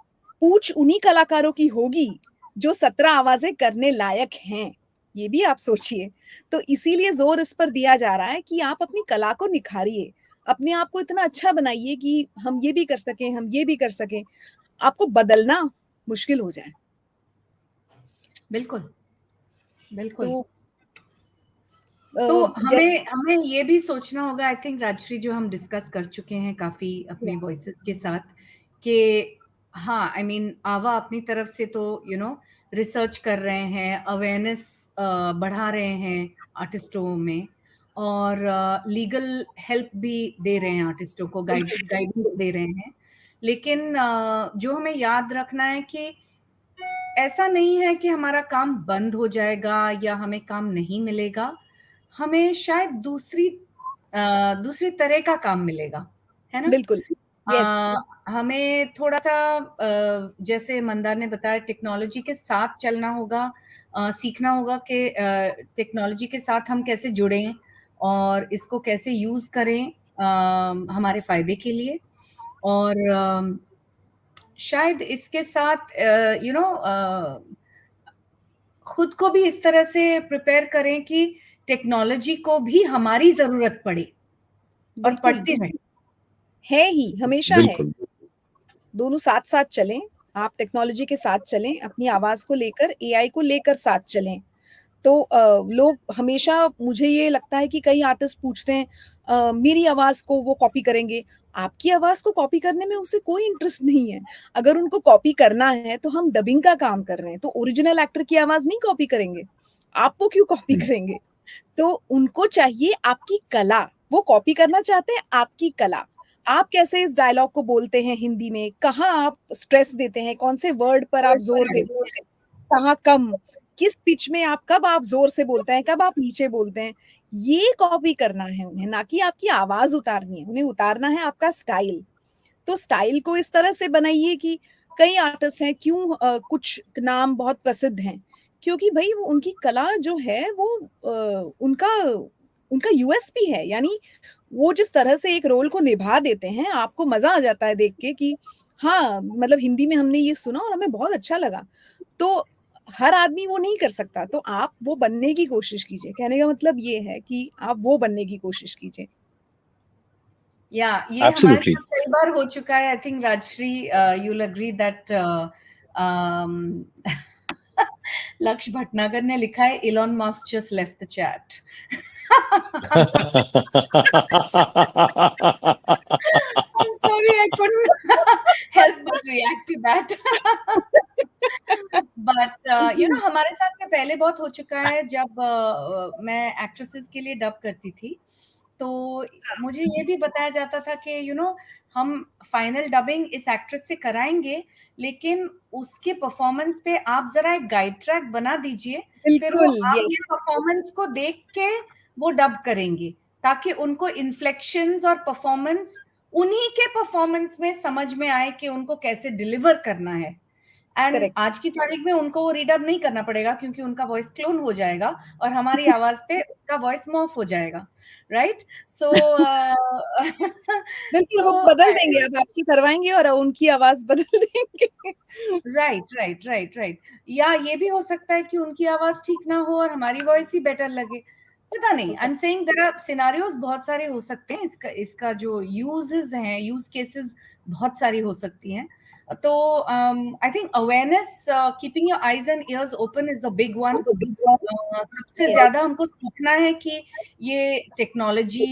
पूछ उन्हीं कलाकारों की होगी जो 17 आवाज़ें करने लायक हैं, ये भी आप सोचिए। तो इसीलिए ज़ोर इस पर दिया जा रहा है कि आप अपनी कला को निखारिए, अपने आप को इतना अच्छा बनाइए कि हम ये भी कर सकें, हम ये भी कर सकें। आपको बदलना मुश्किल हो जाए। बिल्कुल, बिल्कुल। तो तो जैसे हमें ये भी सोचना होगा, आई थिंक राजश्री, जो हम डिस्कस कर चुके हैं काफ़ी अपने यस। वॉइसेस के साथ, कि हाँ, आई मीन आवा अपनी तरफ से तो रिसर्च कर रहे हैं, अवेयरनेस बढ़ा रहे हैं आर्टिस्टों में, और लीगल हेल्प भी दे रहे हैं आर्टिस्टों को, गाइडेंस दे रहे हैं। लेकिन जो हमें याद रखना है कि ऐसा नहीं है कि हमारा काम बंद हो जाएगा या हमें काम नहीं मिलेगा, हमें शायद दूसरी तरह का काम मिलेगा, है ना? बिल्कुल, यस। हमें थोड़ा-सा जैसे मंदार ने बताया, टेक्नोलॉजी के साथ चलना होगा, सीखना होगा कि टेक्नोलॉजी के साथ हम कैसे जुड़ें और इसको कैसे यूज़ करें हमारे फ़ायदे के लिए, और शायद इसके साथ खुद को भी इस तरह से प्रिपेयर करें कि टेक्नोलॉजी को भी हमारी ज़रूरत पड़े और बिल्कुल, पड़ती रहे। है ही, हमेशा है। बिल्कुल। दोनों साथ-साथ चलें, आप टेक्नोलॉजी के साथ चलें, अपनी आवाज़ को लेकर, एआई को लेकर साथ चलें। तो लोग हमेशा, मुझे ये लगता है कि कई आर्टिस्ट पूछते हैं मेरी आवाज़ को वो कॉपी करेंगे। आपकी आवाज़ को कॉपी करने में उसे कोई इंटरेस्ट नहीं है। अगर उनको कॉपी करना है तो हम डबिंग का काम कर रहे हैं, तो ओरिजिनल एक्टर की आवाज़ नहीं कॉपी करेंगे। आप वो क्यों कॉपी करेंगे? तो उनको चाहिए आपकी कला, वो कॉपी करना चाहते हैं आपकी कला। आप कैसे इस डायलॉग को बोलते हैं हिंदी में, कहाँ आप स्ट्रेस देते हैं, कौन से वर्ड पर आप ज़ोर देते हैं, कहाँ कम, किस पिच में कब आप ज़ोर से बोलते हैं, कब आप नीचे बोलते हैं, ये कॉपी करना है उन्हें, ना कि आपकी आवाज़ उतारनी है, उन्हें उतारना है आपका स्टाइल। तो स्टाइल को इस तरह से बनाइए कि कई आर्टिस्ट हैं, क्यों कुछ नाम बहुत प्रसिद्ध हैं, क्योंकि भई वो उनकी कला जो है वो उनका उनका यूएसपी है, यानी वो जिस तरह से एक रोल को निभा देते हैं, आपको मज़ा आ जाता है देख के कि हाँ, मतलब हिंदी में हमने ये सुना और हमें बहुत अच्छा लगा। तो हर आदमी वो नहीं कर सकता, तो आप वो बनने की कोशिश कीजिए। कहने का मतलब ये है कि आप वो बनने की कोशिश कीजिए। या ये हमारे एब्सोल्युटली। साथ कई बार हो चुका है। I think Rajshri, you will agree that Lakshya Bhatnagar ने लिखा है, Elon Musk just left the chat. I'm sorry, I couldn't help but react to that. But हमारे साथ में पहले बहुत हो चुका है, जब मैं एक्ट्रेसेस के लिए डब करती थी, तो मुझे ये भी बताया जाता था कि हम फाइनल डबिंग इस एक्ट्रेस से कराएंगे, लेकिन उसके परफॉर्मेंस पे आप जरा एक गाइड ट्रैक बना दीजिए, फिर वो बिल्कुल, आपके yes. परफॉर्मेंस को देख के वो डब करेंगे, ताकि उनको इन्फ्लेक्शंस और परफॉर्मेंस उन्हीं के परफॉर्मेंस में समझ में आए कि उनको कैसे डिलीवर करना है। एंड आज की तारीख में उनको वो रीडअप नहीं करना पड़ेगा, क्योंकि उनका वॉइस क्लोन हो जाएगा और हमारी आवाज पे उनका वॉइस मॉर्फ हो जाएगा, राइट? सो बिल्कुल, वो बदल देंगे, अब आपसे करवाएंगे और उनकी आवाज बदल देंगे। राइट। या ये भी हो सकता है कि उनकी आवाज ठीक ना हो और हमारी वॉइस ही बेटर लगे, पता नहीं। I am saying there are scenarios बहुत सारे हो सकते हैं, इसका जो यूजेस हैं, यूज केसेस बहुत सारी हो सकती हैं। तो I think awareness, keeping your eyes and years open is a big one. सबसे ज्यादा हमको सीखना है कि ये टेक्नोलॉजी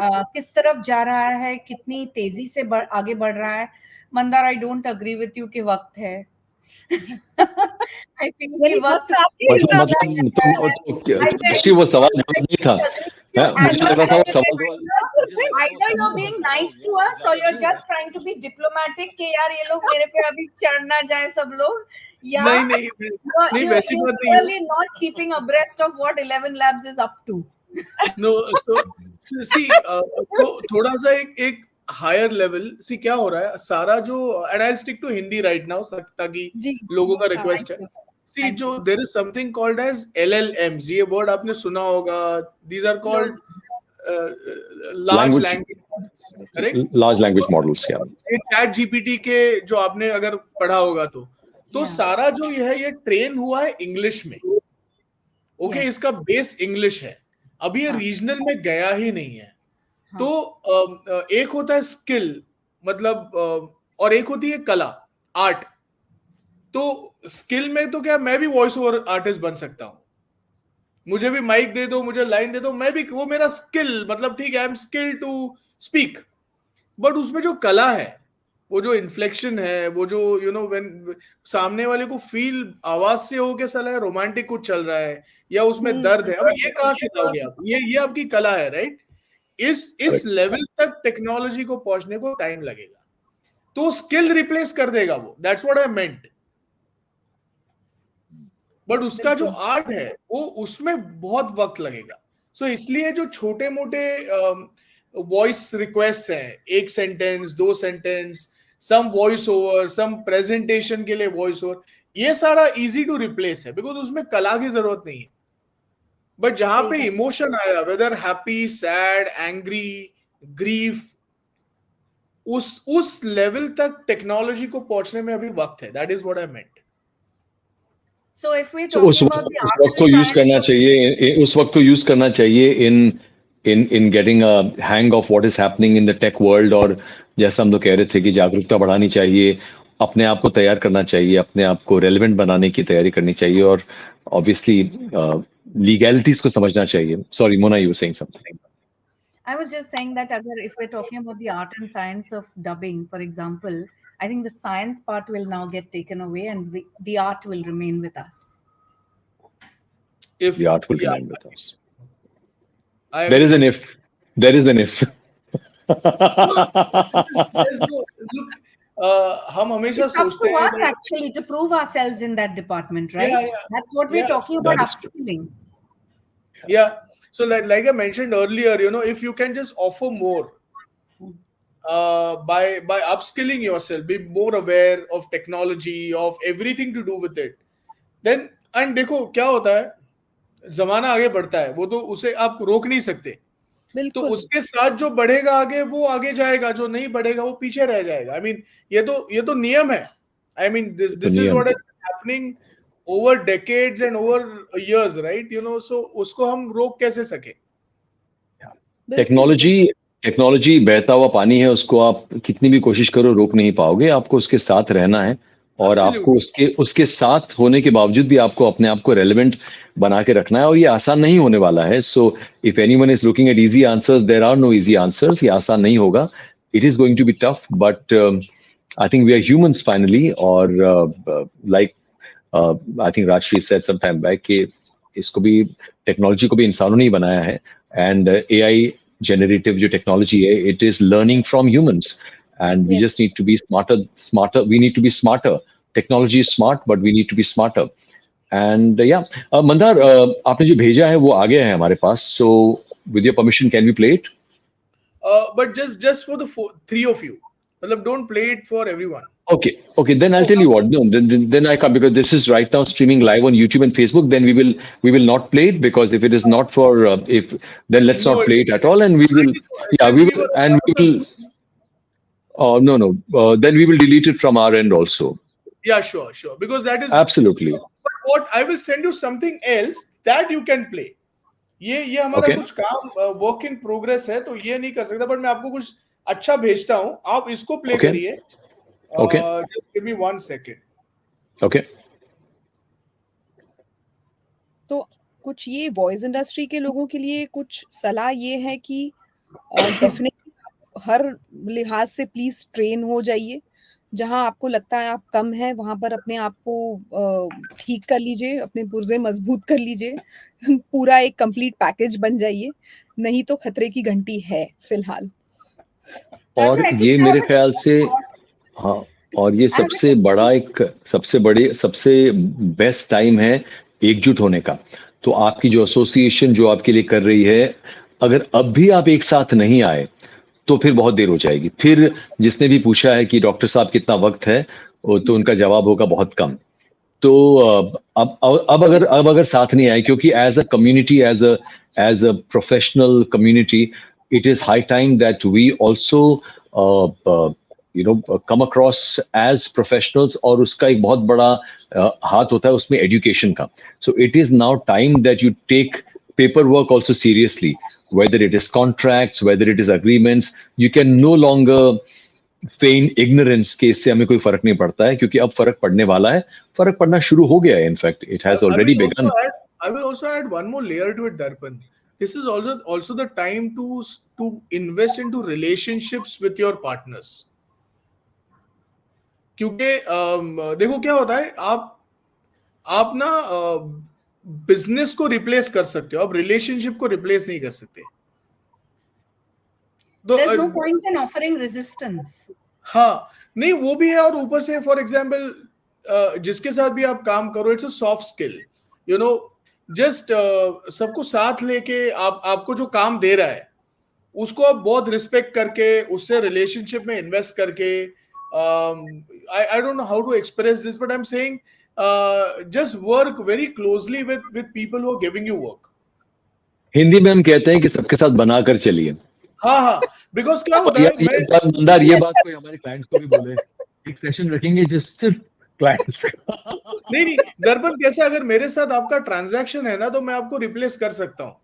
किस तरफ जा रहा है, कितनी तेजी से आगे बढ़ रहा है। Mandar, I don't agree with you कि वक्त है। आई थिंक कि वक्त वो सवाल जवाब नहीं था, मुझे लगा था वो सवाल Either you're being nice to us or you're just trying to be diplomatic कि यार ये लोग मेरे पे अभी चढ़ ना जाए सब लोग, या नहीं, वैसी बात नहीं है। really not keeping abreast of what 11 Labs is up to. No, so see, तो थोड़ा सा एक हायर लेवल, सी क्या हो रहा है सारा जो, and I stick to Hindi right now ताकि लोगों का रिक्वेस्ट है। सी जो there is something called as LLMs, ये वर्ड आपने सुना होगा। These are called large language models, correct? Large language models, या चैट जीपीटी के जो आपने अगर पढ़ा होगा तो सारा जो ये ट्रेन हुआ है इंग्लिश में। ओके, इसका बेस इंग्लिश है, अभी ये रीजनल में गया ही नहीं है। तो एक होता है स्किल, मतलब और एक होती है कला, आर्ट। तो स्किल में तो क्या, मैं भी वॉइस ओवर आर्टिस्ट बन सकता हूं, मुझे भी माइक दे दो, मुझे लाइन दे दो, मैं भी, वो मेरा स्किल, मतलब ठीक है, I am skill to speak. But उसमें जो कला है, वो जो इन्फ्लेक्शन है, वो जो व्हेन सामने वाले को फील आवाज से हो के साला रोमांटिक कुछ चल रहा है या उसमें दर्द है, अब ये कहां से लाओगे आप? ये आपकी कला है, राइट? इस लेवल तक टेक्नोलॉजी को पहुंचने को टाइम लगेगा, तो स्किल रिप्लेस कर देगा वो, that's what I meant. But उसका जो आर्ट है वो, उसमें बहुत वक्त लगेगा। सो इसलिए जो छोटे मोटे वॉइस रिक्वेस्ट हैं, एक sentence, 2 sentence, some voice over, some presentation के लिए वॉइस ओवर, ये सारा इजी टू रिप्लेस है, बिकॉज उसमें कला की जरूरत नहीं है। बट जहां पे इमोशन आया, whether happy, sad, angry, grief, उस लेवल तक टेक्नोलॉजी को पहुंचने में अभी वक्त है। That is what I meant. So if we उस वक्त को यूज करना चाहिए, उस वक्त को यूज करना चाहिए in getting a hang of what is happening in the tech world. और जैसा हम लोग कह रहे थे कि जागरूकता बढ़ानी चाहिए, अपने आप को तैयार करना चाहिए, अपने आप को रेलेवेंट बनाने की तैयारी करनी चाहिए, और ऑब्वियसली लीगैलिटीज को समझना चाहिए। Sorry Mona, you were saying something. I was just saying that if we're talking about the art and science of dubbing, for example, I think the science part will now get taken away and the art will remain with us. If the art will remain with us. There is an if. There is an if. Look, हम हमेशा सोचते हैं actually to prove ourselves in that department, right? Yeah. That's what we're talking about, upskilling. Yeah. So like I mentioned earlier, if you can just offer more by upskilling yourself, be more aware of technology, of everything to do with it, then, and देखो क्या होता है, जमाना आगे बढ़ता है, वो तो उसे आप रोक नहीं सकते। तो उसके साथ जो बढ़ेगा आगे, वो आगे जाएगा, जो नहीं बढ़ेगा वो पीछे रह जाएगा। I mean, ये तो नियम है। I mean, this is what is happening over decades and over years, right? So उसको हम रोक कैसे सके? टेक्नोलॉजी बहता हुआ पानी है, उसको आप कितनी भी कोशिश करो रोक नहीं पाओगे। आपको उसके साथ रहना है, और आपको उसके साथ होने के बावजूद भी आपको अपने आप को रेलेवेंट बना के रखना है, और ये आसान नहीं होने वाला है। So if anyone is looking at easy answers, there are no easy answers. ये आसान नहीं होगा, it is going to be tough, but I think we are humans finally. और like I think Rajshri said some time back कि इसको भी technology को भी इंसानों ने ही बनाया है एंड एआई generative जो टेक्नोलॉजी है it is learning from humans and we just need to be smarter we need to be smarter technology is smart but we need to be smarter and Mandar आपने जो भेजा है वो आ गया है हमारे पास so with your permission can we play it but just for the three of you मतलब don't play it for everyone. Okay. Then I'll tell you what. No, then I can't because this is right now streaming live on YouTube and Facebook. Then we will not play it because if it is not for then let's not play it at all. And we will no. Then we will delete it from our end also. Yeah, sure. Because that is absolutely. But what I will send you something else that you can play. ये हमारा कुछ काम work in progress है तो ये नहीं कर सकता but मैं आपको कुछ अच्छा भेजता हूँ आप इसको प्ले करिए. Just give me 1 second. Okay. तो कुछ ये वॉइस इंडस्ट्री के लोगों के लिए कुछ सलाह ये है कि डेफिनेटली हर लिहाज से प्लीज ट्रेन हो जाइए. जहां आपको लगता है आप कम है वहां पर अपने आप को ठीक कर लीजिए, अपने पुर्जे मजबूत कर लीजिए, पूरा एक कंप्लीट पैकेज बन जाइए. नहीं तो खतरे की घंटी है फिलहाल. और ये मेरे ख्याल से हाँ और ये सबसे बेस्ट टाइम है एकजुट होने का. तो आपकी जो एसोसिएशन जो आपके लिए कर रही है अगर अब भी आप एक साथ नहीं आए तो फिर बहुत देर हो जाएगी. फिर जिसने भी पूछा है कि डॉक्टर साहब कितना वक्त है तो उनका जवाब होगा बहुत कम. तो अब अगर साथ नहीं आए क्योंकि as a community as a professional community it is high time that we also come across as professionals और उसका एक बहुत बड़ा हाथ होता है उसमें education का. So it is now time that you take paperwork also seriously, whether it is contracts, whether it is agreements. You can no longer feign ignorance कि इससे हमें कोई फर्क नहीं पड़ता है क्योंकि अब फर्क पड़ने वाला है. फर्क पड़ना शुरू हो गया है. In fact, it has already begun. I will also add one more layer to it, Darpan. This is also the time to invest into relationships with your partners. क्योंकि देखो क्या होता है आप ना बिजनेस को रिप्लेस कर सकते हो, आप रिलेशनशिप को रिप्लेस नहीं कर सकते. There's no point in offering resistance. हाँ नहीं वो भी है और ऊपर से फॉर एग्जाम्पल जिसके साथ भी आप काम करो it's a soft skill just सबको साथ लेके आपको जो काम दे रहा है उसको आप बहुत रिस्पेक्ट करके उससे रिलेशनशिप में इन्वेस्ट करके I don't know how to express this but I am saying just work very closely with people who are giving you work. Hindi में हम कहते हैं कि सबके साथ बनाकर चलिए. हाँ बिकॉज क्या होता है मंदार ये बात कोई हमारे क्लाइंट्स को भी बोले एक सेशन रखेंगे जिस सिर्फ क्लाइंट्स नहीं दर्पण कैसे अगर मेरे साथ आपका ट्रांजैक्शन है ना तो मैं आपको रिप्लेस कर सकता हूँ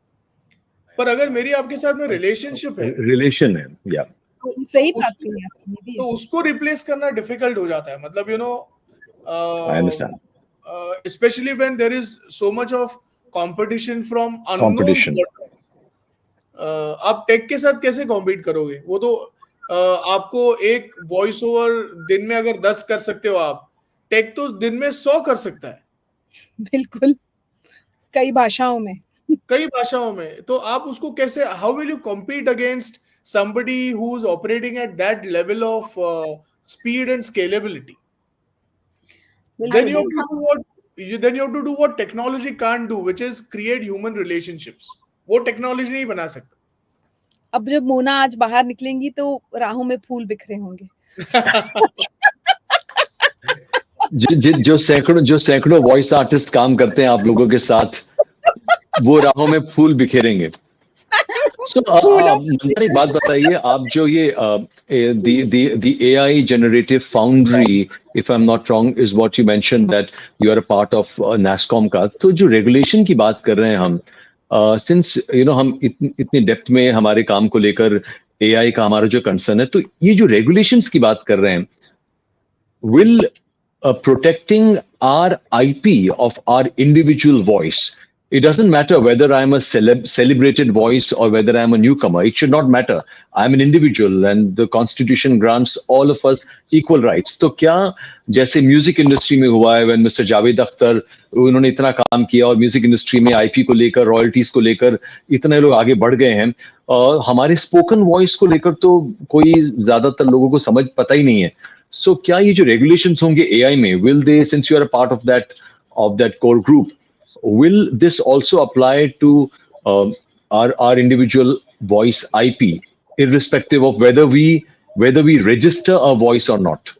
पर अगर मेरी आपके साथ में रिलेशनशिप है या सही बात है तो उसको रिप्लेस करना डिफिकल्ट हो जाता है. मतलब I understand specially when there is so much of competition from unknown. आप टेक के साथ कैसे कॉम्पीट करोगे? वो तो आपको एक वॉइस ओवर दिन में अगर 10 कर सकते हो आप टेक तो दिन में 100 कर सकता है. बिल्कुल कई भाषाओं में तो आप उसको कैसे how will you compete against somebody who's operating at that level of speed and scalability? Then you have to do what technology can't do, which is create human relationships. वो टेक्नोलॉजी नहीं बना सकता. अब जब मोना आज बाहर निकलेंगी तो राहों में फूल बिखरे होंगे. जो सैकड़ों वॉइस आर्टिस्ट काम करते हैं आप लोगों के साथ वो राहों में फूल बिखेरेंगे. So, एक बात बताइए आप जो ये the AI generative foundry, if I'm not wrong, is what you mentioned that you are a part of NASSCOM का. तो जो रेगुलेशन की बात कर रहे हैं हम since हम इतनी डेप्थ में हमारे काम को लेकर AI का हमारा जो कंसर्न है तो ये जो रेगुलेशंस की बात कर रहे हैं will protecting our IP of our individual voice It doesn't matter whether I'm a celebrated voice or whether I'm a newcomer. It should not matter. I'm an individual and the constitution grants all of us equal rights. तो क्या जैसे music industry में हुआ है, when Mr. Javed Akhtar उन्होंने इतना काम किया और म्यूजिक इंडस्ट्री में आईपी को लेकर, रॉयल्टीज को लेकर इतने लोग आगे बढ़ गए हैं, हमारे स्पोकन वॉइस को लेकर तो कोई ज्यादातर लोगों को समझ पता ही नहीं है. सो क्या ये जो रेगुलेशंस होंगे एआई में, will they, since you are a part of that core group, will this also apply to our individual voice IP, irrespective of whether we register a voice or not?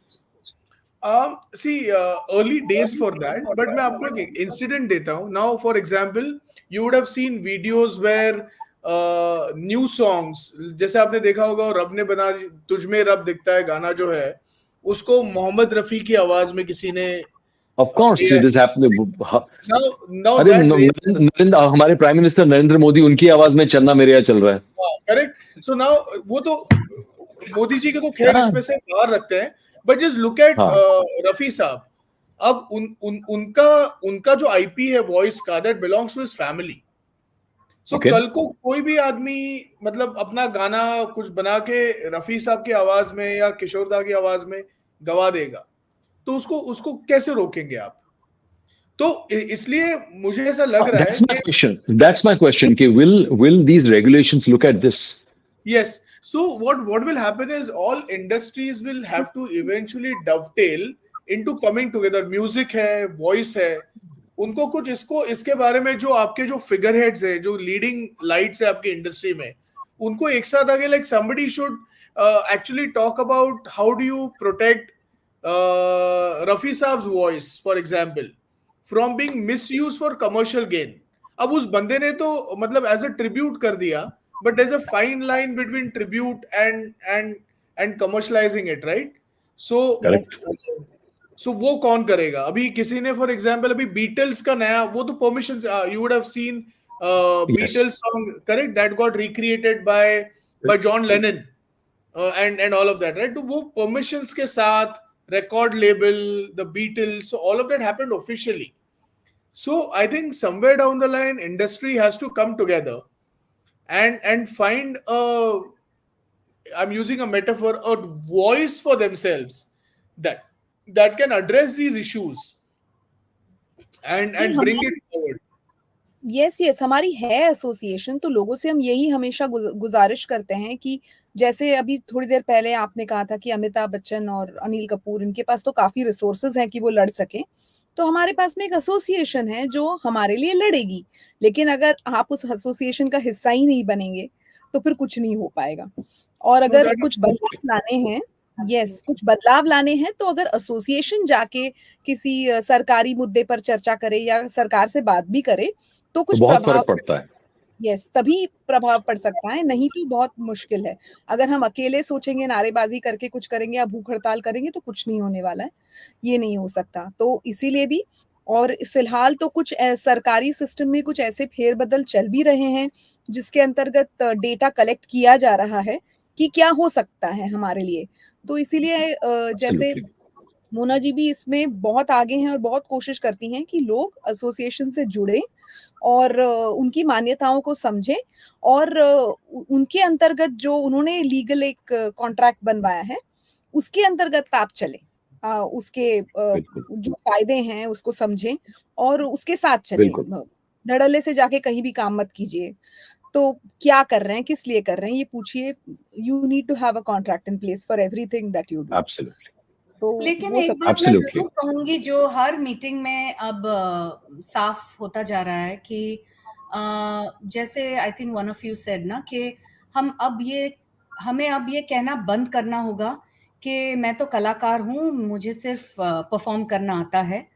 See, early days for that, but मैं आपको एक incident देता हूँ. Now, for example, you would have seen videos where new songs, जैसे आपने देखा होगा रब ने बना तुझमें रब दिखता है गाना जो है, उसको मोहम्मद रफी की आवाज में किसी ने Of course, it is happening. now अरे that नरेंद्र, हमारे प्राइम मिनिस्टर नरेंद्र मोदी, उनकी आवाज में चलना मेरे यहाँ चल रहा है. करेक्ट. सो नाउ वो तो मोदी जी के तो खैर इसमें से बाहर रखते हैं, but just look at Rafi साहब. अब उनका जो आईपी है वॉइस का, that belongs to his family. So कल को कोई भी आदमी मतलब अपना गाना कुछ बना के रफी साहब की आवाज में या किशोर दा की आवाज में गवा देगा, तो उसको कैसे रोकेंगे आप? तो इसलिए मुझे ऐसा लग रहा है. That's my question. कि will these regulations look at this? Yes. So what will happen is all industries will have to eventually dovetail into coming together. Music है, voice है, उनको कुछ इसके बारे में जो आपके जो फिगर हेड्स है, जो लीडिंग लाइट्स है आपकी इंडस्ट्री में, उनको एक साथ आगे like somebody should actually talk about how do you protect Rafi Saab's voice, for example, from being misused for commercial gain. अब उस बंदे ने तो मतलब as a tribute कर दिया, but there's a fine line between tribute and commercializing it, right? So वो कौन करेगा? अभी किसी ने for example अभी Beatles का नया वो तो permissions, you would have seen Beatles song, correct, that got recreated by John Lennon and all of that, right? तो वो permissions के साथ record label, the Beatles, so all of that happened officially. So I think somewhere down the line, industry has to come together and find I'm using a metaphor, a voice for themselves that can address these issues and bring it forward. Yes, हमारी है association, तो लोगों से हम यही हमेशा गुजारिश करते हैं कि जैसे अभी थोड़ी देर पहले आपने कहा था कि अमिताभ बच्चन और अनिल कपूर, इनके पास तो काफी रिसोर्सेज हैं कि वो लड़ सकें, तो हमारे पास में एक एसोसिएशन है जो हमारे लिए लड़ेगी. लेकिन अगर आप उस एसोसिएशन का हिस्सा ही नहीं बनेंगे तो फिर कुछ नहीं हो पाएगा. और अगर कुछ बदलाव लाने हैं, कुछ बदलाव लाने हैं, तो अगर एसोसिएशन जाके किसी सरकारी मुद्दे पर चर्चा करे या सरकार से बात भी करे तो कुछ बहुत प्रभाव फर्क पड़ता है. तभी प्रभाव पड़ सकता है, नहीं तो बहुत मुश्किल है. अगर हम अकेले सोचेंगे, नारेबाजी करके कुछ करेंगे या भूख हड़ताल करेंगे तो कुछ नहीं होने वाला है, ये नहीं हो सकता. तो इसीलिए भी, और फिलहाल तो कुछ सरकारी सिस्टम में कुछ ऐसे फेरबदल चल भी रहे हैं जिसके अंतर्गत डेटा कलेक्ट किया जा रहा है कि क्या हो सकता है हमारे लिए. तो इसीलिए जैसे मोना जी भी इसमें बहुत आगे हैं और बहुत कोशिश करती हैं कि लोग एसोसिएशन से जुड़े और उनकी मान्यताओं को समझें और उनके अंतर्गत जो उन्होंने लीगल एक कॉन्ट्रैक्ट बनवाया है उसके अंतर्गत आप चलें, उसके जो फायदे हैं उसको समझें और उसके साथ चलें. धड़ल्ले से जाके कहीं भी काम मत कीजिए. तो क्या कर रहे हैं, किस लिए कर रहे हैं, ये पूछिए. You need to have a contract in place for everything that you do. Absolutely. तो लेकिन एक बात मैं जरूर कहूंगी जो हर मीटिंग में अब साफ होता जा रहा है कि जैसे I think one of you said ना कि हमें अब ये कहना बंद करना होगा कि मैं तो कलाकार हूँ, मुझे सिर्फ परफॉर्म करना आता है.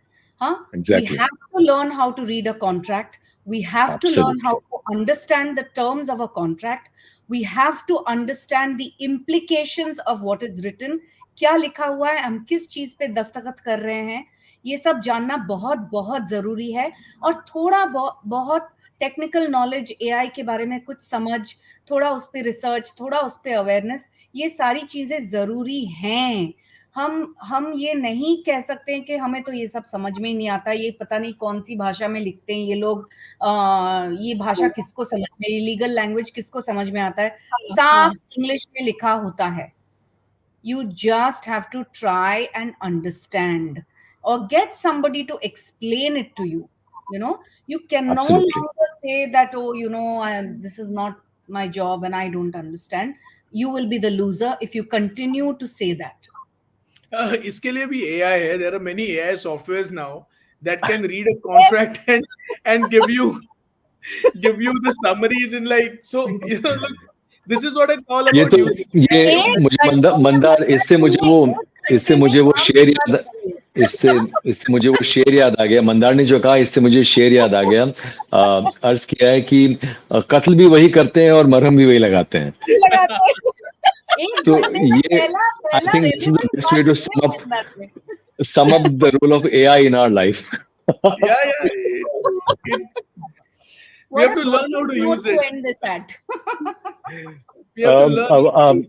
हाँ, we have to learn how to read a contract. We have to learn how to understand the terms of a contract. We have to understand the implications of what is written. क्या लिखा हुआ है, हम किस चीज पे दस्तखत कर रहे हैं, ये सब जानना बहुत बहुत जरूरी है. और थोड़ा बहुत टेक्निकल नॉलेज, एआई के बारे में कुछ समझ, थोड़ा उस पे रिसर्च, थोड़ा उस पे अवेयरनेस, ये सारी चीजें जरूरी हैं. हम ये नहीं कह सकते हैं कि हमें तो ये सब समझ में ही नहीं आता, ये पता नहीं कौन सी भाषा में लिखते हैं ये लोग, ये भाषा किसको समझ में, लीगल लैंग्वेज किसको समझ में आता है, साफ इंग्लिश में लिखा होता है. You just have to try and understand or get somebody to explain it to you. You can no Absolutely. longer say that, this is not my job and I don't understand. You will be the loser if you continue to say that. इसके लिए भी AI है. There are many AI softwares now that can read a contract and give you the summaries in like, so look, this is what I call ये about तो using. ये मुझे मंदार इससे मुझे वो शेर याद इससे मुझे वो शेर याद आ गया. मंदार ने जो कहा इससे मुझे शेर याद आ गया. अर्ज किया है कि कत्ल भी वही करते हैं और मरहम भी वही लगाते हैं. तो ये I think this is the best way to sum up the role of AI in our life. We have to learn how to use it. End this at. We have to learn.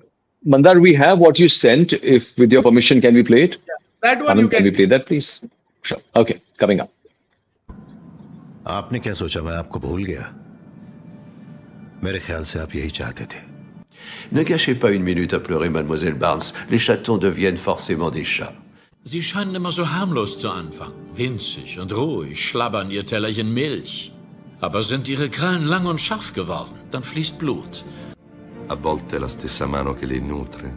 Mandar, we have what you sent. If with your permission, can we play it? That one you can we play that, please? Sure. Okay, coming up. आपने क्या सोचा मैं आपको भूल गया? मेरे ख्याल से आप यही चाहते थे. Ne cachez pas une minute à pleurer, Mademoiselle Barnes. Les chatons deviennent forcément des chats. Sie scheinen immer so harmlos zu Anfang. Winzig und ruhig schlabbern ihr Tellerchen Milch. Aber sind ihre Krallen lang und scharf geworden, dann fließt Blut. A volte è la stessa mano che li nutre.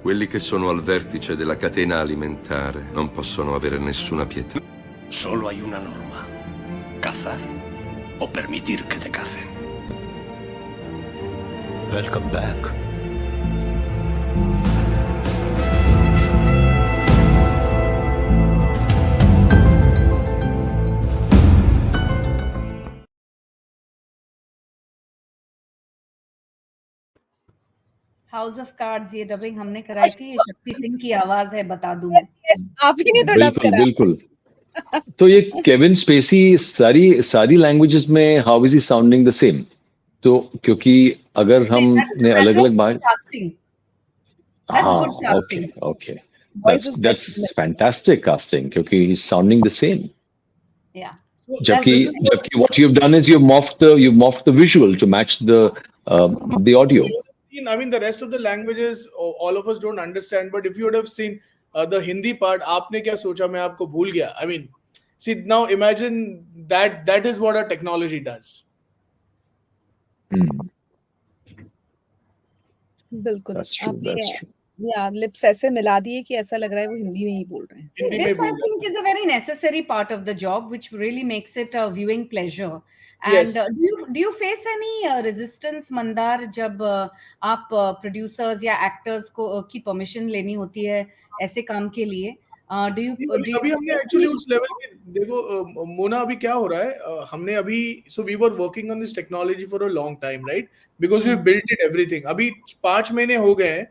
Quelli che sono al vertice della catena alimentare non possono avere nessuna pietà. Solo hay una norma: cazar o permitir que te cacen. Welcome back. House of cards ये dubbing हमने कराई थी. ये शक्ति सिंह की आवाज है, बता दूं मैं. आप ही ने तो डब करा. बिल्कुल. तो ये केविन स्पेसी सारी लैंग्वेजेस में how is he sounding the same? तो क्योंकि अगर हम ने अलग-अलग casting. That's good casting. Okay. That's fantastic casting क्योंकि he's sounding the same. Yeah. जबकि what you've done is you've morphed the visual to match the audio. I mean, the rest of the languages, all of us don't understand. But if you would have seen the Hindi part, आपने क्या सोचा मैं आपको भूल गया. I mean, see now imagine that is what our technology does. बिल्कुल. That's true. या lips ऐसे मिला दिए कि ऐसा लग रहा है वो हिंदी में ही बोल रहे हैं. This I think is a very necessary part of the job, which really makes it a viewing pleasure. And Yes. Do you face any resistance, Mandar, जब आप producers या actors की permission लेनी होती है ऐसे काम के लिए? अभी हमने एक्चुअली उस लेवल के देखो मोना अभी क्या हो रहा है हमने अभी so we were working on this technology for a long time right because we built it everything. अभी 5 महीने हो गए हैं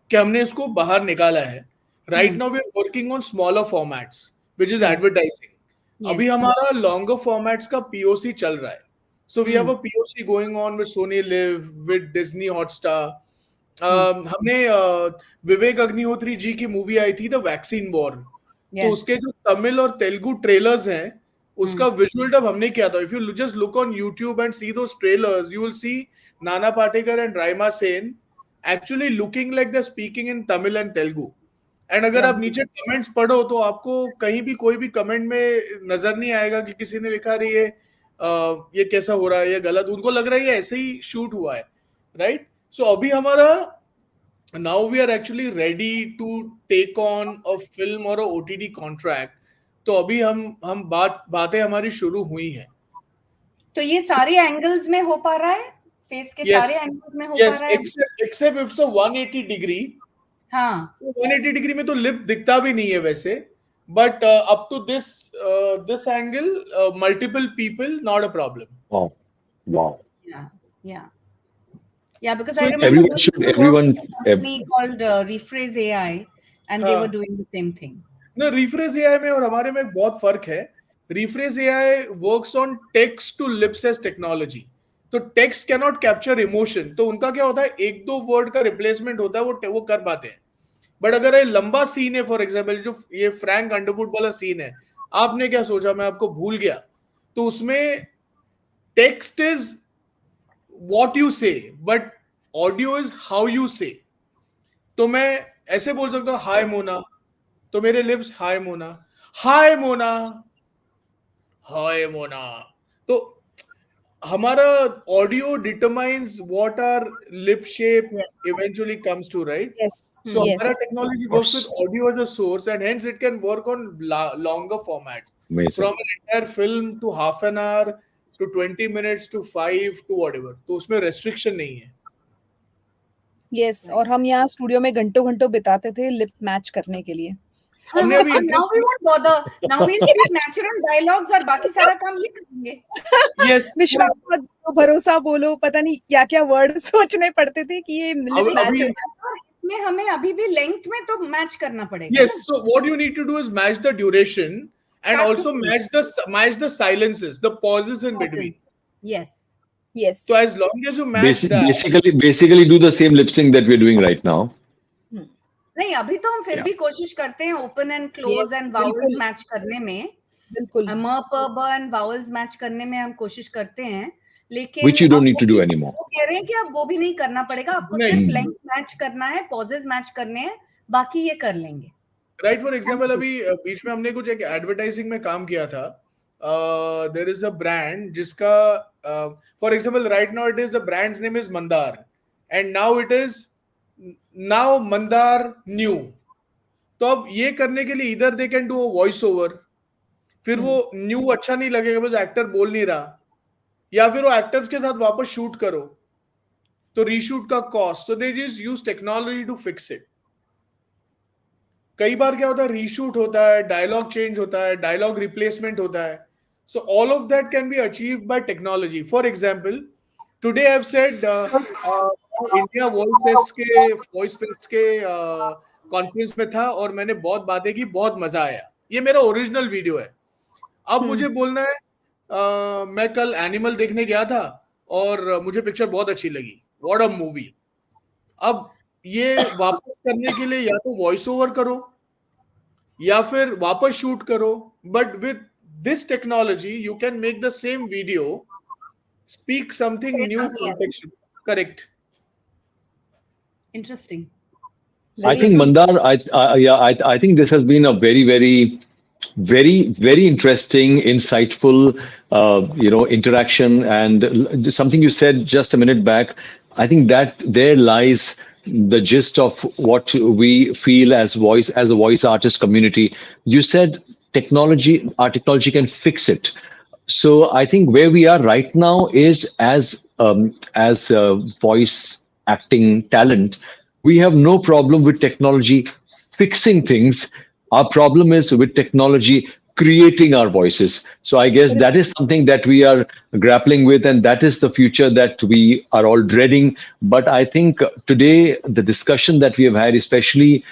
कि हमने इसको बाहर निकाला है. Right now we are working on smaller formats which is advertising. अभी हमारा लॉन्गर फॉर्मेट्स का पीओसी चल रहा है. So we have a POC going on with Sony LIV with Disney Hotstar. हमने विवेक अग्निहोत्री जी की मूवी आई थी द वैक्सीन वॉर. तो उसके जो तमिल और तेलुगु ट्रेलर्स हैं उसका विजुअल डब हमने किया था. If you just look on YouTube and see those trailers you will see Nana Patekar and Raima Sen actually looking like they speaking in Tamil and Telugu. And अगर आप नीचे कमेंट्स पढ़ो तो आपको कहीं भी कोई भी कमेंट में नजर नहीं आएगा कि किसी ने लिखा रही है ये कैसा हो रहा है, ये गलत. उनको लग रहा है ये ऐसे ही शूट हुआ है राइट. सो अभी हमारा now we are actually ready to take on a film or a OTT contract. तो अभी हम बातें हमारी शुरू हुई हैं. तो ये सारे एंगल्स में हो पा रहा है, फेस के सारे एंगल्स में हो पा रहा है. except it's a 180 degree. हाँ. 180 डिग्री में तो लिप दिखता भी नहीं है वैसे. But up to this angle, multiple people, not a problem. Wow. Yeah, because So I remember everyone a company called Rephrase AI, and they were doing the same thing. No, Rephrase AI में और हमारे में बहुत फर्क है. Rephrase AI works on text to lips as technology. तो text cannot capture emotion. तो उनका क्या होता है, एक दो वर्ड का रिप्लेसमेंट होता है, वो कर पाते हैं. बट अगर ये लंबा सीन है, फॉर एग्जाम्पल जो ये फ्रैंक अंडरवुड वाला सीन है, आपने क्या सोचा मैं आपको भूल गया, तो उसमें टेक्स्ट इज व्हाट यू से but audio is how you से. तो मैं ऐसे बोल सकता हूँ हाय मोना, तो मेरे lips hi Mona, hi Mona, hi Mona. तो हमारा audio determines what are lip shape eventually comes to, right? Yes. So Yes. our technology works with audio as a source, and hence it can work on longer formats. Amazing. From an entire film to half an hour to 20 minutes to 5 to whatever. तो उसमें restriction नहीं है. Yes. और हम यहाँ studio में घंटों घंटों बिताते थे लिप मैच करने के लिए. हमने अभी now we won't bother. Now we'll speak natural dialogues और बाकी सारा काम ये करेंगे. Yes. विश्वास मत करो, भरोसा बोलो, पता नहीं क्या क्या वर्ड सोचने पड़ते थे कि ये लिप मैच हो. और इसमें हमें अभी भी लेंथ में तो मैच करना पड़ेगा. Yes. So what you need to do is match the duration and also match the silences, the pauses in between. Yes. Yes. So as long as you match that. Basically do the same lip sync that we're doing right now. नहीं, अभी तो हम फिर भी कोशिश करते हैं open and close and vowels match करने में. बिल्कुल. म प ब एंड वाउल्स मैच करने में हम कोशिश करते हैं, लेकिन Which you don't need to do anymore. वो कह रहे हैं कि अब वो भी नहीं करना पड़ेगा, आपको सिर्फ लेंथ मैच करना है, पॉजेस मैच करने हैं, बाकी ये कर लेंगे. राइट. फॉर एग्जांपल अभी बीच में हमने कुछ एक एडवर्टाइजिंग में काम किया था. देयर इज अ ब्रांड जिसका for example right now it is the brands name is Mandar and now it is now Mandar new. तो अब ये करने के लिए इधर they can do a voice over, फिर वो न्यू अच्छा नहीं लगेगा बिकॉज़ एक्टर बोल नहीं रहा, या फिर वो एक्टर्स के साथ वापस शूट करो तो रीशूट का cost. So they just use technology to fix it. कई बार क्या होता है, रीशूट होता है, डायलॉग चेंज होता है, डायलॉग रिप्लेसमेंट होता है. So all of that can be achieved by technology. For example today I have said India voice fest के कॉन्फ्रेंस में था और मैंने बहुत बातें की, बहुत मजा आया. ये मेरा ओरिजिनल वीडियो है. अब मुझे बोलना है मैं कल एनिमल देखने गया था और मुझे पिक्चर बहुत अच्छी लगी, व्हाट अ मूवी. अब ये वापस करने के लिए या तो वॉइस ओवर करो या फिर वापस शूट करो, but with this technology you can make the same video speak something new context. Correct. Interesting. I think Mandar, I think this has been a very interesting, insightful, interaction, and something you said just a minute back. I think that there lies the gist of what we feel as a voice artist community. You said our technology can fix it. So I think where we are right now is as voice acting talent, we have no problem with technology fixing things. Our problem is with technology creating our voices. So I guess that is something that we are grappling with, and that is the future that we are all dreading. But I think today the discussion that we have had, especially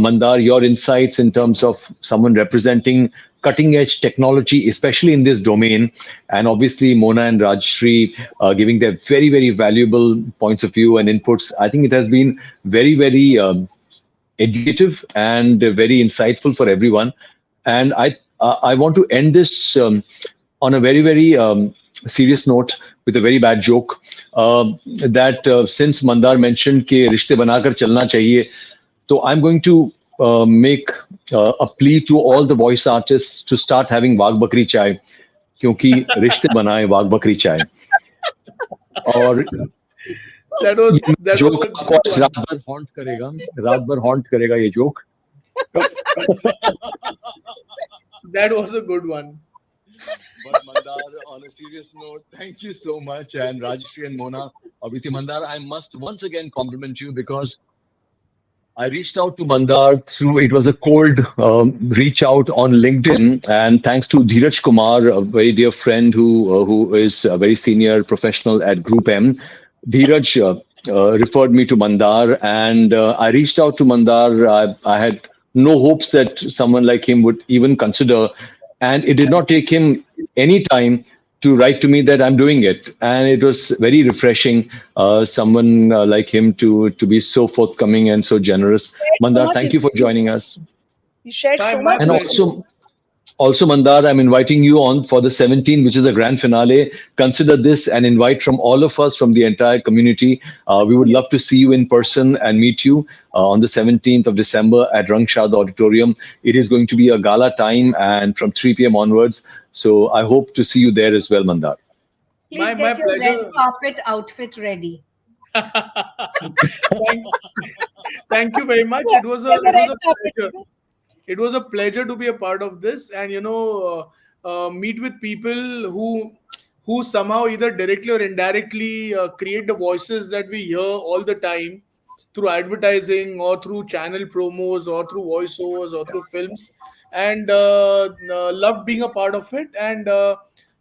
Mandar, your insights in terms of someone representing cutting edge technology, especially in this domain, and obviously Mona and Rajshri giving their very valuable points of view and inputs. I think it has been very educative and very insightful for everyone. And I want to end this on a very serious note with a very bad joke, that since Mandar mentioned कि रिश्ते बनाकर चलना चाहिए, so I'm going to make a plea to all the voice artists to start having वाघ बकरी चाय, क्योंकि रिश्ते बनाए वाघ बकरी चाय. और जोक आपको रात भर हॉन्ट करेगा ये joke. That was a good one. But Mandar, on a serious note, thank you so much. And Rajshri and Mona, obviously Mandar, I must once again compliment you because I reached out to Mandar it was a cold reach out on LinkedIn, and thanks to Dheeraj Kumar, a very dear friend who is a very senior professional at Group M. Dheeraj referred me to Mandar, and I reached out to Mandar. I had no hopes that someone like him would even consider, and it did not take him any time to write to me that I'm doing it, and it was very refreshing. Someone like him to be so forthcoming and so generous. Mandar, thank you for joining us. You shared so My much. And pleasure. also, Mandar, I'm inviting you on for the 17th, which is a grand finale. Consider this an invite from all of us, from the entire community. We would love to see you in person and meet you on the 17th of December at Rangshad Auditorium. It is going to be a gala time and from 3 p.m. onwards. So I hope to see you there as well, Mandar. Please My get your red pleasure. carpet outfit ready. Thank you very much. Yes, It was a there's a red carpet. pleasure. It was a pleasure to be a part of this, and meet with people who somehow either directly or indirectly create the voices that we hear all the time through advertising or through channel promos or through voiceovers or through films, and loved being a part of it, and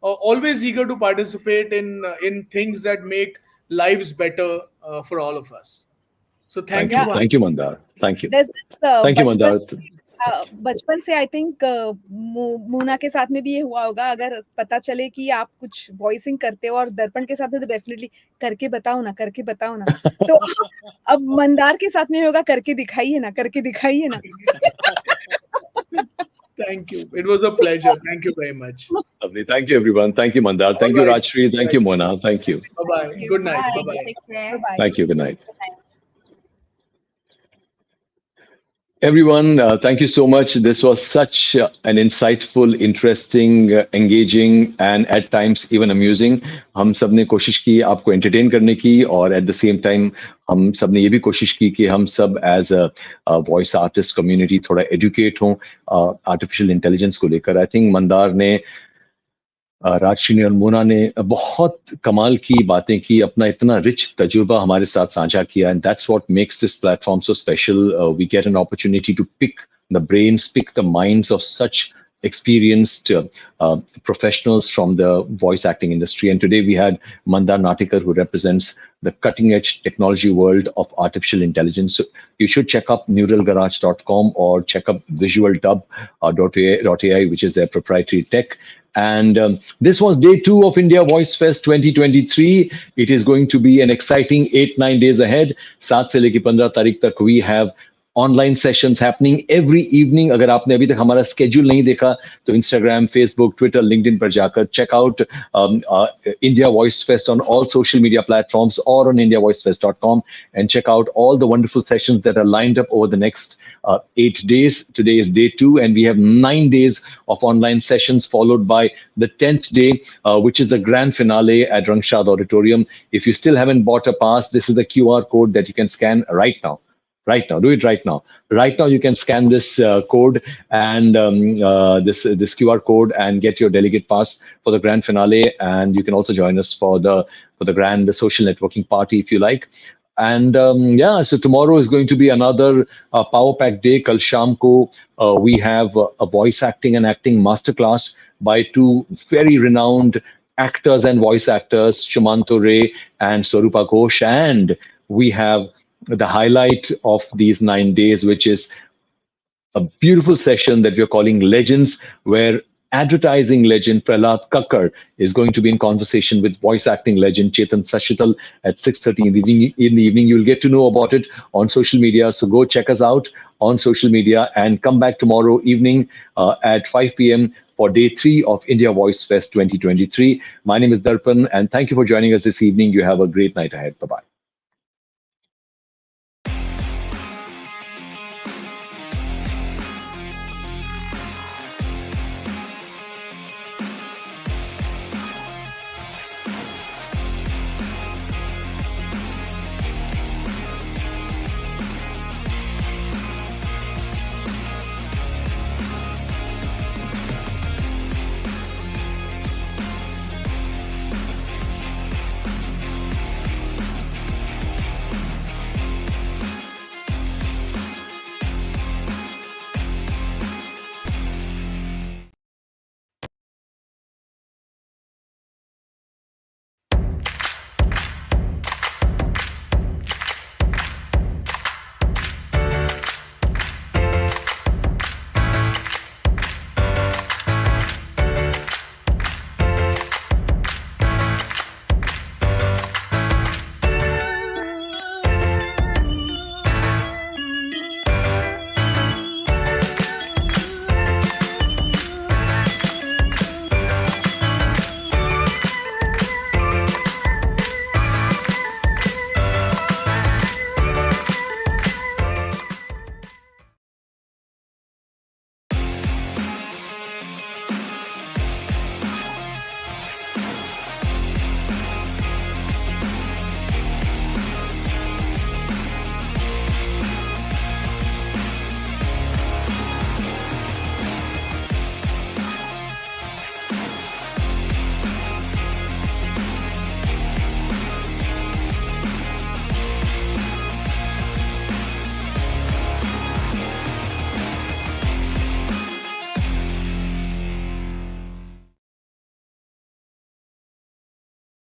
always eager to participate in things that make lives better for all of us. So thank you for Thank you, Mandar. Thank you. There's this Thank you, Mandar. बचपन से I think Mona के साथ में भी ये हुआ होगा, अगर पता चले कि आप कुछ वॉइसिंग करते हो और दर्पण के साथ में, तो डेफिनेटली करके बताओ ना, करके बताओ ना। तो अब मंदार के साथ में होगा, करके दिखाइए ना, करके दिखाइए ना। Thank you. It was a pleasure. Thank you very much. Lovely. Thank you, everyone. Thank you, Mandar. Thank you, right. Rajshri. Thank you, Mona. Thank you. Bye-bye. Good night. Bye-bye. Take care. Thank you. Good night. Everyone, thank you so much. This was such an insightful, interesting, engaging, and at times even amusing. हम सब ने कोशिश की आपको entertain करने की, और at the same time हम सब ने ये भी कोशिश की कि हम सब as a voice artist community थोड़ा educate हों artificial intelligence को लेकर. I think मंदार ने, राजश्री और मोना ने बहुत कमाल की बातें की, अपना इतना रिच तजुर्बा हमारे साथ साझा किया, and that's what makes this platform so special. We get an opportunity to pick the brains, pick the minds of such experienced professionals from the voice acting industry. And today we had Mandar Natikar, who represents the cutting edge technology world of artificial intelligence. So you should check up neuralgarage.com or check up visualdub.ai, which is their proprietary tech. And this was day 2 of India Voice Fest 2023. It is going to be an exciting 8-9 days ahead. 7 से लेकर 15 तारीख तक we have online sessions happening every evening. अगर आपने अभी तक हमारा schedule नहीं देखा तो Instagram, Facebook, Twitter, LinkedIn पर जाकर check out India Voice Fest on all social media platforms or on indiavoicefest.com, and check out all the wonderful sessions that are lined up over the next 8 days. Today is day 2, and we have 9 days of online sessions, followed by the 10th day, which is the grand finale at Rangshad Auditorium. If you still haven't bought a pass, this is the QR code that you can scan right now. Right now, do it right now. Right now, you can scan this code and this QR code and get your delegate pass for the grand finale. And you can also join us for the grand social networking party if you like. And yeah, so tomorrow is going to be another power pack day. Kal sham ko we have a voice acting and acting masterclass by 2 very renowned actors and voice actors, Shumanto Ray and Swarupa Ghosh. And we have the highlight of these 9 days, which is a beautiful session that we're calling Legends, where advertising legend Prahlad Kakkar is going to be in conversation with voice acting legend Chetan Sashital at 6:30 in the evening. You'll get to know about it on social media. So go check us out on social media and come back tomorrow evening at 5 p.m. for day 3 of India Voice Fest 2023. My name is Darpan, and thank you for joining us this evening. You have a great night ahead. Bye-bye.